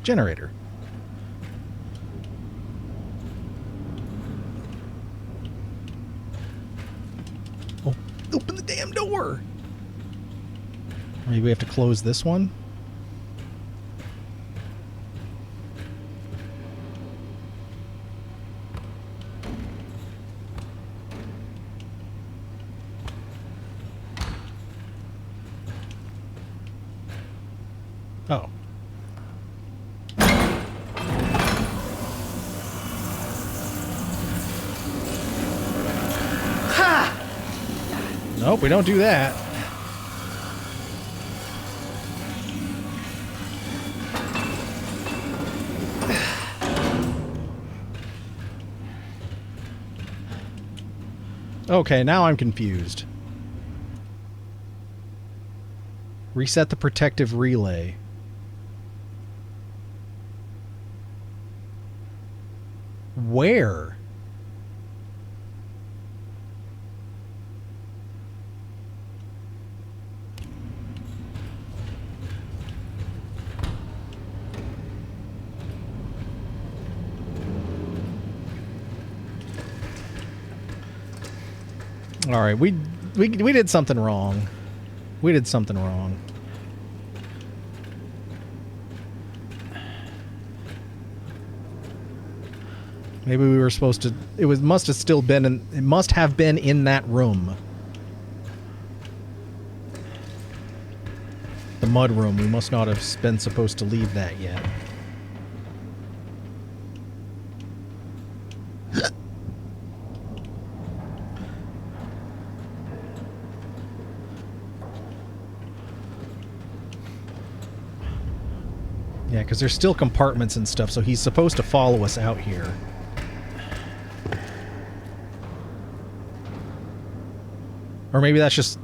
Speaker 2: Generator. Oh, open the damn door. Maybe we have to close this one. Oh. Nope, we don't do that. Okay, now I'm confused. Reset the protective relay. Where? All right, we did something wrong. We did something wrong. Maybe we were supposed to. Must have still been in. It must have been in that room. The mud room. We must not have been supposed to leave that yet. Yeah, because there's still compartments and stuff, so he's supposed to follow us out here. Or maybe that's just...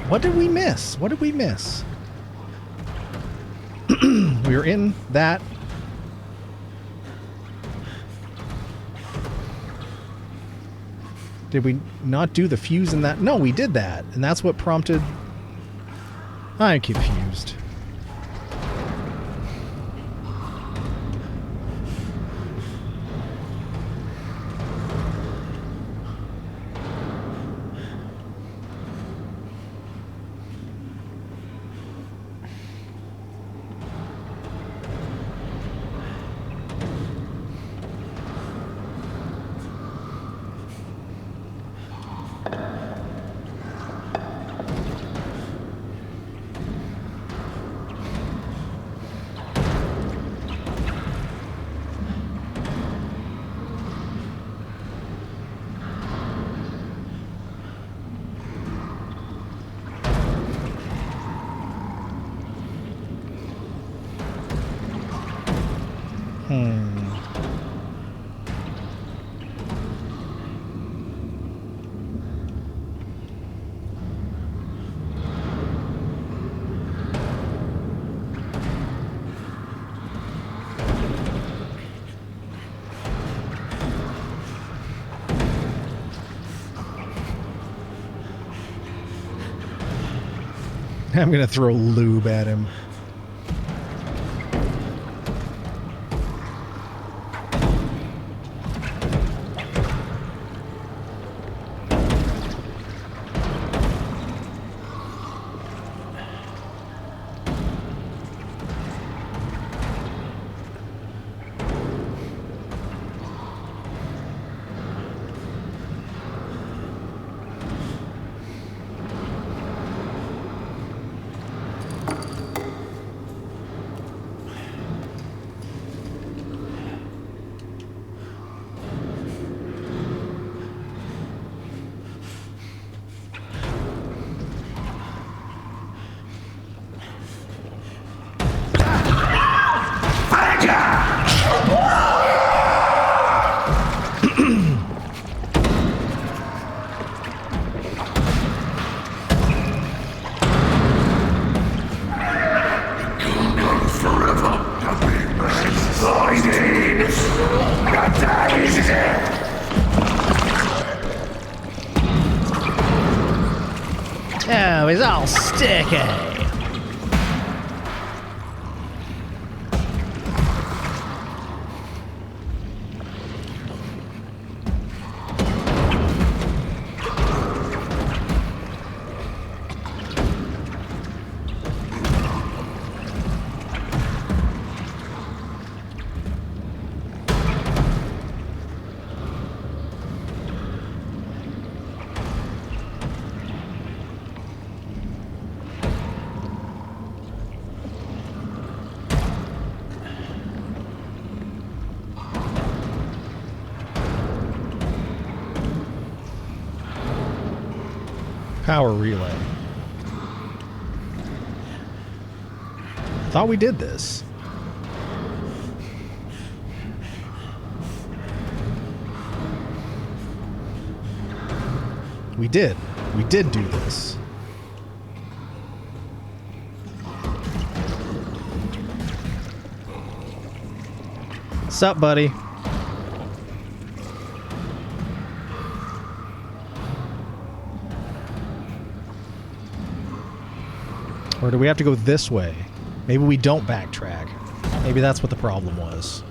Speaker 2: What did we miss? What did we miss? We were in that. Did we not do the fuse in that? No, we did that. And that's what prompted... I'm confused. I'm gonna throw lube at him. Oh, he's all sticky. Power relay. Thought we did this. We did. We did do this. Sup, buddy? Or do we have to go this way? Maybe we don't backtrack. Maybe that's what the problem was.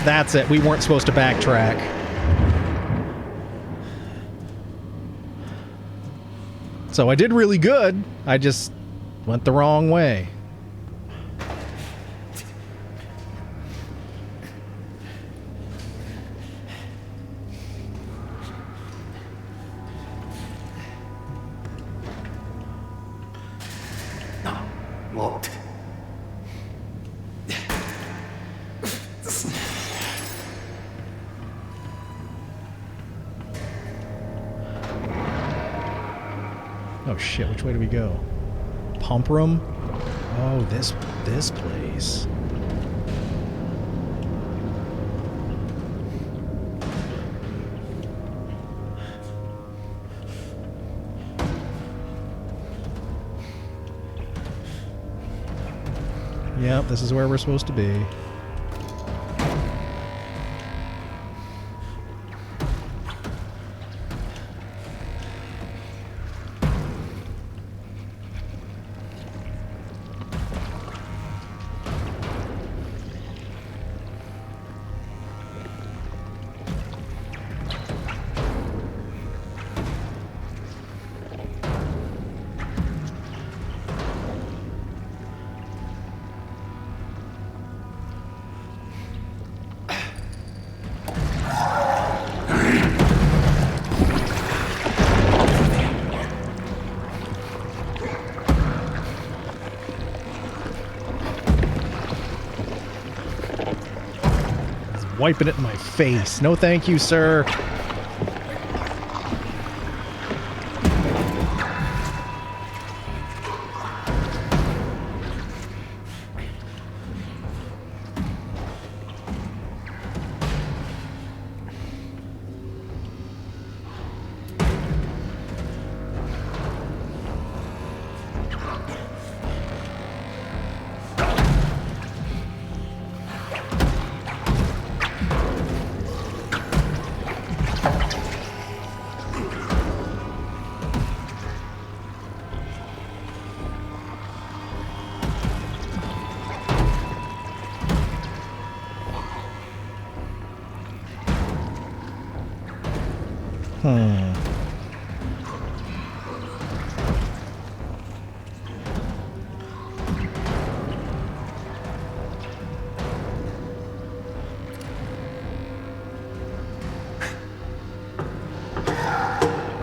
Speaker 2: That's it. We weren't supposed to backtrack. So I did really good. I just went the wrong way.
Speaker 3: Locked.
Speaker 2: Oh shit, which way do we go? Pump room? Oh, this place. Yep, this is where we're supposed to be. Wiping it in my face. No thank you, sir.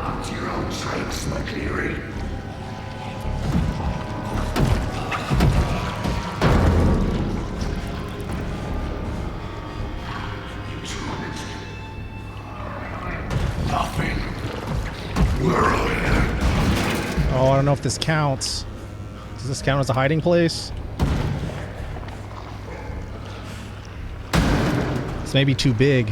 Speaker 6: Up to your own tricks, McCleary. Nothing. We're in.
Speaker 2: Oh, I don't know if this counts. Does this count as a hiding place? It's maybe too big.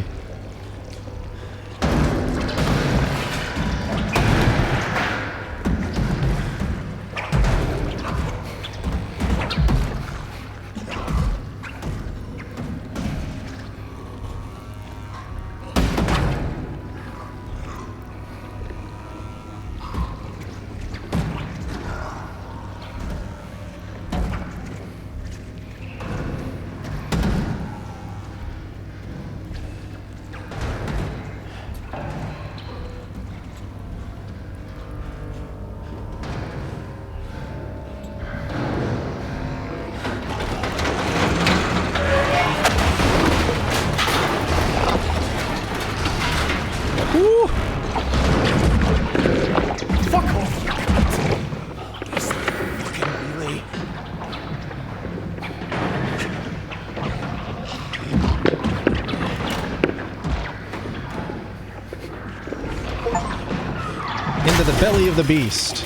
Speaker 2: Into the belly of the beast.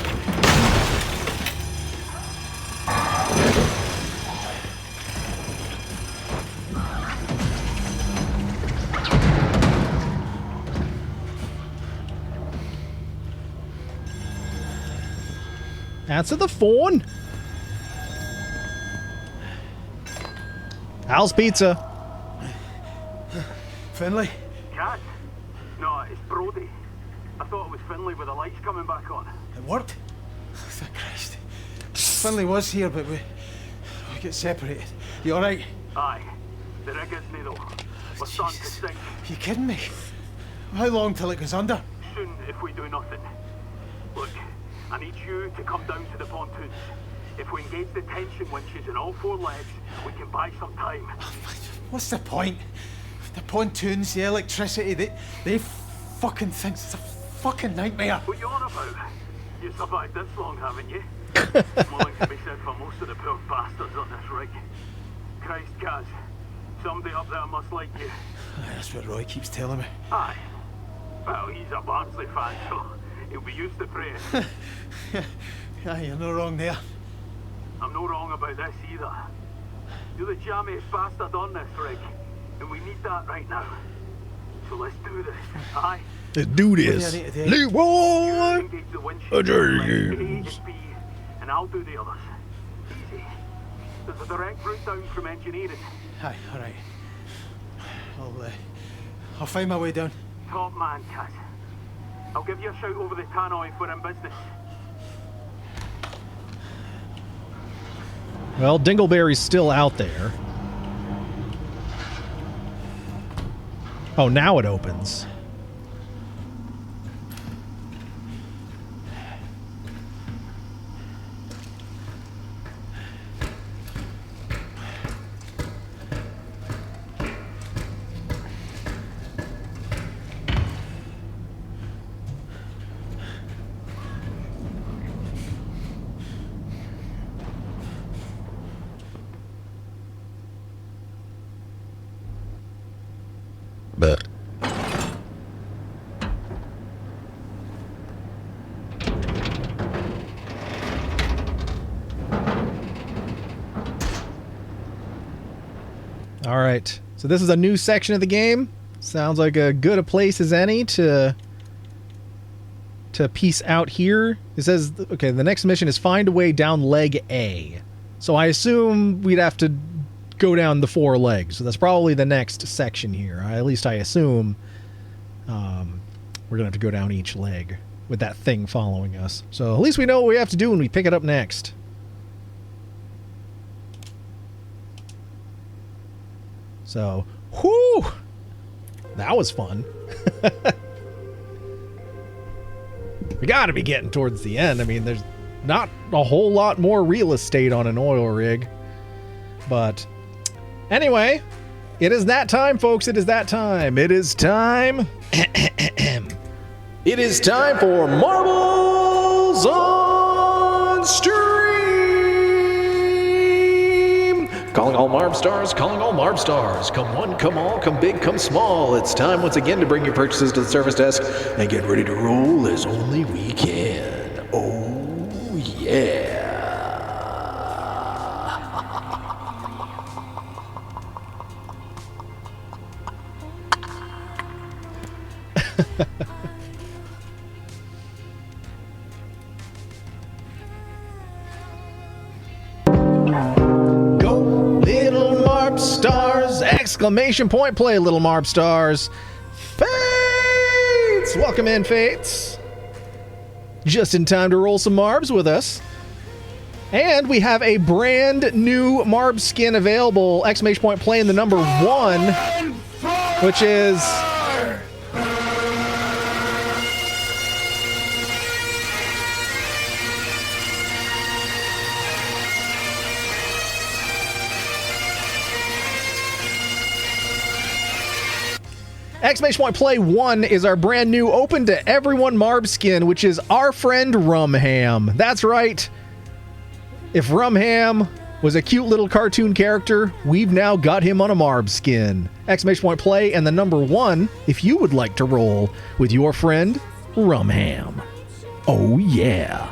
Speaker 2: Answer the phone. Al's Pizza.
Speaker 3: Finley?
Speaker 4: Cat? No, it's Brody. I thought it was Finley with the lights coming back on.
Speaker 3: It worked? Thank Christ. Finley was here, but we get separated. You alright?
Speaker 4: Aye. The rig isn't though. We're starting to sink.
Speaker 3: You kidding me? How long till it goes under?
Speaker 4: Soon, if we do nothing. Look, I need you to come down to the pontoons. If we engage the tension winches in all 4 legs, we can buy some time.
Speaker 3: What's the point? The pontoons, the electricity, they fucking things. It's a fucking nightmare.
Speaker 4: What you on about? You survived this long, haven't you? More can be said for most of the poor bastards on this rig. Christ, Kaz. Somebody up there must like you.
Speaker 3: That's what Roy keeps telling me.
Speaker 4: Aye. Well, he's a Barnsley fan, so he'll be used to praise.
Speaker 3: Yeah, you're no wrong there.
Speaker 4: I'm no wrong about this either. You're the jammiest bastard on this rig, and we need that right now. So let's do this, aye?
Speaker 2: Let's do this. Leroy!
Speaker 4: Engage the windshield.
Speaker 2: Jenkins.
Speaker 4: A, B, and I'll do the others. Easy. There's a direct route down from engineering.
Speaker 3: Aye, all right. I'll find my way down.
Speaker 4: Top man, Kaz. I'll give you a shout over the tannoy if we're in business.
Speaker 2: Well, Dingleberry's still out there. Oh, now it opens. But all right, so this is a new section of the game. Sounds like a good a place as any to piece out here. It says, okay, the next mission is find a way down leg A. So I assume we'd have to go down the 4 legs. So that's probably the next section here. At least I assume we're going to have to go down each leg with that thing following us. So at least we know what we have to do when we pick it up next. So, whoo! That was fun. We got to be getting towards the end. I mean, there's not a whole lot more real estate on an oil rig. But anyway, it is that time, folks. It is that time. It is time. It is time for Marbles on Stream. Calling all Marb stars, calling all Marb stars. Come one, come all, come big, come small. It's time once again to bring your purchases to the service desk and get ready to roll as only we can. Oh, yeah. Go, little Marb stars! Exclamation point, play, little Marb stars. Fates! Welcome in, Fates. Just in time to roll some Marbs with us. And we have a brand new Marb skin available. Exclamation point, play in the number 1, which is exclamation point play 1 is our brand new open to everyone Marb skin, which is our friend Rumham. That's right. If Rumham was a cute little cartoon character, we've now got him on a Marb skin. Exclamation point play and the number 1 if you would like to roll with your friend Rumham. Oh yeah.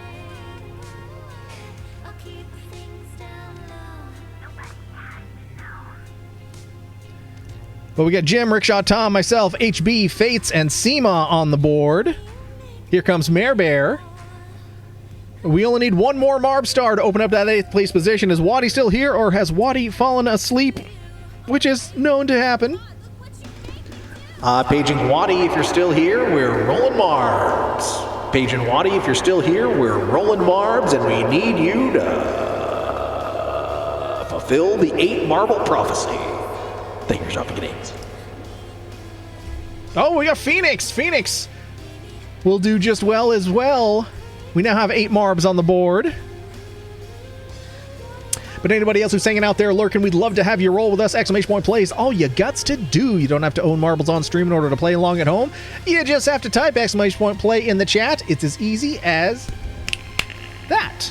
Speaker 2: But we got Jim, Rickshaw, Tom, myself, HB, Fates, and Seema on the board. Here comes Mare Bear. We only need one more Marb star to open up that 8th place position. Is Waddy still here, or has Waddy fallen asleep? Which is known to happen. Paging Waddy, if you're still here, we're rolling Marbs. Paging Waddy, if you're still here, we're rolling Marbs, and we need you to fulfill the 8 marble prophecy. Thank you for shopping, Canadians. Oh, we got Phoenix. Phoenix will do just well as well. We now have 8 Marbs on the board. But anybody else who's hanging out there lurking, we'd love to have you roll with us. Exclamation point plays all you guts to do. You don't have to own marbles on stream in order to play along at home. You just have to type exclamation point play in the chat. It's as easy as that.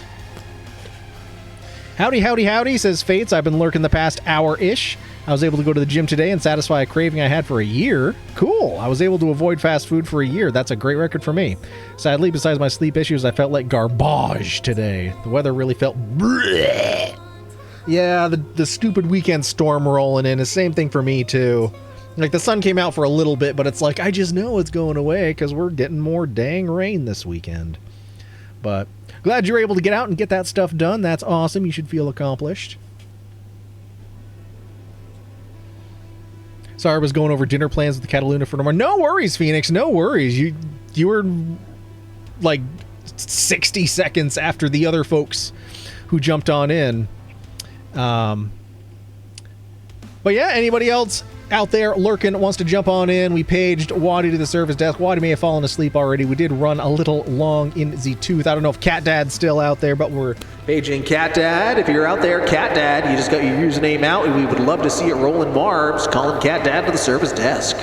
Speaker 2: Howdy, howdy, howdy, says Fates. I've been lurking the past hour-ish. I was able to go to the gym today and satisfy a craving I had for a year. Cool. I was able to avoid fast food for a year. That's a great record for me. Sadly, besides my sleep issues, I felt like garbage today. The weather really felt bleh. Yeah, the stupid weekend storm rolling in is same thing for me, too. Like, the sun came out for a little bit, but it's like, I just know it's going away because we're getting more dang rain this weekend. But glad you're able to get out and get that stuff done. That's awesome. You should feel accomplished. Sorry, I was going over dinner plans with the Cataluna for tomorrow. No worries, Phoenix. No worries. You were like 60 seconds after the other folks who jumped on in. But yeah, anybody else out there lurking wants to jump on in? We paged Waddy to the service desk. Waddy may have fallen asleep already. We did run a little long in the tooth. I don't know if Cat Dad's still out there, but we're paging Cat Dad. If you're out there, Cat Dad, you just got your username out, and we would love to see it rolling Marbs. Calling Cat Dad to the service desk.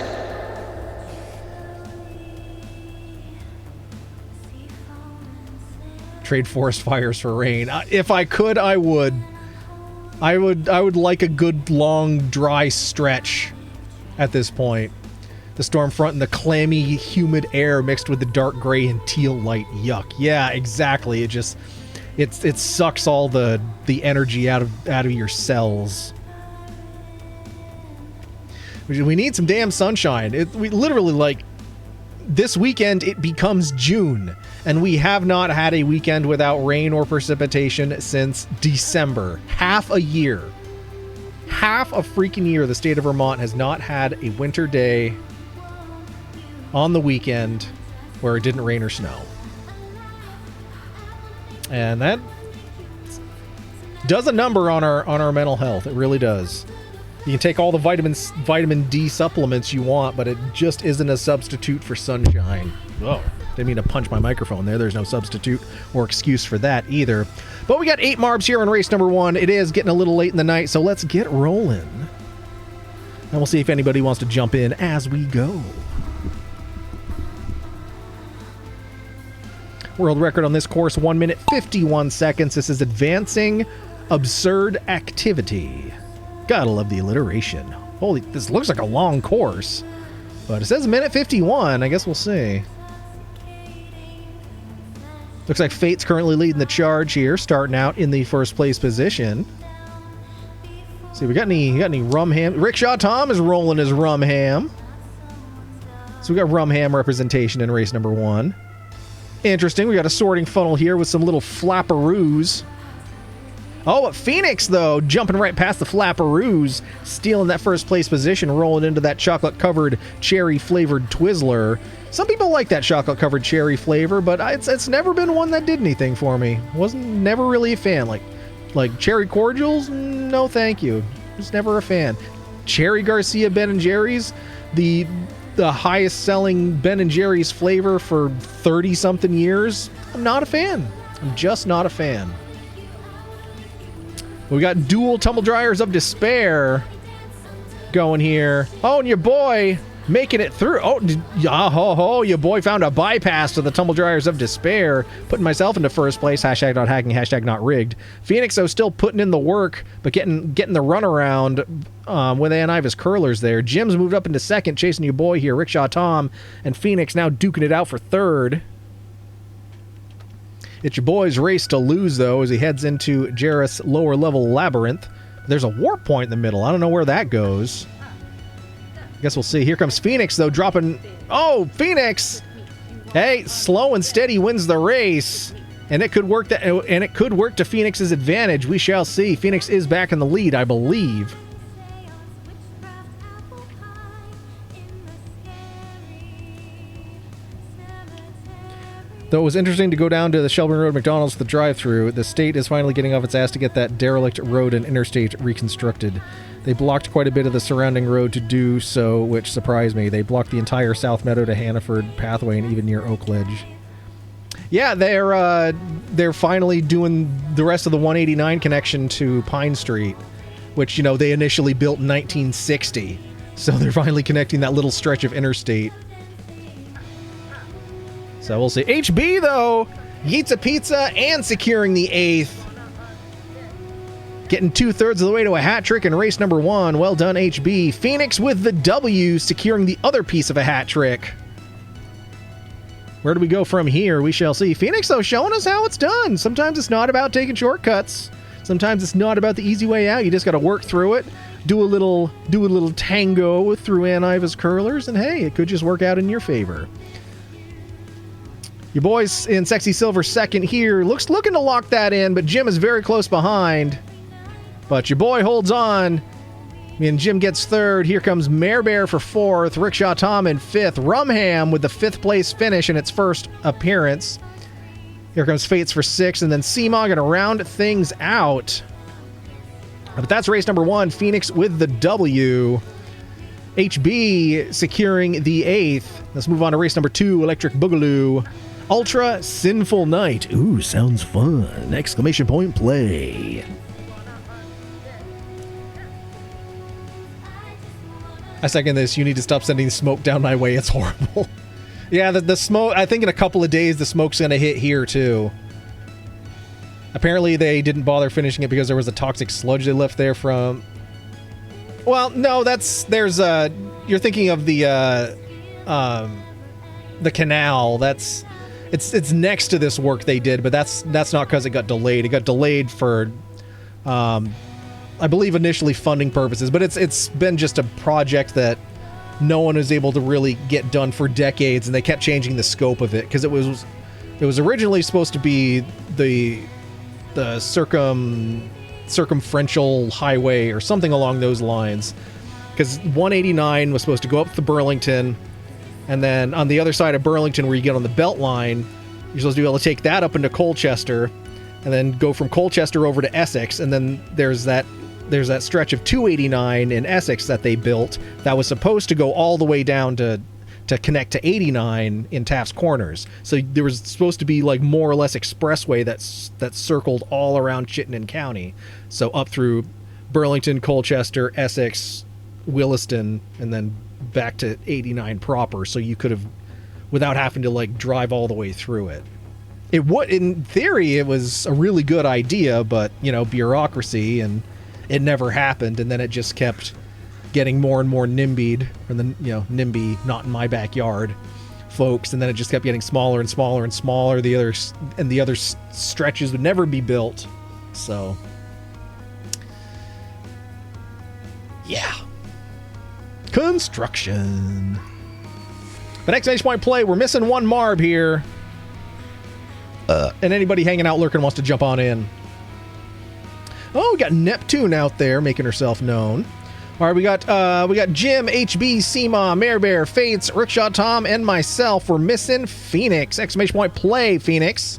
Speaker 2: Trade forest fires for rain. If I could, I would. I would like a good long dry stretch at this point. The storm front and the clammy humid air mixed with the dark gray and teal light. Yuck. Yeah, exactly. It sucks all the energy out of your cells. We need some damn sunshine. We literally, like, this weekend it becomes June, and we have not had a weekend without rain or precipitation since December. Half a year. Half a freaking year the state of Vermont has not had a winter day on the weekend where it didn't rain or snow. And that does a number on our mental health. It really does. You can take all the vitamin D supplements you want, but it just isn't a substitute for sunshine. Whoa. Didn't mean to punch my microphone there. There's no substitute or excuse for that either. But we got 8 Marbs here in race number 1. It is getting a little late in the night, so let's get rolling. And we'll see if anybody wants to jump in as we go. World record on this course, 1 minute 51 seconds. This is Advancing Absurd Activity. Gotta love the alliteration. Holy, this looks like a long course. But it says minute 51. I guess we'll see. Looks like Fate's currently leading the charge here, starting out in the first place position. See, we got any rum ham? Rickshaw Tom is rolling his rum ham. So we got rum ham representation in race number 1. Interesting. We got a sorting funnel here with some little flapperoos. Oh, Phoenix, though, jumping right past the flapperoos, stealing that first place position, rolling into that chocolate-covered cherry-flavored Twizzler. Some people like that chocolate-covered cherry flavor, but it's never been one that did anything for me. Never really a fan. Like cherry cordials? No, thank you. Just never a fan. Cherry Garcia Ben & Jerry's, the highest-selling Ben & Jerry's flavor for 30-something years. I'm not a fan. I'm just not a fan. We got dual tumble dryers of despair going here. Oh, and your boy making it through. Oh, your boy found a bypass to the tumble dryers of despair, putting myself into first place. Hashtag not hacking, hashtag not rigged. Phoenix, though, still putting in the work, but getting the runaround with Anivis curlers there. Jim's moved up into second, chasing your boy here. Rickshaw Tom and Phoenix now duking it out for third. It's your boy's race to lose, though, as he heads into Jareth's lower-level labyrinth. There's a warp point in the middle. I don't know where that goes. I guess we'll see. Here comes Phoenix, though, dropping... Oh, Phoenix! Hey, slow and steady wins the race. And it could work to Phoenix's advantage. We shall see. Phoenix is back in the lead, I believe. Though it was interesting to go down to the Shelburne Road McDonald's for the drive-thru, the state is finally getting off its ass to get that derelict road and interstate reconstructed. They blocked quite a bit of the surrounding road to do so, which surprised me. They blocked the entire South Meadow to Hannaford pathway and even near Oakledge. Yeah, they're finally doing the rest of the 189 connection to Pine Street, which, you know, they initially built in 1960. So they're finally connecting that little stretch of interstate. So we'll see. HB, though, eats a pizza and securing the 8th. Getting 2/3 of the way to a hat trick in race number 1. Well done, HB. Phoenix with the W, securing the other piece of a hat trick. Where do we go from here? We shall see. Phoenix, though, showing us how it's done. Sometimes it's not about taking shortcuts. Sometimes it's not about the easy way out. You just got to work through it. Do a little tango through Ann Iva's curlers, and hey, it could just work out in your favor. Your boys in Sexy Silver second here. Looking to lock that in, but Jim is very close behind. But your boy holds on. And Jim gets third. Here comes Mare Bear for fourth. Rickshaw Tom in fifth. Rumham with the 5th place finish in its first appearance. Here comes Fates for sixth. And then Seema going to round things out. But that's race number 1. Phoenix with the W. HB securing the 8th. Let's move on to race number 2. Electric Boogaloo. Ultra Sinful Night. Ooh, sounds fun. Exclamation point play. I second this. You need to stop sending smoke down my way. It's horrible. Yeah, the smoke, I think in a couple of days the smoke's going to hit here too. Apparently they didn't bother finishing it because there was a toxic sludge they left there from... Well, no, you're thinking of the canal. It's next to this work they did, but that's not because it got delayed. It got delayed for, I believe, initially funding purposes, but it's been just a project that no one was able to really get done for decades, and they kept changing the scope of it because it was originally supposed to be the circumferential highway or something along those lines, because 189 was supposed to go up to Burlington, and then on the other side of Burlington where you get on the belt line, you're supposed to be able to take that up into Colchester and then go from Colchester over to Essex, and then there's that stretch of 289 in Essex that they built that was supposed to go all the way down to connect to 89 in Taft's Corners. So there was supposed to be like more or less expressway that circled all around Chittenden County. So up through Burlington, Colchester, Essex, Williston, and then back to 89 proper. So you could have, without having to like drive all the way through it. It would, in theory, it was a really good idea, but bureaucracy, and it never happened. And then it just kept getting more and more NIMBY'd, or the NIMBY, not in my backyard folks, and then it just kept getting smaller and smaller and smaller. The other stretches would never be built. So yeah, construction. But exclamation point play. We're missing one Marb here, and anybody hanging out lurking wants to jump on in. Oh, we got Neptune out there making herself known. All right, we got Jim, HB, Seema, Mare Bear, Fates, Rickshaw Tom, and myself. We're missing Phoenix. Exclamation point play, Phoenix.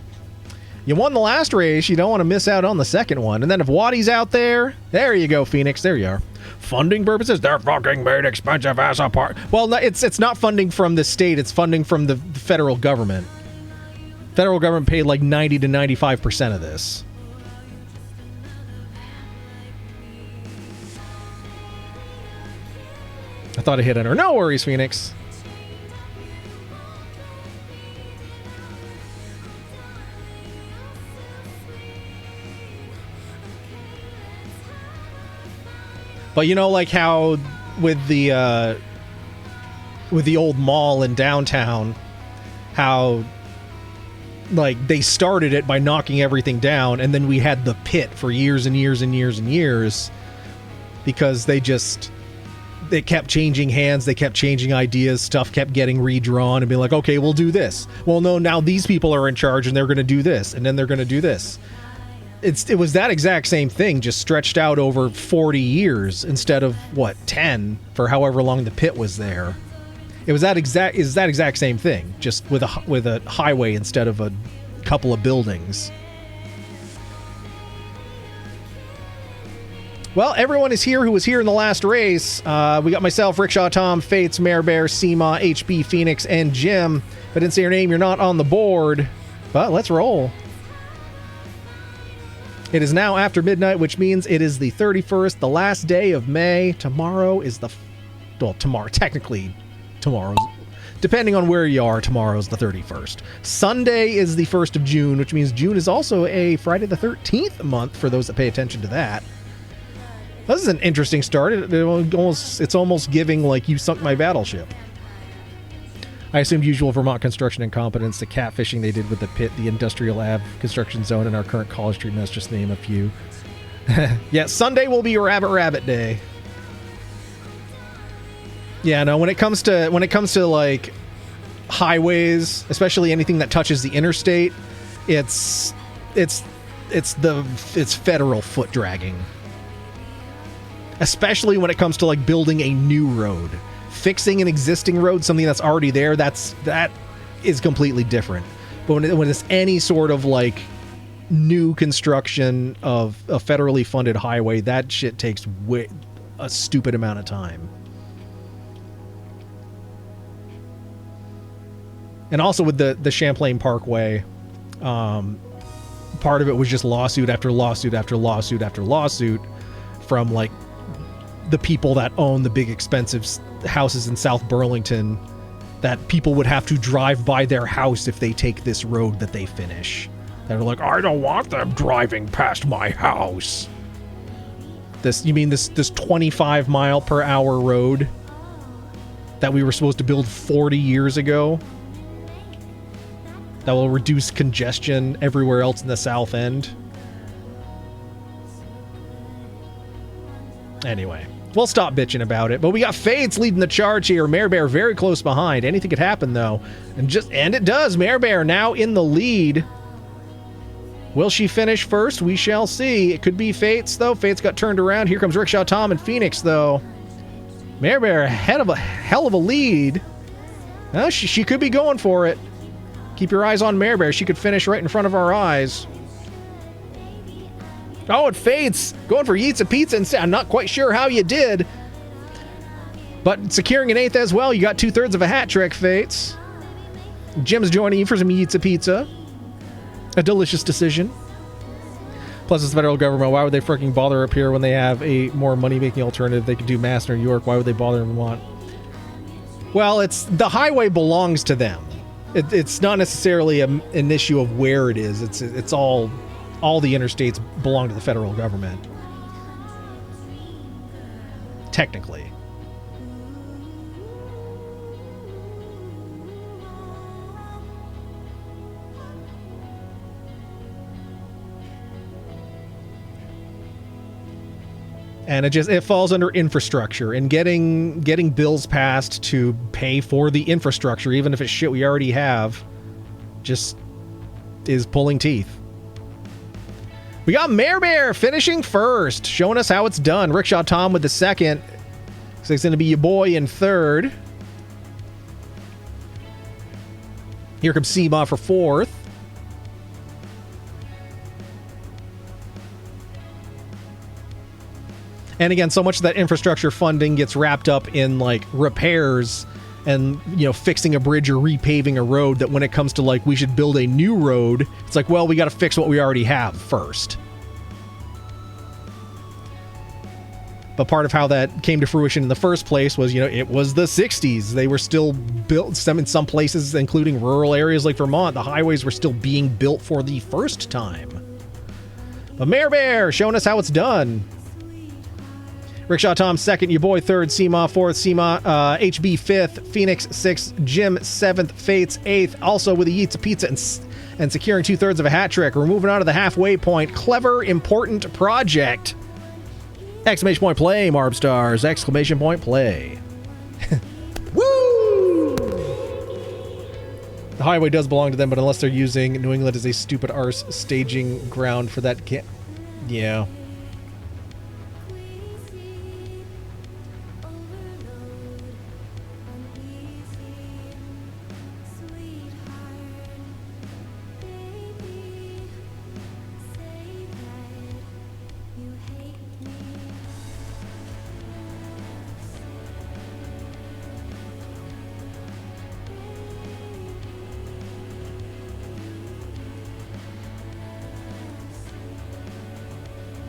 Speaker 2: You won the last race. You don't want to miss out on the second one. And then if Waddy's out there you go, Phoenix. There you are. Funding purposes, they're fucking made expensive ass apart. Well, no, it's not funding from the state. It's funding from the federal government. Federal government paid like 90 to 95% of this. I thought I hit enter. No worries, Phoenix. But like how with the old mall in downtown, how like they started it by knocking everything down, and then we had the pit for years and years and years and years because they kept changing hands, they kept changing ideas, stuff kept getting redrawn and being like, okay, we'll do this. Well, no, now these people are in charge and they're going to do this, and then they're going to do this. It was that exact same thing, just stretched out over 40 years instead of, 10 for however long the pit was there. It was that exact same thing, just with a highway instead of a couple of buildings. Well, everyone is here who was here in the last race. We got myself, Rickshaw Tom, Fates, Mare Bear, Seema, HB, Phoenix, and Jim. If I didn't say your name, you're not on the board. But let's roll. It is now after midnight, which means it is the 31st, the last day of May. Tomorrow is technically tomorrow's, depending on where you are, tomorrow's the 31st. Sunday is the 1st of June, which means June is also a Friday the 13th month for those that pay attention to that. This is an interesting start. It's almost giving like you sunk my battleship. I assumed usual Vermont construction incompetence, the catfishing they did with the pit, the industrial Ave construction zone, and our current College Street mess, just name a few. Yeah, Sunday will be Rabbit Day. Yeah, no, when it comes to like highways, especially anything that touches the interstate, it's federal foot dragging. Especially when it comes to like building a new road. Fixing an existing road, something that's already there, that is completely different. But when it's any sort of like new construction of a federally funded highway, that shit takes a stupid amount of time. And also with the Champlain Parkway, part of it was just lawsuit after lawsuit after lawsuit after lawsuit from like the people that own the big expensive houses in South Burlington, that people would have to drive by their house if they take this road that they finish. They're like, I don't want them driving past my house. This 25 mile per hour road that we were supposed to build 40 years ago that will reduce congestion everywhere else in the South End. Anyway, we'll stop bitching about it. But we got Fates leading the charge here. Mare Bear very close behind. Anything could happen though, and it does. Mare Bear now in the lead. Will she finish first? We shall see. It could be Fates though. Fates got turned around. Here comes Rickshaw Tom and Phoenix though. Mare Bear ahead of a hell of a lead. She could be going for it. Keep your eyes on Mare Bear. She could finish right in front of our eyes. Oh, it fades. Going for Yeetsa Pizza instead. I'm not quite sure how you did. But securing an 8th as well. You got 2/3 of a hat trick, Fates. Jim's joining you for some Yeetsa Pizza. A delicious decision. Plus, it's the federal government. Why would they freaking bother up here when they have a more money-making alternative? They could do Mass in New York. Why would they bother in Vermont? Well, the highway belongs to them. It's not necessarily an issue of where it is. It's all the interstates belong to the federal government. Technically. And it falls under infrastructure, and getting bills passed to pay for the infrastructure, even if it's shit we already have, just is pulling teeth. We got Mare Bear finishing first, showing us how it's done. Rickshaw Tom with the second. So it's going to be your boy in third. Here comes Seema for fourth. And again, so much of that infrastructure funding gets wrapped up in like repairs and, fixing a bridge or repaving a road, that when it comes to like, we should build a new road, it's like, well, we got to fix what we already have first. But part of how that came to fruition in the first place was, it was the 60s. They were still built, in some places, including rural areas like Vermont, the highways were still being built for the first time. But Mare Bear showing us how it's done. Rickshaw Tom second, your boy third, Seema fourth, Seema, HB fifth, Phoenix sixth, Jim seventh, Fates eighth, also with a Yeetsa Pizza and securing 2/3 of a hat trick. We're moving on to the halfway point. Clever, important project. Exclamation point play, Marb Stars. Exclamation point play. Woo! The highway does belong to them, but unless they're using New England as a stupid arse staging ground for that yeah.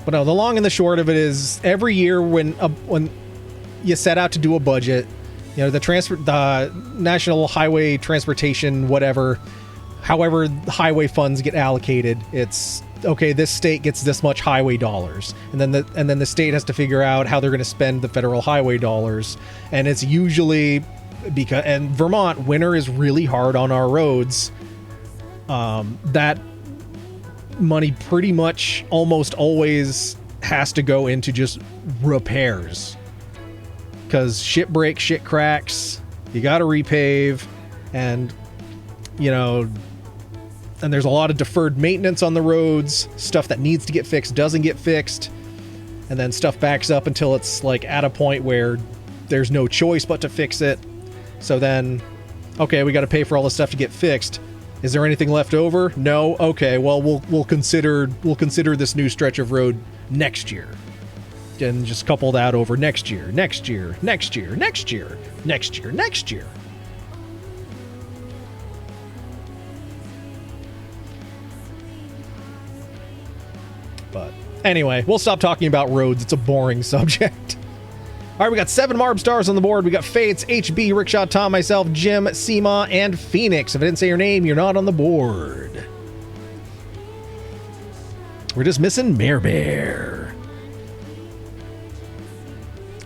Speaker 2: But no, the long and the short of it is every year when you set out to do a budget, you know, the National Highway Transportation, whatever, however the highway funds get allocated, it's okay, this state gets this much highway dollars, and then the state has to figure out how they're going to spend the federal highway dollars, and it's usually and Vermont, winter is really hard on our roads. That money pretty much almost always has to go into just repairs, because shit breaks, shit cracks, you got to repave, and you know, and there's a lot of deferred maintenance on the roads. Stuff that needs to get fixed doesn't get fixed, and then stuff backs up until it's like at a point where there's no choice but to fix it. So then, okay, we got to pay for all this stuff to get fixed. Is there anything left over? No. Okay, well we'll consider this new stretch of road next year, and just couple that over next year. But anyway, we'll stop talking about roads. It's a boring subject. All right, we got 7 Marb stars on the board. We got Fates, HB, Rickshaw, Tom, myself, Jim, Seema, and Phoenix. If I didn't say your name, you're not on the board. We're just missing Mare Bear.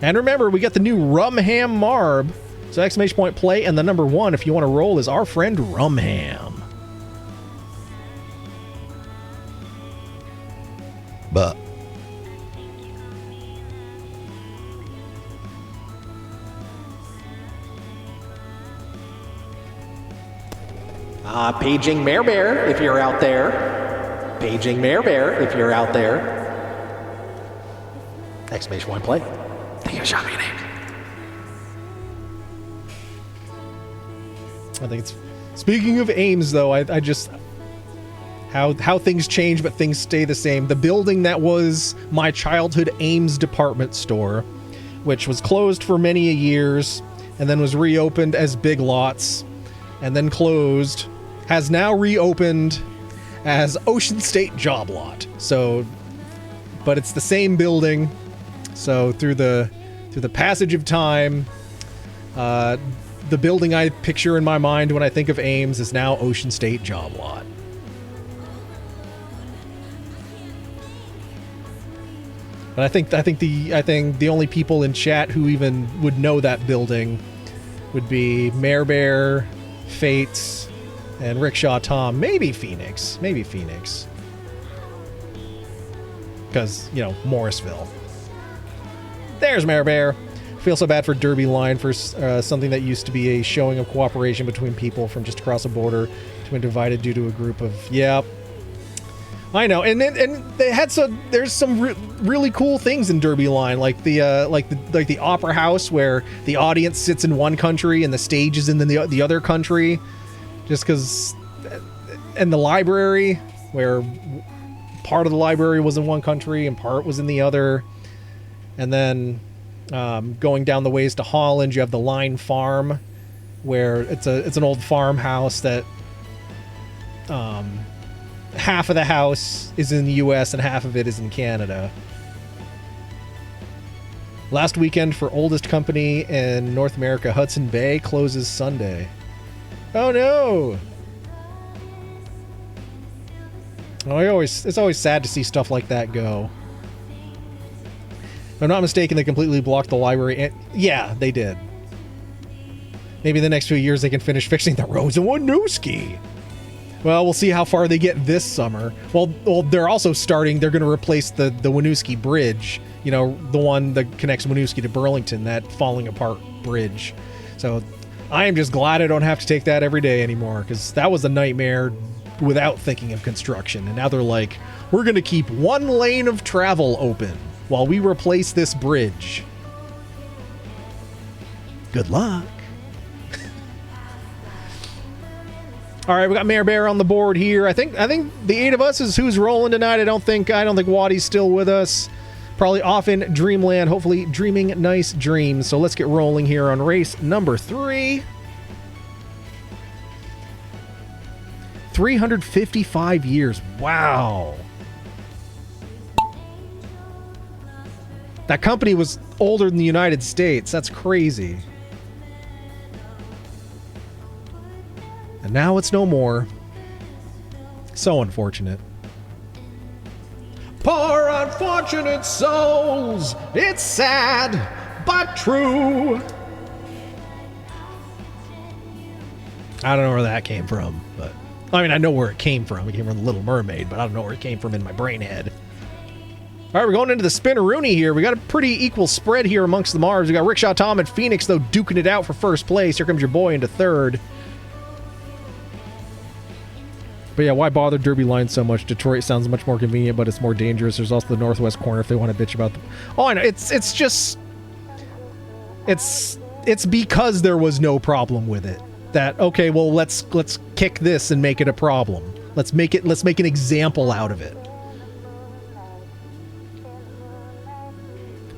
Speaker 2: And remember, we got the new Rumham Marb. So exclamation point play, and the number 1, if you want to roll, is our friend Rumham. But paging Mare Bear if you're out there. Paging Mare Bear if you're out there. Exclamation point play. Thank you, shot me name. I think it's. Speaking of Ames, though, I just how things change, but things stay the same. The building that was my childhood Ames department store, which was closed for many years, and then was reopened as Big Lots, and then closed, has now reopened as Ocean State Job Lot. So, but it's the same building. So through the passage of time, the building I picture in my mind when I think of Ames is now Ocean State Job Lot. But I think the only people in chat who even would know that building would be Mare Bear, Fates, and Rickshaw Tom, maybe Phoenix. Because, you know, Morrisville. There's Mare Bear. Feel so bad for Derby Line, for something that used to be a showing of cooperation between people from just across a border to been divided due to a group of, yep. I know, and they had there's some really cool things in Derby Line, like the opera house where the audience sits in one country and the stage is in the other country, just because, and the library where part of the library was in one country and part was in the other, and then going down the ways to Holland, you have the Line Farm, where it's an old farmhouse that half of the house is in the US and half of it is in Canada. Last weekend for oldest company in North America, Hudson Bay, closes Sunday. Oh no! It's always sad to see stuff like that go. If I'm not mistaken, they completely blocked the library. And yeah, they did. Maybe in the next few years they can finish fixing the roads in Winooski. Well, we'll see how far they get this summer. Well, they're also they're going to replace the Winooski Bridge, you know, the one that connects Winooski to Burlington, that falling apart bridge. So I am just glad I don't have to take that every day anymore, because that was a nightmare without thinking of construction. And now they're like, we're going to keep one lane of travel open while we replace this bridge. Good luck. All right, we got Mare Bear on the board here. I think the 8 of us is who's rolling tonight. I don't think Waddy's still with us. Probably off in Dreamland, hopefully dreaming nice dreams. So let's get rolling here on race number 3. 355 years. Wow. That company was older than the United States. That's crazy. And now it's no more. So unfortunate. Poor unfortunate souls. It's sad, but true. I don't know where that came from, but I mean, I know where it came from. It came from The Little Mermaid, but I don't know where it came from in my brain head. All right, we're going into the Spinneroonie here. We got a pretty equal spread here amongst the Marbs. We got Rickshaw Tom and Phoenix, though, duking it out for first place. Here comes your boy into third. But yeah, why bother Derby line so much? Detroit sounds much more convenient, but it's more dangerous. There's also the Northwest corner if they want to bitch about them. Oh, I know. It's just... It's because there was no problem with it. That, okay, well, let's kick this and make it a problem. Let's make an example out of it.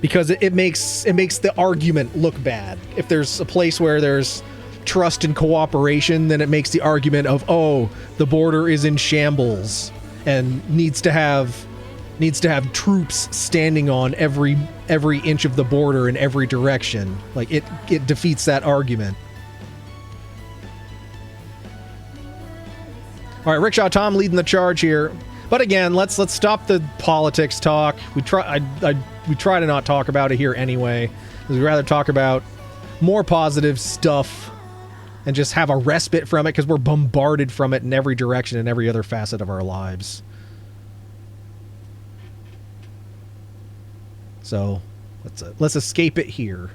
Speaker 2: Because it makes the argument look bad. If there's a place where there's trust and cooperation, then it makes the argument of, oh, the border is in shambles and needs to have troops standing on every inch of the border in every direction. Like it defeats that argument. All right, Rickshaw Tom leading the charge here. But again, let's stop the politics talk. We try to not talk about it here anyway. We'd rather talk about more positive stuff and just have a respite from it because we're bombarded from it in every direction in every other facet of our lives. So let's escape it here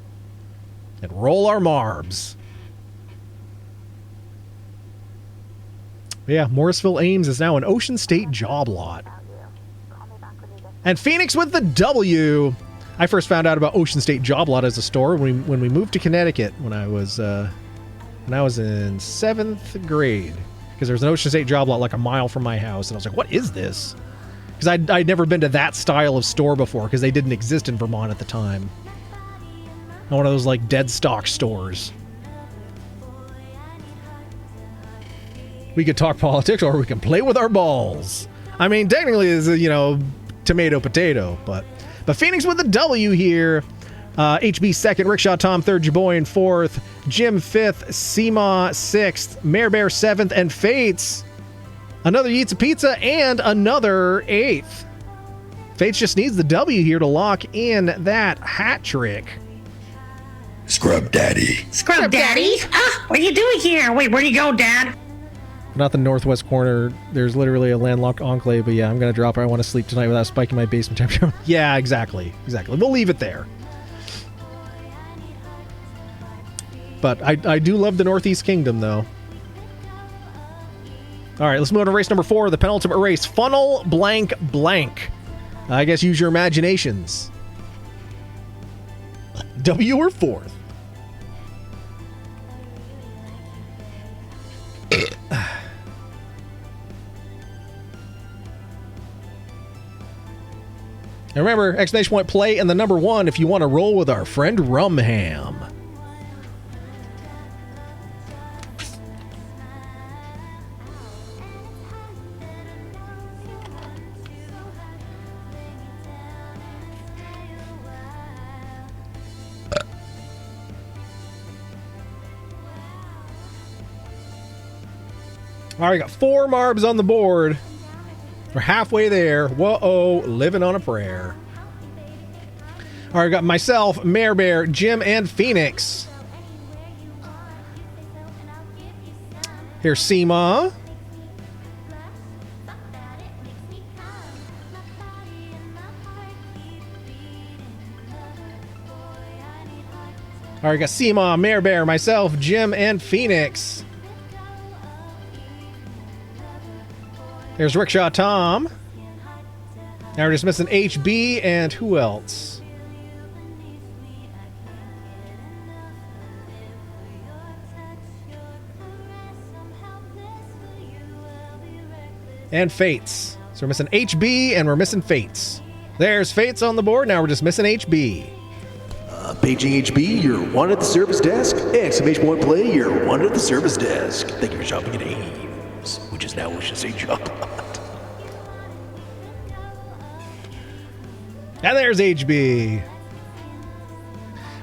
Speaker 2: and roll our Marbs. Yeah, Morrisville Ames is now an Ocean State job lot. And Phoenix with the W. I first found out about Ocean State job lot as a store when we moved to Connecticut when I was in 7th grade. Because there was an Ocean State job lot like a mile from my house. And I was like, what is this? Because I'd never been to that style of store before because they didn't exist in Vermont at the time. One of those like dead stock stores. We could talk politics or we can play with our balls. I mean, technically it's a, tomato potato, but Phoenix with the W here. HB second, Rickshaw Tom third, Jaboyan fourth, Jim fifth, Seema sixth, Mayor Bear seventh, and Fates another Eats a Pizza and another eighth. Fates just needs the W here to lock in that hat trick.
Speaker 6: Scrub Daddy.
Speaker 12: Scrub Daddy? What are you doing here? Wait, where do you go, Dad?
Speaker 2: Not the northwest corner. There's literally a landlocked enclave, but yeah, I'm going to drop it. I want to sleep tonight without spiking my basement temperature. Yeah, exactly. We'll leave it there. But I do love the Northeast Kingdom, though. All right, let's move on to race number 4, the penultimate race. Funnel blank blank. I guess use your imaginations. W or 4th? And remember, exclamation point play and the number 1 if you want to roll with our friend Rumham. All right, got 4 Marbs on the board. We're halfway there. Whoa, living on a prayer. All right, got myself, Mayor Bear, Jim, and Phoenix. Here's Seema. All right, got Seema, Mayor Bear, myself, Jim, and Phoenix. There's Rickshaw Tom. Now we're just missing HB and who else? And Fates. So we're missing HB and we're missing Fates. There's Fates on the board. Now we're just missing HB.
Speaker 13: Paging HB, you're one at the service desk. Exclamation point play, you're one at the service desk. Thank you for shopping at Ames, which is now Ocean State Job Lot.
Speaker 2: And there's HB.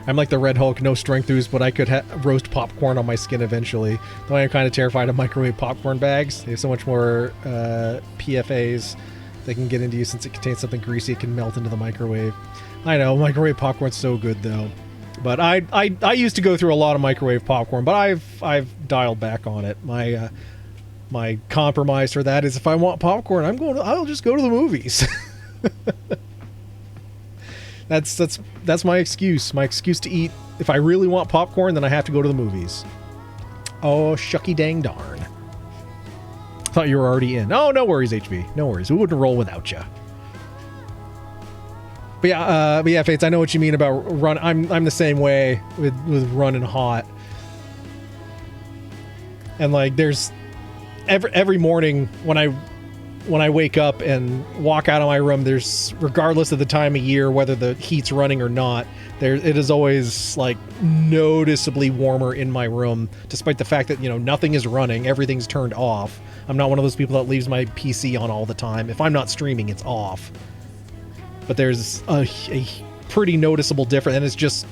Speaker 14: I'm like the Red Hulk, no strength ooze, but I could roast popcorn on my skin eventually. Though I am kind of terrified of microwave popcorn bags. They have so much more PFAs they can get into you since it contains something greasy. It can melt into the microwave. I know, microwave popcorn's so good though. But I used to go through a lot of microwave popcorn, but I've dialed back on it. My compromise for that is if I want popcorn, I'll just go to the movies. That's my excuse. My excuse to eat. If I really want popcorn, then I have to go to the movies. Oh, shucky dang darn. Thought you were already in. Oh, no worries, HB. No worries. We wouldn't roll without you. But yeah, Fates, I know what you mean about run. I'm the same way with running hot. And like there's every morning when I wake up and walk out of my room, there's, regardless of the time of year, whether the heat's running or not, it is always like noticeably warmer in my room, despite the fact that, you know, nothing is running, everything's turned off. I'm not one of those people that leaves my PC on all the time. If I'm not streaming, it's off. But there's a pretty noticeable difference, and it's just,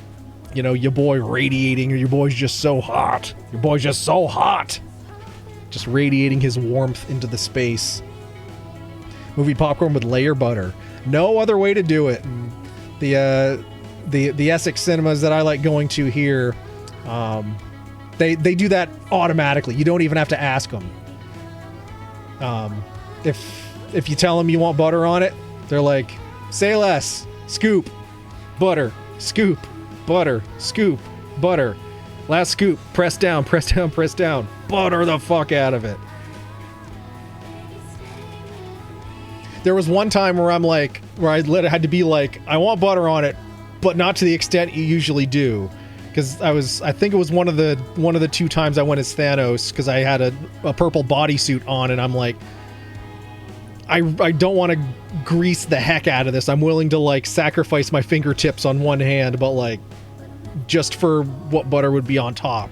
Speaker 14: you know, your boy radiating, or your boy's just so hot. Your boy's just so hot. Just radiating his warmth into the space. Movie popcorn with layer butter. No other way to do it. And the Essex cinemas that I like going to here, they do that automatically. You don't even have to ask them. If you tell them you want butter on it, they're like, say less. Scoop, butter, scoop, butter, scoop, butter. Last scoop, press down, press down, press down. Butter the fuck out of it. There was one time where I had to be like, I want butter on it, but not to the extent you usually do. Because I think it was one of the 2 times I went as Thanos, because I had a purple bodysuit on, and I'm like, I don't want to grease the heck out of this. I'm willing to like sacrifice my fingertips on one hand, but like just for what butter would be on top.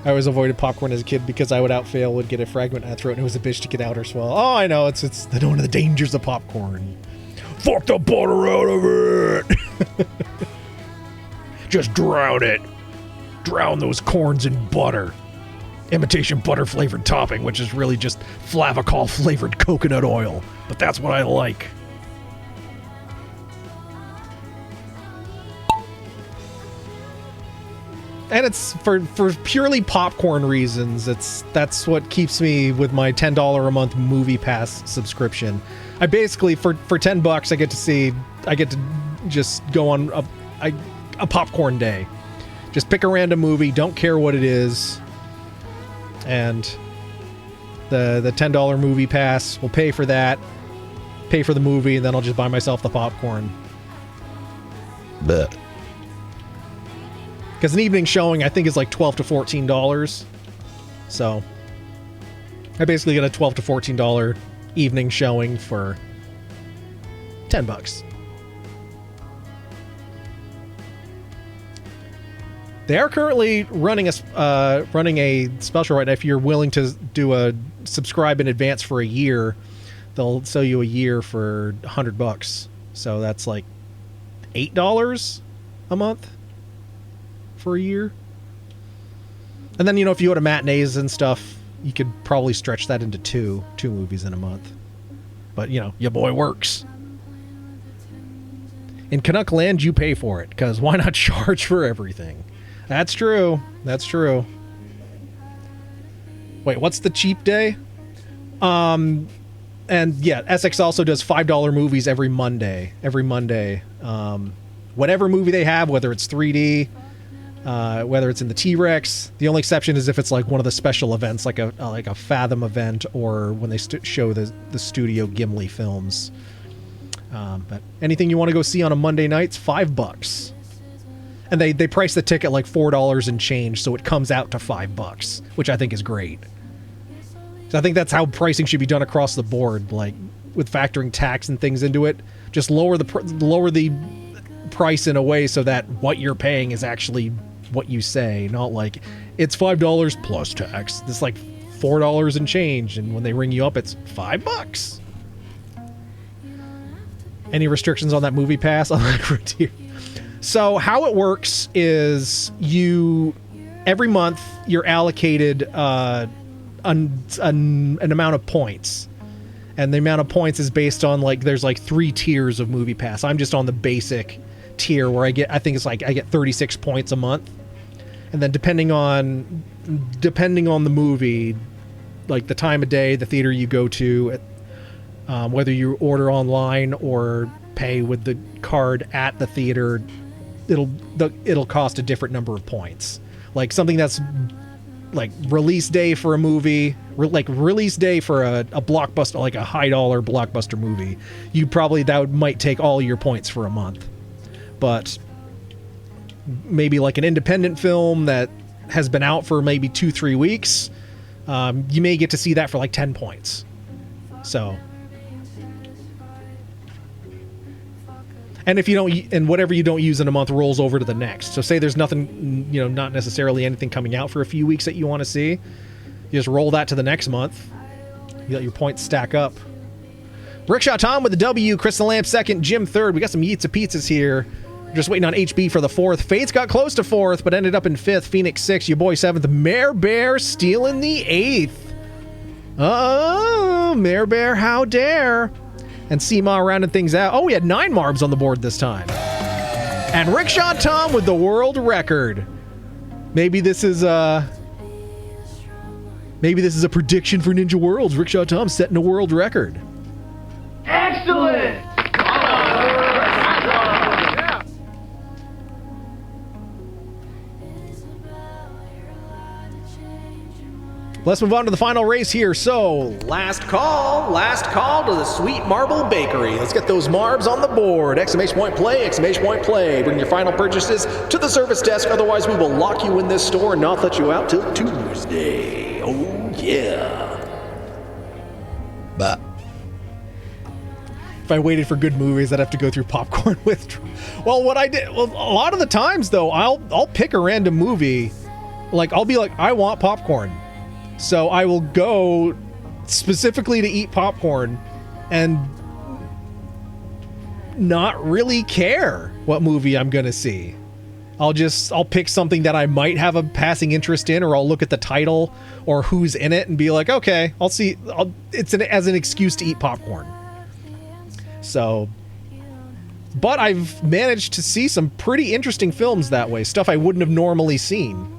Speaker 14: I always avoided popcorn as a kid because I would outfail, would get a fragment in my throat, and it was a bitch to get out or swallow. Oh, I know, it's one of the dangers of popcorn. Fuck the butter out of it! Just drown it. Drown those corns in butter. Imitation butter flavored topping, which is really just Flavacol flavored coconut oil. But that's what I like. And it's for purely popcorn reasons. That's what keeps me with my $10 a month Movie Pass subscription. I basically for $10 I get to just go on a popcorn day. Just pick a random movie, don't care what it is, and the $10 Movie Pass will pay for that, pay for the movie, and then I'll just buy myself the popcorn. But because an evening showing, I think, is like $12 to $14. So I basically get a $12 to $14 evening showing for $10. They are currently running a special right now. If you're willing to do a subscribe in advance for a year, they'll sell you a year for $100. So that's like $8 a month for a year. And then, you know, if you go to matinees and stuff, you could probably stretch that into two movies in a month. But, you know, your boy works. In Canuck Land, you pay for it, because why not charge for everything? That's true. That's true. Wait, what's the cheap day? And yeah, Essex also does $5 movies every Monday. Whatever movie they have, whether it's 3D, whether it's in the T-Rex. The only exception is if it's like one of the special events, like a Fathom event, or when they show the Studio Gimli films. But anything you want to go see on a Monday night's $5. And they price the ticket like $4 and change, so it comes out to $5, which I think is great. So I think that's how pricing should be done across the board, like with factoring tax and things into it. Just lower the price in a way so that what you're paying is actually what you say, not like it's $5 plus tax. It's like $4 and change, and when they ring you up, it's $5. Any restrictions on that movie pass? So how it works is every month you're allocated an amount of points, and the amount of points is based on there's 3 tiers of movie pass. I'm just on the basic tier where I get 36 points a month, and then depending on the movie, like the time of day, the theater you go to, whether you order online or pay with the card at the theater, it'll cost a different number of points. Like something that's like release day for a movie, release day for a blockbuster, like a high dollar blockbuster movie, might take all your points for a month. But maybe like an independent film that has been out for maybe 2-3 weeks, you may get to see that for like 10 points. So, and if you don't, and whatever you don't use in a month rolls over to the next. So say there's nothing, not necessarily anything coming out for a few weeks that you want to see, you just roll that to the next month. You let your points stack up. Rickshaw Tom with the W, Crystal Lamp second, Jim third. We got some Yeats of Pizzas here. Just waiting on HB for the fourth. Fates got close to fourth, but ended up in fifth. Phoenix sixth. Your boy seventh. Mare Bear stealing the eighth. Oh, Mare Bear, how dare. And Seema rounding things out. Oh, we had 9 Marbs on the board this time. And Rickshaw Tom with the world record. Maybe this is a prediction for Ninja Worlds. Rickshaw Tom setting a world record.
Speaker 15: Excellent!
Speaker 14: Let's move on to the final race here. So, last call to the Sweet Marble Bakery. Let's get those Marbs on the board. Exclamation point play, exclamation point play. Bring your final purchases to the service desk, otherwise we will lock you in this store and not let you out till Tuesday. Oh, yeah. But if I waited for good movies, I'd have to go through popcorn withdrawal. Well, a lot of the times, though, I'll pick a random movie. Like, I'll be like, I want popcorn. So I will go specifically to eat popcorn and not really care what movie I'm going to see. I'll pick something that I might have a passing interest in, or I'll look at the title or who's in it and be like, okay, I'll see. As an excuse to eat popcorn. So, but I've managed to see some pretty interesting films that way. Stuff I wouldn't have normally seen.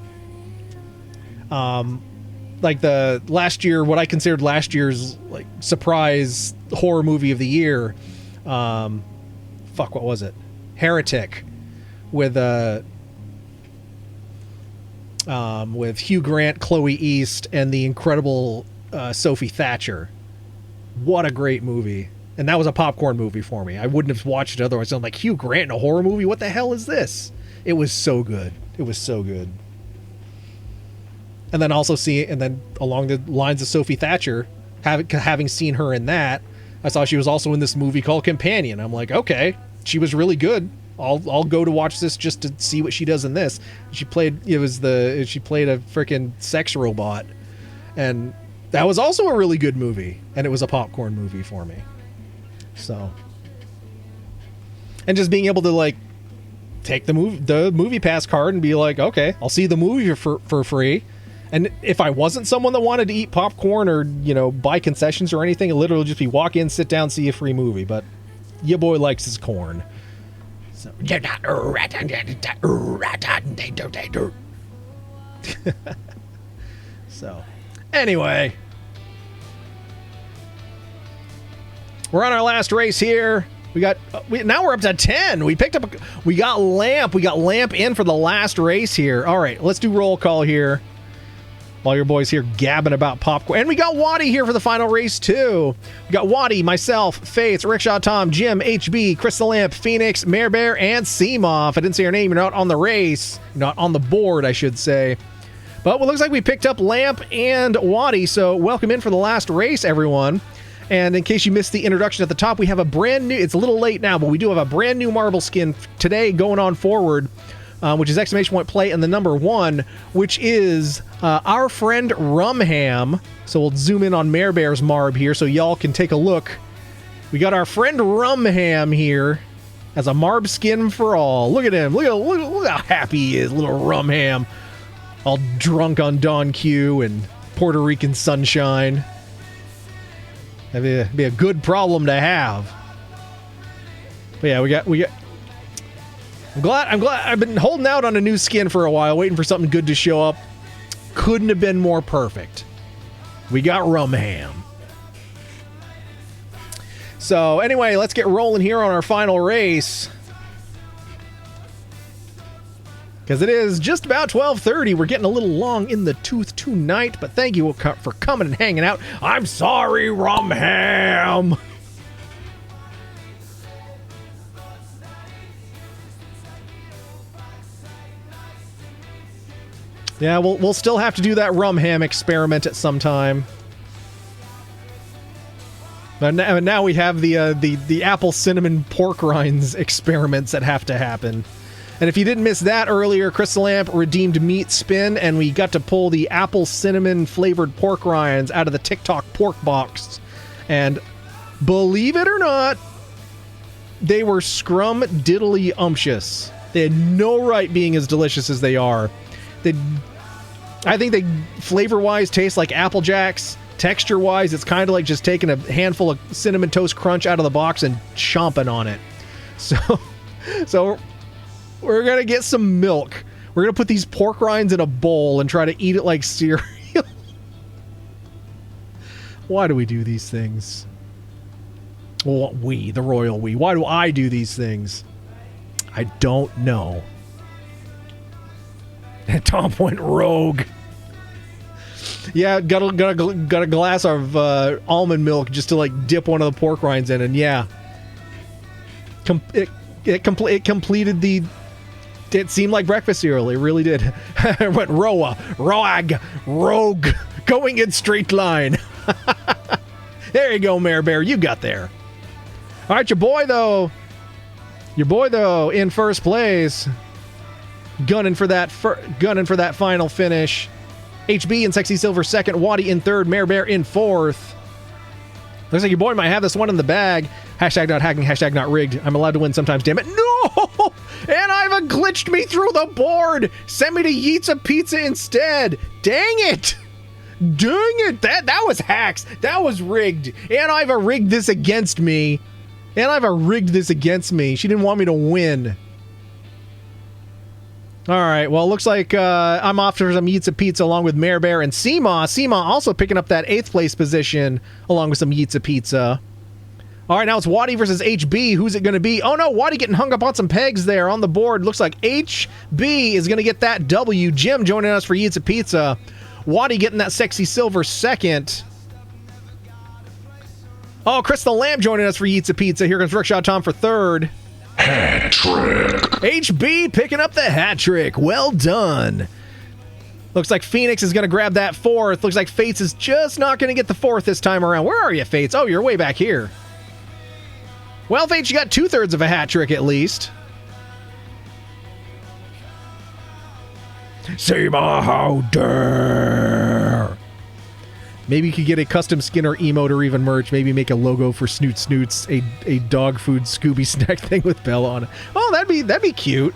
Speaker 14: Like the last year, what I considered last year's like surprise horror movie of the year. What was it? Heretic, with Hugh Grant, Chloe East, and the incredible Sophie Thatcher. What a great movie! And that was a popcorn movie for me. I wouldn't have watched it otherwise. I'm like, Hugh Grant in a horror movie? What the hell is this? It was so good. It was so good. And then also along the lines of Sophie Thatcher, having seen her in that, I saw she was also in this movie called Companion. I'm like, okay, she was really good. I'll go to watch this just to see what she does in this. She played a freaking sex robot, and that was also a really good movie, and it was a popcorn movie for me. So, and just being able to like take the movie pass card and be like, okay, I'll see the movie for free. And if I wasn't someone that wanted to eat popcorn or, buy concessions or anything, it literally just be walk in, sit down, see a free movie. But your boy likes his corn. So, so anyway, we're on our last race here. Now we're up to 10. We got Lamp in for the last race here. All right, let's do roll call here. While your boys here gabbing about popcorn. And we got Waddy here for the final race, too. We got Waddy, myself, Faith, Rickshaw Tom, Jim, HB, Crystal Lamp, Phoenix, Mare Bear, and Seema. If I didn't say your name, you're not on the race. You're not on the board, I should say. But it looks like we picked up Lamp and Waddy, so welcome in for the last race, everyone. And in case you missed the introduction at the top, we have a brand new, it's a little late now, but we do have a brand new marble skin today going on forward. Which is exclamation point play and the number 1, which is our friend Rumham. So we'll zoom in on Mare Bear's Marb here so y'all can take a look We got our friend Rumham here as a Marb skin for all. Look at him. Look how happy he is, little Rumham. All drunk on Don Q and Puerto Rican sunshine. That'd be a good problem to have. But yeah, we got. I'm glad. I've been holding out on a new skin for a while, waiting for something good to show up. Couldn't have been more perfect. We got Rumham. So anyway, let's get rolling here on our final race. Because it is just about 12:30. We're getting a little long in the tooth tonight, but thank you for coming and hanging out. I'm sorry, Rumham. Yeah, we'll still have to do that Rumham experiment at some time. But now we have the apple cinnamon pork rinds experiments that have to happen. And if you didn't miss that earlier, Crystal Lamp redeemed Meat Spin, and we got to pull the apple cinnamon flavored pork rinds out of the TikTok pork box. And believe it or not, they were scrum diddly umptious. They had no right being as delicious as they are. I think they flavor-wise taste like Apple Jacks. Texture-wise, it's kind of like just taking a handful of Cinnamon Toast Crunch out of the box and chomping on it. So we're going to get some milk. We're going to put these pork rinds in a bowl and try to eat it like cereal. Why do we do these things? Well, the royal we. Why do I do these things? I don't know. And Tom went rogue. Yeah, got a glass of almond milk just to like dip one of the pork rinds in, and yeah, it completed the. It seemed like breakfast cereal. It really did. It went rogue, going in straight line. There you go, Mayor Bear. You got there. All right, your boy though, in first place. Gunning for that final finish. HB and Sexy Silver second. Waddy in third. Mayor Bear in fourth. Looks like your boy might have this one in the bag. Hashtag not hacking. Hashtag not rigged. I'm allowed to win sometimes. Damn it. No! And Iva glitched me through the board. Send me to Yeetza Pizza instead. Dang it. Dang it. That was hacks. That was rigged. And Iva rigged this against me. She didn't want me to win. All right, well, it looks like I'm off for some Yeetza Pizza along with Mayor Bear and Seema. Seema also picking up that 8th place position along with some Yeetza Pizza. All right, now it's Waddy versus HB. Who's it going to be? Oh, no, Waddy getting hung up on some pegs there on the board. Looks like HB is going to get that W. Jim joining us for Yeetza Pizza. Waddy getting that Sexy Silver second. Oh, Crystal Lamb joining us for Yeetza Pizza. Here comes Rickshaw Tom for third.
Speaker 6: Hat trick.
Speaker 14: HB picking up the hat trick. Well done. Looks like Phoenix is going to grab that fourth. Looks like Fates is just not going to get the fourth this time around. Where are you, Fates? Oh, you're way back here. Well, Fates, you got 2/3 of a hat trick at least. Seema, how dare. Maybe you could get a custom skin or emote or even merch. Maybe make a logo for Snoot Snoots, a dog food Scooby snack thing with Bella on it. Oh, that'd be cute.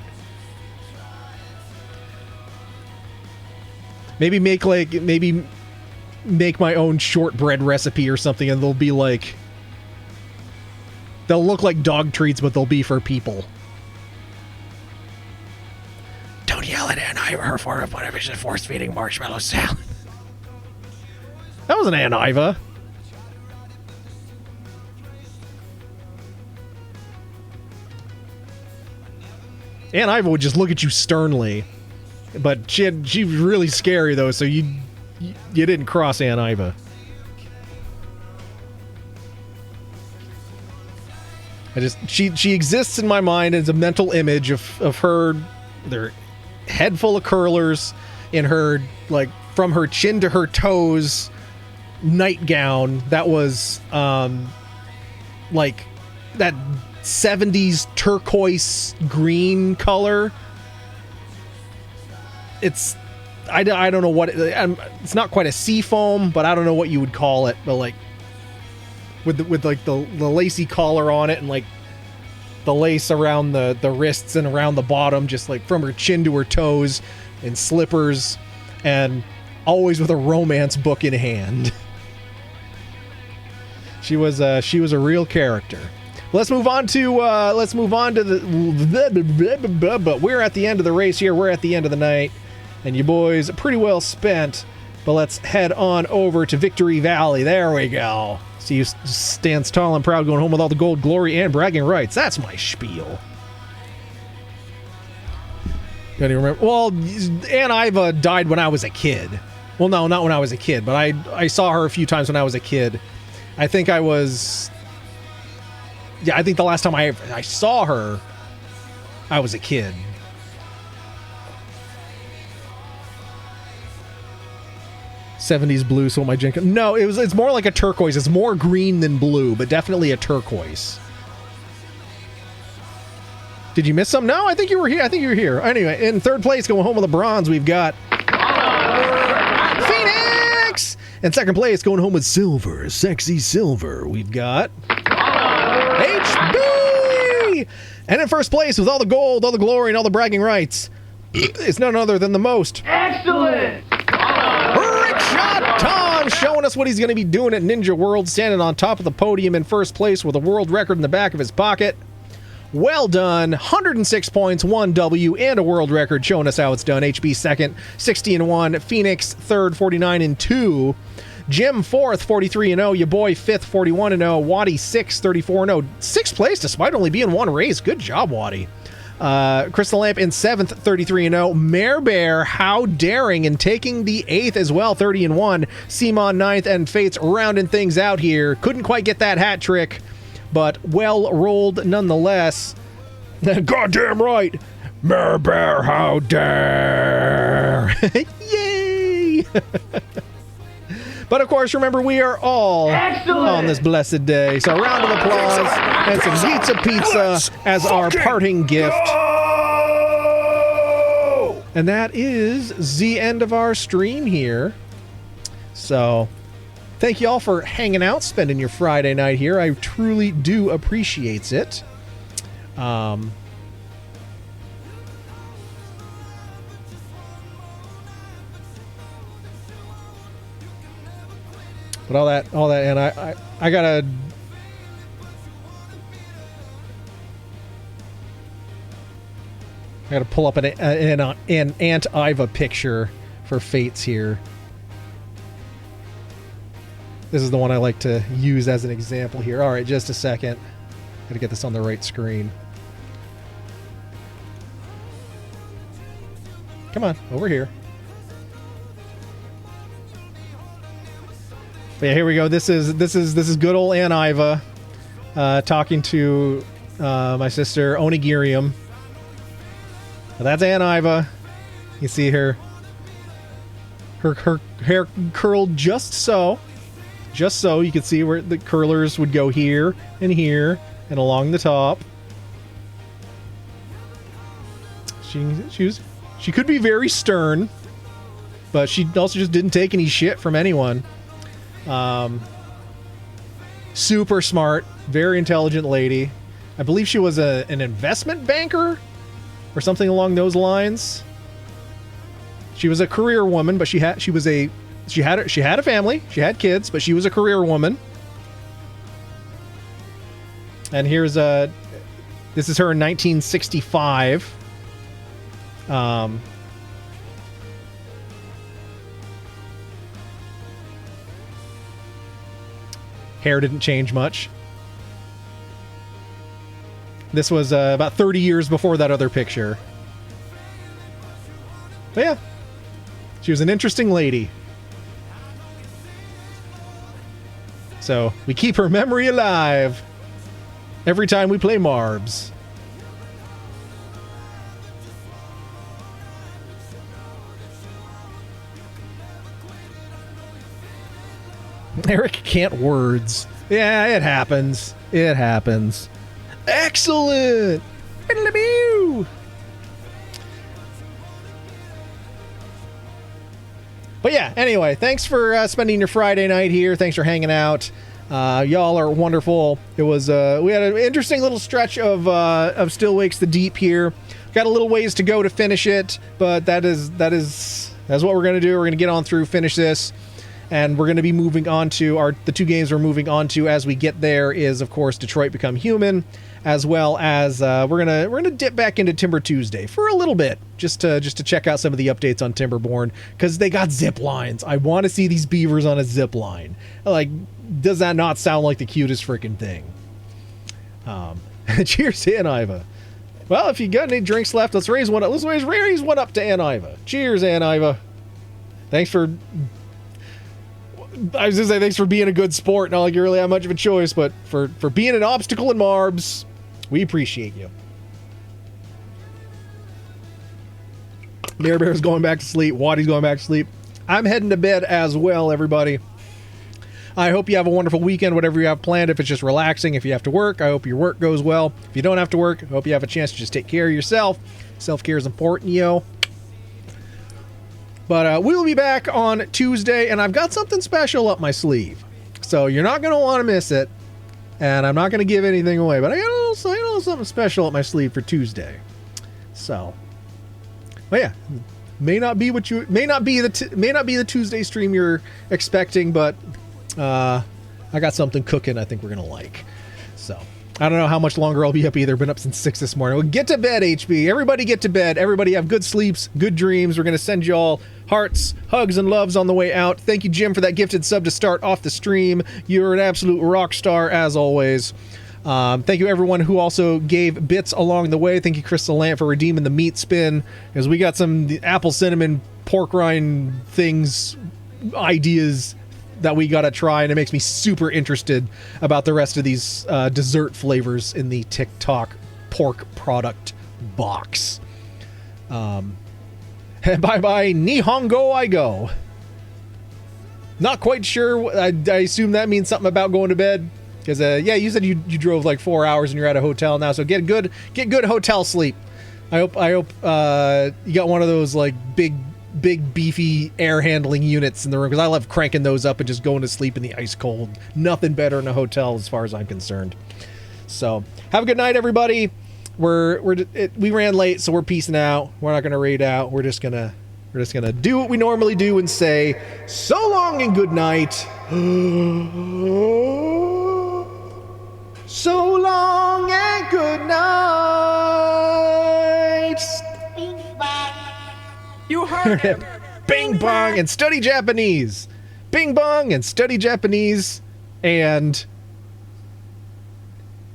Speaker 14: Maybe make my own shortbread recipe or something, and they'll look like dog treats, but they'll be for people. Don't yell at Anna or her for whatever she's force feeding marshmallow salad. That was an Aunt Iva. Aunt Iva would just look at you sternly. But she was really scary, though, so you didn't cross Aunt Iva. She exists in my mind as a mental image of her, their head full of curlers, in her, like, from her chin to her toes, nightgown that was like that 70s turquoise green color. I don't know what it's not quite a sea foam, but I don't know what you would call it, but like with like the lacy collar on it and like the lace around the wrists and around the bottom, just like from her chin to her toes, in slippers, and always with a romance book in hand. She was a real character. Let's move on to the but we're at the end of the race here. We're at the end of the night, and you boys are pretty well spent. But let's head on over to Victory Valley. There we go. See you stands tall and proud, going home with all the gold, glory, and bragging rights. That's my spiel. Don't even remember. Well, Aunt Iva died when I was a kid. Well, no, not when I was a kid, but I saw her a few times when I was a kid. I think I was... Yeah, I think the last time I saw her, I was a kid. '70s blue, so my drink. No, it's more like a turquoise. It's more green than blue, but definitely a turquoise. Did you miss some? No, I think you were here. Anyway, in third place, going home with the bronze, we've got Phoenix. In second place, going home with silver, sexy silver, we've got HB. And in first place, with all the gold, all the glory, and all the bragging rights, it's none other than the most
Speaker 15: excellent
Speaker 14: Tom, showing us what he's going to be doing at Ninja World, standing on top of the podium in first place with a world record in the back of his pocket. Well done. 106 points, 1 W, and a world record, showing us how it's done. HB second, 60-1. Phoenix third, 49-2. Jim fourth, 43-0. Your boy fifth, 41-0. Waddy sixth, 34-0. Sixth place despite only being one race. Good job, Waddy. Crystal Lamp in 7th, 33-0. Mare Bear, how daring, and taking the 8th as well, 30-1. Simon 9th, and Fates rounding things out here. Couldn't quite get that hat trick, but well rolled nonetheless. Goddamn right. Mare Bear, how dare. Yay. But of course, remember, we are all on this blessed day. So a round of applause and some pizza as our parting gift. And that is the end of our stream here. So thank you all for hanging out, spending your Friday night here. I truly do appreciate it. But all that, and I gotta pull up an Aunt Iva picture for Fates here. This is the one I like to use as an example here. All right, just a second. Gotta get this on the right screen. Come on, over here. But yeah, here we go. This is good old Aunt Iva talking to my sister Onigirium. That's Aunt Iva. You see her hair curled just so you could see where the curlers would go here and along the top. She could be very stern, but she also just didn't take any shit from anyone. Super smart, very intelligent lady. I believe she was an investment banker or something along those lines. She was a career woman, but she had a family, she had kids, but she was a career woman. And here's this is her in 1965. Hair didn't change much. This was about 30 years before that other picture. But yeah, she was an interesting lady. So we keep her memory alive every time we play Marbs. Eric can't words. Yeah, it happens. It happens. Excellent! But yeah, anyway, thanks for spending your Friday night here. Thanks for hanging out. Y'all are wonderful. It was we had an interesting little stretch of Still Wakes the Deep here. Got a little ways to go to finish it, but that's what we're gonna do. We're gonna get on through, finish this, and we're gonna be moving on to the two games we're moving on to as we get there is, of course, Detroit Become Human, as well as we're gonna dip back into Timber Tuesday for a little bit, just to check out some of the updates on Timberborn, because they got zip lines. I want to see these beavers on a zip line. Like, does that not sound like the cutest freaking thing? Cheers to Aniva. Well, if you got any drinks left, let's raise one up. Let's raise one up to Aniva. Cheers, Aniva. Thanks for... I was going to say thanks for being a good sport. Not like you really have much of a choice, but for being an obstacle in Marbs, we appreciate you. Mirror Bear's going back to sleep. Waddy's going back to sleep. I'm heading to bed as well, everybody. I hope you have a wonderful weekend, whatever you have planned. If it's just relaxing, if you have to work, I hope your work goes well. If you don't have to work, I hope you have a chance to just take care of yourself. Self-care is important, yo. But we'll be back on Tuesday, and I've got something special up my sleeve. So you're not going to want to miss it, and I'm not going to give anything away, but I got a little something special up my sleeve for Tuesday. So, well, yeah, may not be the Tuesday stream you're expecting, but I got something cooking I think we're gonna like. So I don't know how much longer I'll be up either. Been up since 6 this morning. Well, get to bed, HB. Everybody get to bed. Everybody have good sleeps, good dreams. We're gonna send you all hearts, hugs, and loves on the way out. Thank you, Jim, for that gifted sub to start off the stream. You're an absolute rock star as always. Thank you everyone who also gave bits along the way. Thank you, Crystal Lamp, for redeeming the meat spin, because we got some apple cinnamon pork rind things ideas that we gotta try, and it makes me super interested about the rest of these dessert flavors in the TikTok pork product box. Bye bye, Nihongo I go. Not quite sure. I assume that means something about going to bed, because yeah, you said you drove like 4 hours and you're at a hotel now, so get good hotel sleep. I hope you got one of those like big beefy air handling units in the room, because I love cranking those up and just going to sleep in the ice cold. Nothing better in a hotel as far as I'm concerned. So have a good night, everybody. We ran late, so we're peacing out. We're not gonna raid out. We're just gonna do what we normally do and say so long and good night. So long and good night.
Speaker 9: You heard him.
Speaker 14: Bing bong and study Japanese. Bing bong and study Japanese and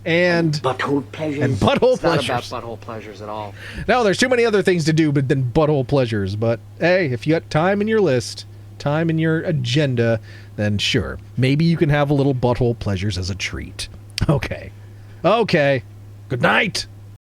Speaker 12: butthole pleasures.
Speaker 14: And butthole
Speaker 7: It's not
Speaker 14: pleasures.
Speaker 7: about butthole pleasures at all.
Speaker 14: No, there's too many other things to do than butthole pleasures. But hey, if you got time in your list, time in your agenda, then sure, maybe you can have a little butthole pleasures as a treat. Okay. Good night.